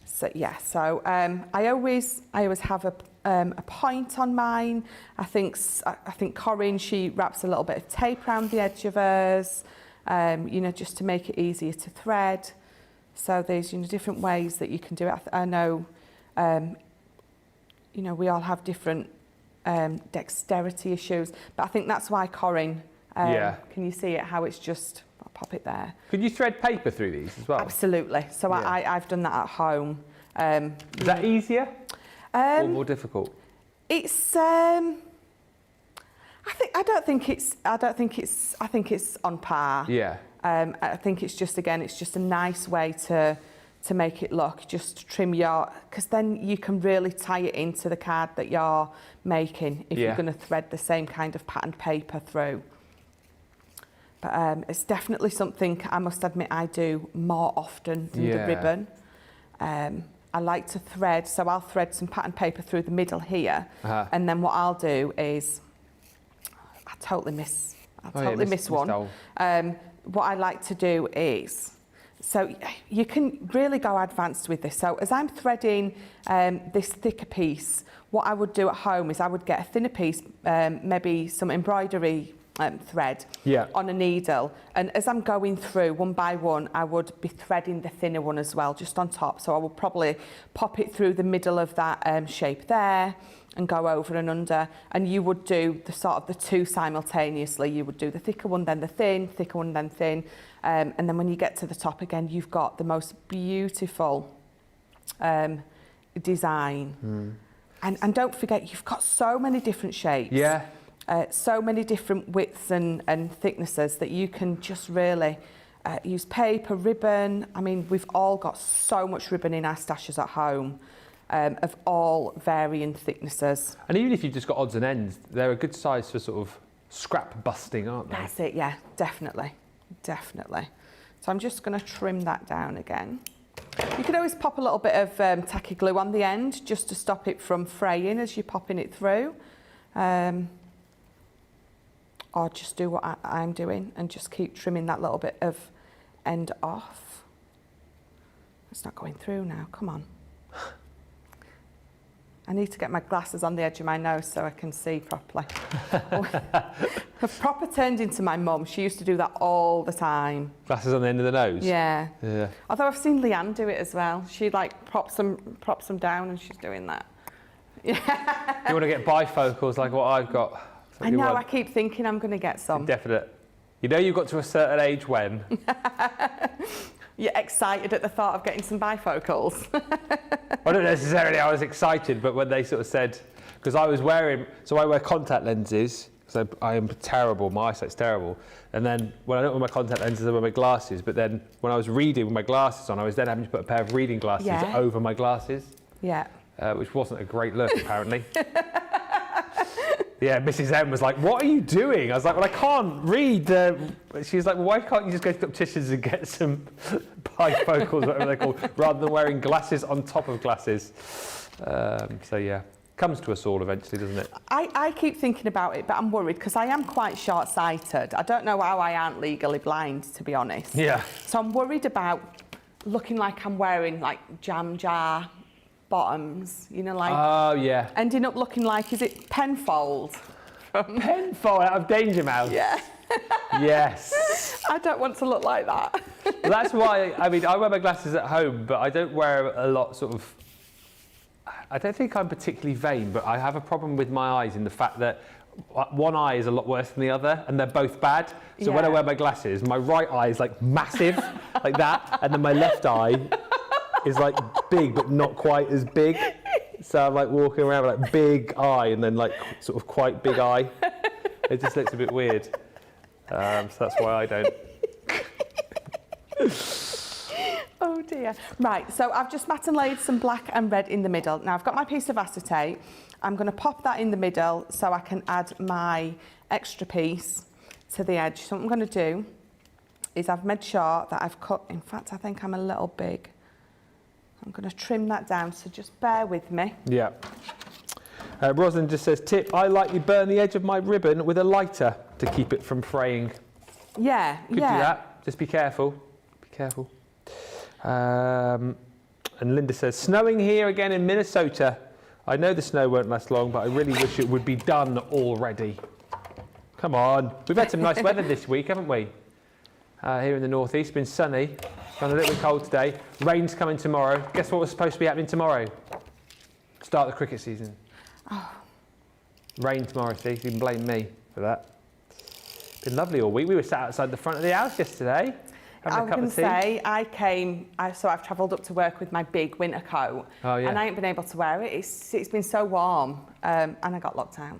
S3: So yeah, so I always have a point on mine. I think Corinne, she wraps a little bit of tape around the edge of hers, you know, just to make it easier to thread. So there's, you know, different ways that you can do it. I know, you know, we all have different dexterity issues, but I think that's why Corinne, can you see it, how it's just, I'll pop it there.
S1: Could you thread paper through these as well?
S3: Absolutely. So yeah. I've done that at home.
S1: Is that easier or more difficult?
S3: It's, I think it's on par.
S1: Yeah.
S3: I think it's just, again, it's just a nice way to make it look, just trim your, because then you can really tie it into the card that you're making if you're going to thread the same kind of patterned paper through. But it's definitely something I must admit I do more often than the ribbon. I like to thread, so I'll thread some patterned paper through the middle here, and then what I'll do is, I totally miss one. What I like to do is, so you can really go advanced with this. So as I'm threading this thicker piece, what I would do at home is I would get a thinner piece, maybe some embroidery thread on a needle, and as I'm going through one by one, I would be threading the thinner one as well, just on top. So I will probably pop it through the middle of that shape there and go over and under, and you would do the sort of the two simultaneously. You would do the thicker one, then the thin, thicker one, then thin, and then when you get to the top again, you've got the most beautiful design. And don't forget, you've got so many different shapes. Yeah. So many different widths and thicknesses that you can just really use paper, ribbon. I mean, we've all got so much ribbon in our stashes at home of all varying thicknesses. And even if you've just got odds and ends, they're a good size for sort of scrap busting, aren't they? That's it, yeah, definitely, definitely. So I'm just going to trim that down again. You can always pop a little bit of tacky glue on the end just to stop it from fraying as you're popping it through. Or just do what I'm doing and just keep trimming that little bit of end off. It's not going through now, come on. I need to get my glasses on the edge of my nose so I can see properly. I've proper turned into my mum. She used to do that all the time. Glasses on the end of the nose? Yeah. Although I've seen Leanne do it as well. She like props them down and she's doing that. Yeah. You want to get bifocals like what I've got? I know, I keep thinking I'm going to get some. Definite. You know you've got to a certain age when? You're excited at the thought of getting some bifocals. I don't necessarily I was excited, but when they sort of said, because I was wearing, so I wear contact lenses, so I am terrible, my eyesight's terrible. And then when I don't wear my contact lenses, I wear my glasses, but then when I was reading with my glasses on, I was then having to put a pair of reading glasses over my glasses. Yeah. Which wasn't a great look, apparently. Yeah, Mrs. M was like, what are you doing? I was like, well, I can't read. She was like, well, why can't you just go to the opticians and get some bifocals, whatever they're called, rather than wearing glasses on top of glasses? So, yeah, comes to us all eventually, doesn't it? I keep thinking about it, but I'm worried because I am quite short-sighted. I don't know how I aren't legally blind, to be honest. Yeah. So I'm worried about looking like I'm wearing, like, jam jar bottoms, you know, like... Oh, ending up looking like, is it Penfold? Penfold out of Danger Mouse? Yeah.
S1: Yes.
S3: I don't want to look like that.
S1: Well, that's why, I mean, I wear my glasses at home, but I don't wear a lot sort of... I don't think I'm particularly vain, but I have a problem with my eyes in the fact that one eye is a lot worse than the other, and they're both bad. So when I wear my glasses, my right eye is like massive, like that, and then my left eye is like big, but not quite as big. So I'm like walking around with like big eye and then like sort of quite big eye. It just looks a bit weird. So that's why I don't.
S3: Oh dear. Right, so I've just mat and laid some black and red in the middle. Now I've got my piece of acetate. I'm going to pop that in the middle so I can add my extra piece to the edge. So what I'm going to do is I've made sure that I've cut, in fact I think I'm a little big. I'm going to trim that down, so just bear with me.
S1: Yeah. Rosalind just says, tip, I lightly burn the edge of my ribbon with a lighter to keep it from fraying.
S3: Yeah,
S1: Could do that. Just be careful. Be careful. And Linda says, snowing here again in Minnesota. I know the snow won't last long, but I really wish it would be done already. Come on. We've had some nice weather this week, haven't we? Here in the northeast, been sunny. Gone a little bit cold today. Rain's coming tomorrow. Guess what was supposed to be happening tomorrow? Start the cricket season.
S3: Oh.
S1: Rain tomorrow, Steve. You can blame me for that. Been lovely all week. We were sat outside the front of the house yesterday.
S3: I was going to say, so I've travelled up to work with my big winter coat.
S1: Oh, yeah.
S3: And I ain't been able to wear it. It's been so warm, and I got locked out.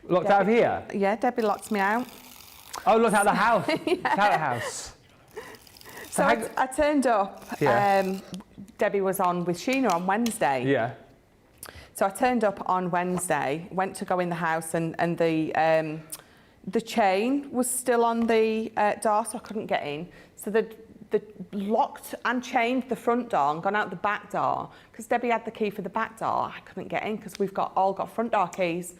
S1: Locked out of here?
S3: Yeah, Debbie locked me out.
S1: Oh, locked out of the house. Out of the house.
S3: So I turned up.
S1: Yeah.
S3: Debbie was on with Sheena on Wednesday.
S1: Yeah.
S3: So I turned up on Wednesday, went to go in the house, and the chain was still on the door, so I couldn't get in. So they locked and chained the front door and gone out the back door, because Debbie had the key for the back door. I couldn't get in because we've all got front door keys.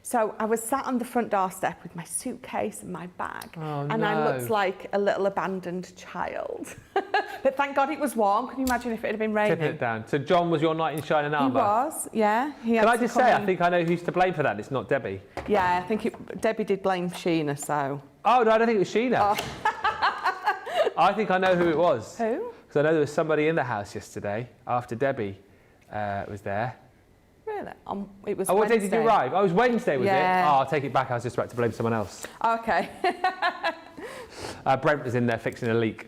S3: So I was sat on the front doorstep with my suitcase and my bag, and I looked like a little abandoned child. But thank God it was warm. Can you imagine if it had been raining?
S1: Tipping it down. So John was your knight in shining armour?
S3: He was, yeah.
S1: Can I just say, I think I know who's to blame for that. It's not Debbie.
S3: Yeah, I think Debbie did blame Sheena, so...
S1: Oh, no, I don't think it was Sheena. I think I know who it was.
S3: Who?
S1: Because I know there was somebody in the house yesterday after Debbie was there.
S3: Really? It was
S1: Wednesday. What day did you arrive? Oh, it was Wednesday, was it? Oh, I'll take it back. I was just about to blame someone else.
S3: Okay.
S1: Brent was in there fixing a leak.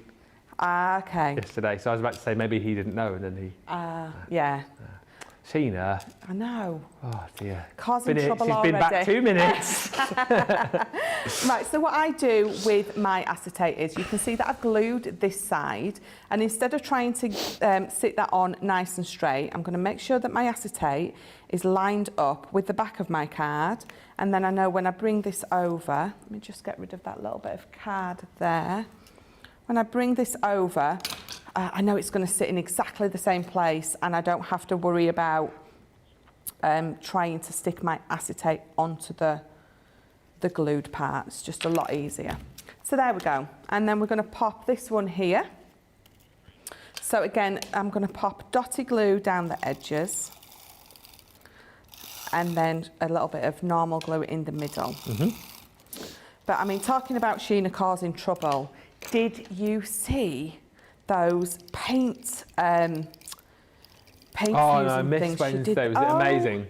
S3: Okay.
S1: Yesterday, so I was about to say maybe he didn't know, and then he...
S3: yeah.
S1: Sheena.
S3: I know.
S1: Oh, dear.
S3: Causing trouble
S1: She's
S3: already.
S1: been back 2 minutes.
S3: Right, so what I do with my acetate is, you can see that I've glued this side, and instead of trying to sit that on nice and straight, I'm going to make sure that my acetate is lined up with the back of my card, and then I know when I bring this over, let me just get rid of that little bit of card there. When I bring this over, I know it's going to sit in exactly the same place, and I don't have to worry about trying to stick my acetate onto the glued part. It's just a lot easier. So there we go. And then we're going to pop this one here. So again, I'm going to pop dotty glue down the edges, and then a little bit of normal glue in the middle. But I mean, talking about Sheena causing trouble, did you see those paint
S1: Oh, no, I missed Wednesday. Was it amazing?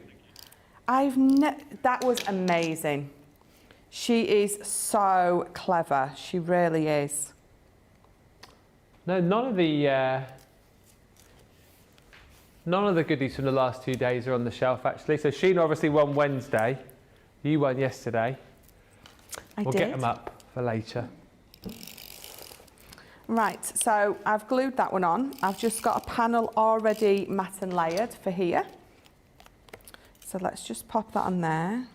S3: That was amazing. She is so clever. She really is.
S1: No, none of the goodies from the last 2 days are on the shelf, actually. So Sheena obviously won Wednesday. You won yesterday. We'll get them up for later.
S3: Right, so I've glued that one on. I've just got a panel already mat and layered for here. So let's just pop that on there.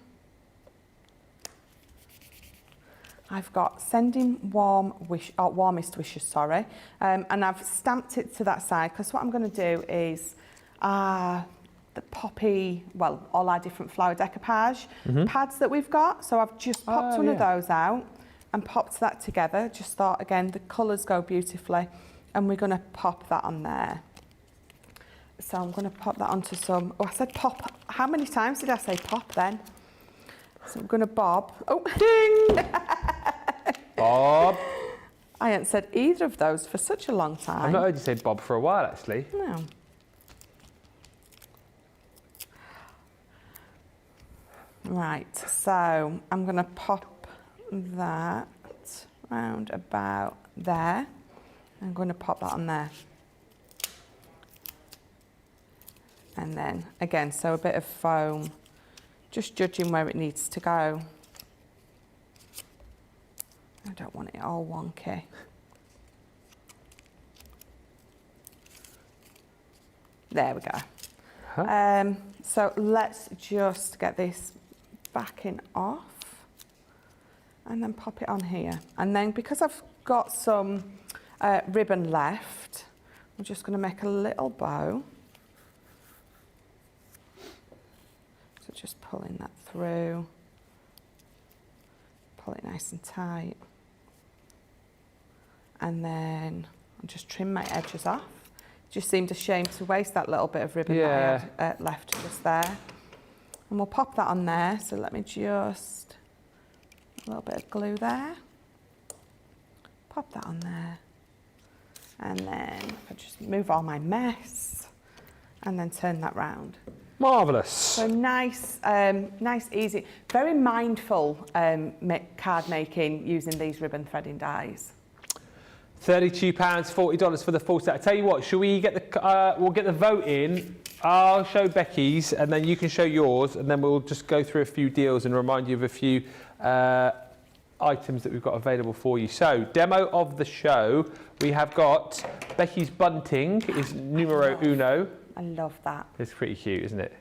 S3: I've got sending warmest wishes, sorry. And I've stamped it to that side, because what I'm going to do is the poppy, well, all our different flower decoupage pads that we've got. So I've just popped one of those out and popped that together. Just thought, again, the colours go beautifully, and we're going to pop that on there. So I'm going to pop that onto some... Oh, I said pop. How many times did I say pop then? So I'm going to bob. Oh, ding!
S1: Bob.
S3: I hadn't said either of those for such a long time.
S1: I've not heard you say Bob for a while, actually.
S3: No. Right, so I'm going to pop that round about there. I'm going to pop that on there. And then, again, so a bit of foam, just judging where it needs to go. I don't want it all wonky. There we go. So let's just get this backing off and then pop it on here. And then because I've got some ribbon left, I'm just going to make a little bow. So just pulling that through, pull it nice and tight. And then I'll just trim my edges off. Just seemed a shame to waste that little bit of ribbon that I had left just there. And we'll pop that on there. So let me just, a little bit of glue there. Pop that on there. And then I just move all my mess and then turn that round.
S1: Marvellous.
S3: So nice, nice, easy. Very mindful card making using these ribbon threading dies.
S1: £32, $40 for the full set. I tell you what, shall we get the? We'll get the vote in. I'll show Becky's, and then you can show yours, and then we'll just go through a few deals and remind you of a few items that we've got available for you. So, demo of the show. We have got Becky's bunting is numero uno.
S3: I love that.
S1: It's pretty cute, isn't it?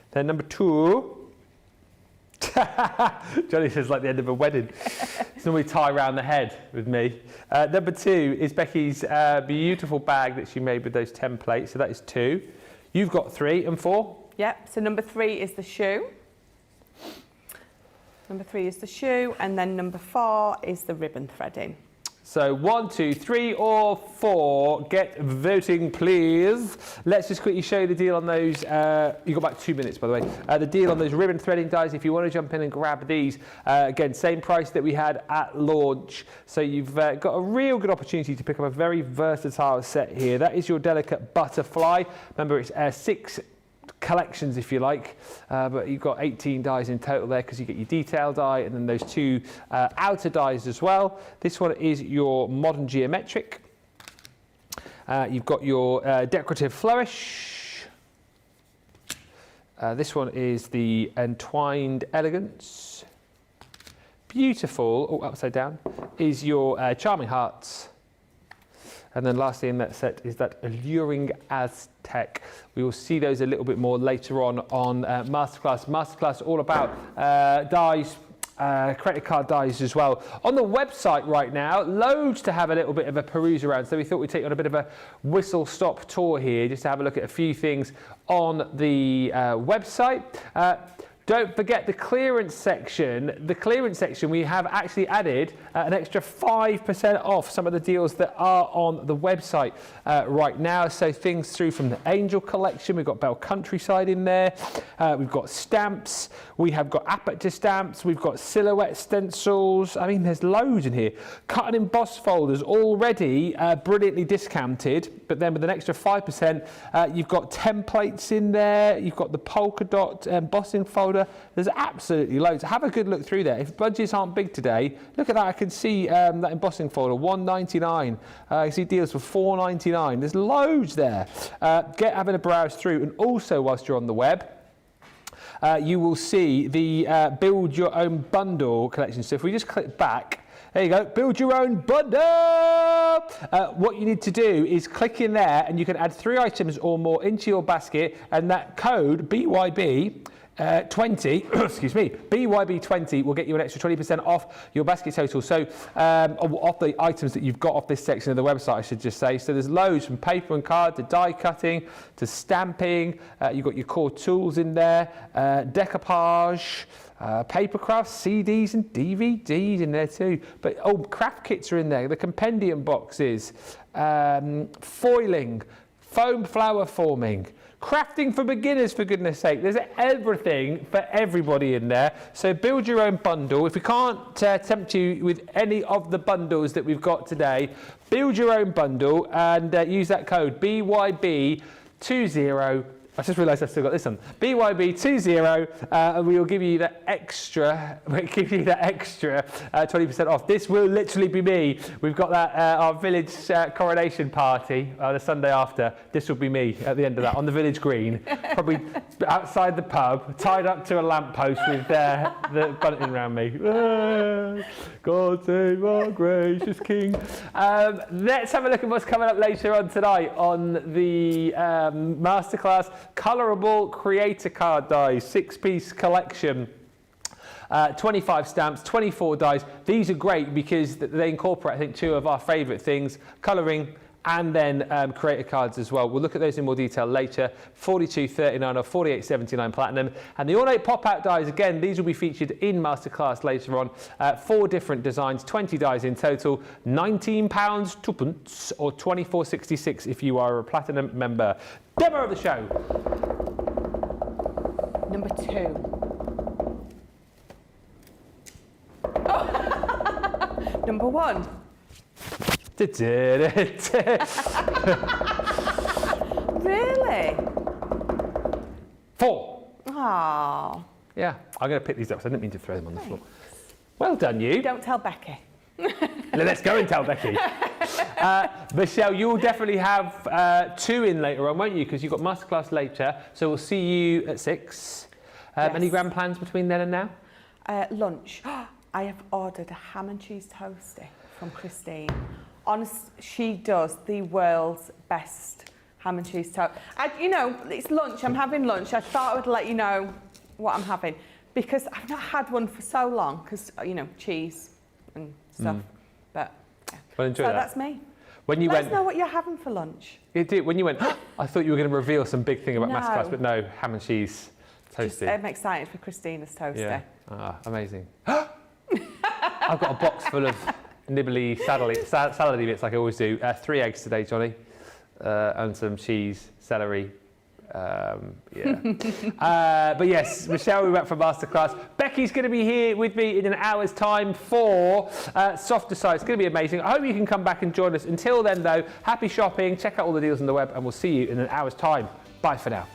S1: Then number 2. Johnny says like the end of a wedding. It's normally tie around the head with me. Number 2 is Becky's beautiful bag that she made with those templates. So that is 2. You've got 3 and 4.
S3: Yep. So number 3 is the shoe. Number 3 is the shoe, and then number 4 is the ribbon threading.
S1: So 1, 2, 3 or 4, get voting please. Let's just quickly show you the deal on those. You've got about 2 minutes, by the way. The deal on those ribbon threading dies, if you want to jump in and grab these, again, same price that we had at launch. So you've got a real good opportunity to pick up a very versatile set here. That is your delicate butterfly. Remember, it's 6 collections if you like, but you've got 18 dies in total there because you get your detail die and then those 2 outer dies as well. This one is your modern geometric. You've got your decorative flourish. This one is the entwined elegance. Beautiful, oh, upside down, is your charming hearts. And then lastly in that set is that alluring Aztec. We will see those a little bit more later on Masterclass. Masterclass all about dies, credit card dies as well. On the website right now, loads to have a little bit of a peruse around. So we thought we'd take you on a bit of a whistle-stop tour here, just to have a look at a few things on the website. Don't forget the clearance section. The clearance section, we have actually added an extra 5% off some of the deals that are on the website right now. So things through from the Angel collection. We've got Bell Countryside in there. We've got stamps. We have got aperture stamps. We've got silhouette stencils. I mean, there's loads in here. Cut and emboss folders already brilliantly discounted. But then with an extra 5%, you've got templates in there. You've got the polka dot embossing folder. There's absolutely loads. Have a good look through there. If budgets aren't big today, look at that. I can see that embossing folder, $1.99. I see deals for $4.99. There's loads there. Having a browse through, and also whilst you're on the web, you will see the Build Your Own Bundle collection. So if we just click back, there you go, build your own bundle. What you need to do is click in there and you can add 3 items or more into your basket, and that code BYB 20, excuse me, BYB20 will get you an extra 20% off your basket total. So off the items that you've got off this section of the website, I should just say. So there's loads from paper and card to die cutting to stamping. You've got your core tools in there, decoupage, paper crafts, CDs and DVDs in there too. But craft kits are in there, the compendium boxes, foiling, foam flower forming, crafting for beginners, for goodness sake. There's everything for everybody in there. So build your own bundle. If we can't tempt you with any of the bundles that we've got today, build your own bundle and use that code BYB20. I just realised I've still got this on. BYB20, and we will give you that extra. We'll give you that extra 20% off. This will literally be me. We've got that our village coronation party the Sunday after. This will be me at the end of that on the village green, probably outside the pub, tied up to a lamppost with the bunting around me. God save our gracious King. Let's have a look at what's coming up later on tonight on the masterclass. Colourable creator card dies, 6-piece collection. 25 stamps, 24 dies. These are great because they incorporate, I think, 2 of our favourite things, colouring and then creator cards as well. We'll look at those in more detail later. 42.39 or 48.79 platinum. And the ornate pop-out dies, again, these will be featured in masterclass later on. 4 different designs, 20 dies in total, £19 2pence or 24.66 if you are a platinum member. Demo of the show.
S3: Number 2. Oh. Number 1. Really?
S1: 4.
S3: Oh.
S1: Yeah, I'm going to pick these up, so I didn't mean to throw them on the floor. Well done, you.
S3: Don't tell Becky.
S1: Let's go and tell Becky. Michelle, you'll definitely have 2 in later on, won't you? Because you've got masterclass later, so we'll see you at 6.
S3: Yes.
S1: Any grand plans between then and now?
S3: Lunch. I have ordered a ham and cheese toastie from Christine. Honest, she does the world's best ham and cheese toast. You know, it's lunch. I'm having lunch. I thought I would let you know what I'm having because I've not had one for so long. Because you know, cheese and stuff. But yeah.
S1: Well, enjoy
S3: so
S1: that.
S3: That's me.
S1: When you
S3: Let
S1: went,
S3: us know what you're having for lunch.
S1: It did. When you went, I thought you were going to reveal some big thing about
S3: No.
S1: masterclass, but no, ham and cheese toasty.
S3: I'm excited for Christina's toasty.
S1: Yeah. Amazing. I've got a box full of nibbly salady bits like I always do. 3 eggs today, Johnny, and some cheese, celery. But yes, Michelle will be back for masterclass. Becky's going to be here with me in an hour's time for Softer Side. It's going to be amazing. I hope you can come back and join us. Until then, though, happy shopping. Check out all the deals on the web, and we'll see you in an hour's time. Bye for now.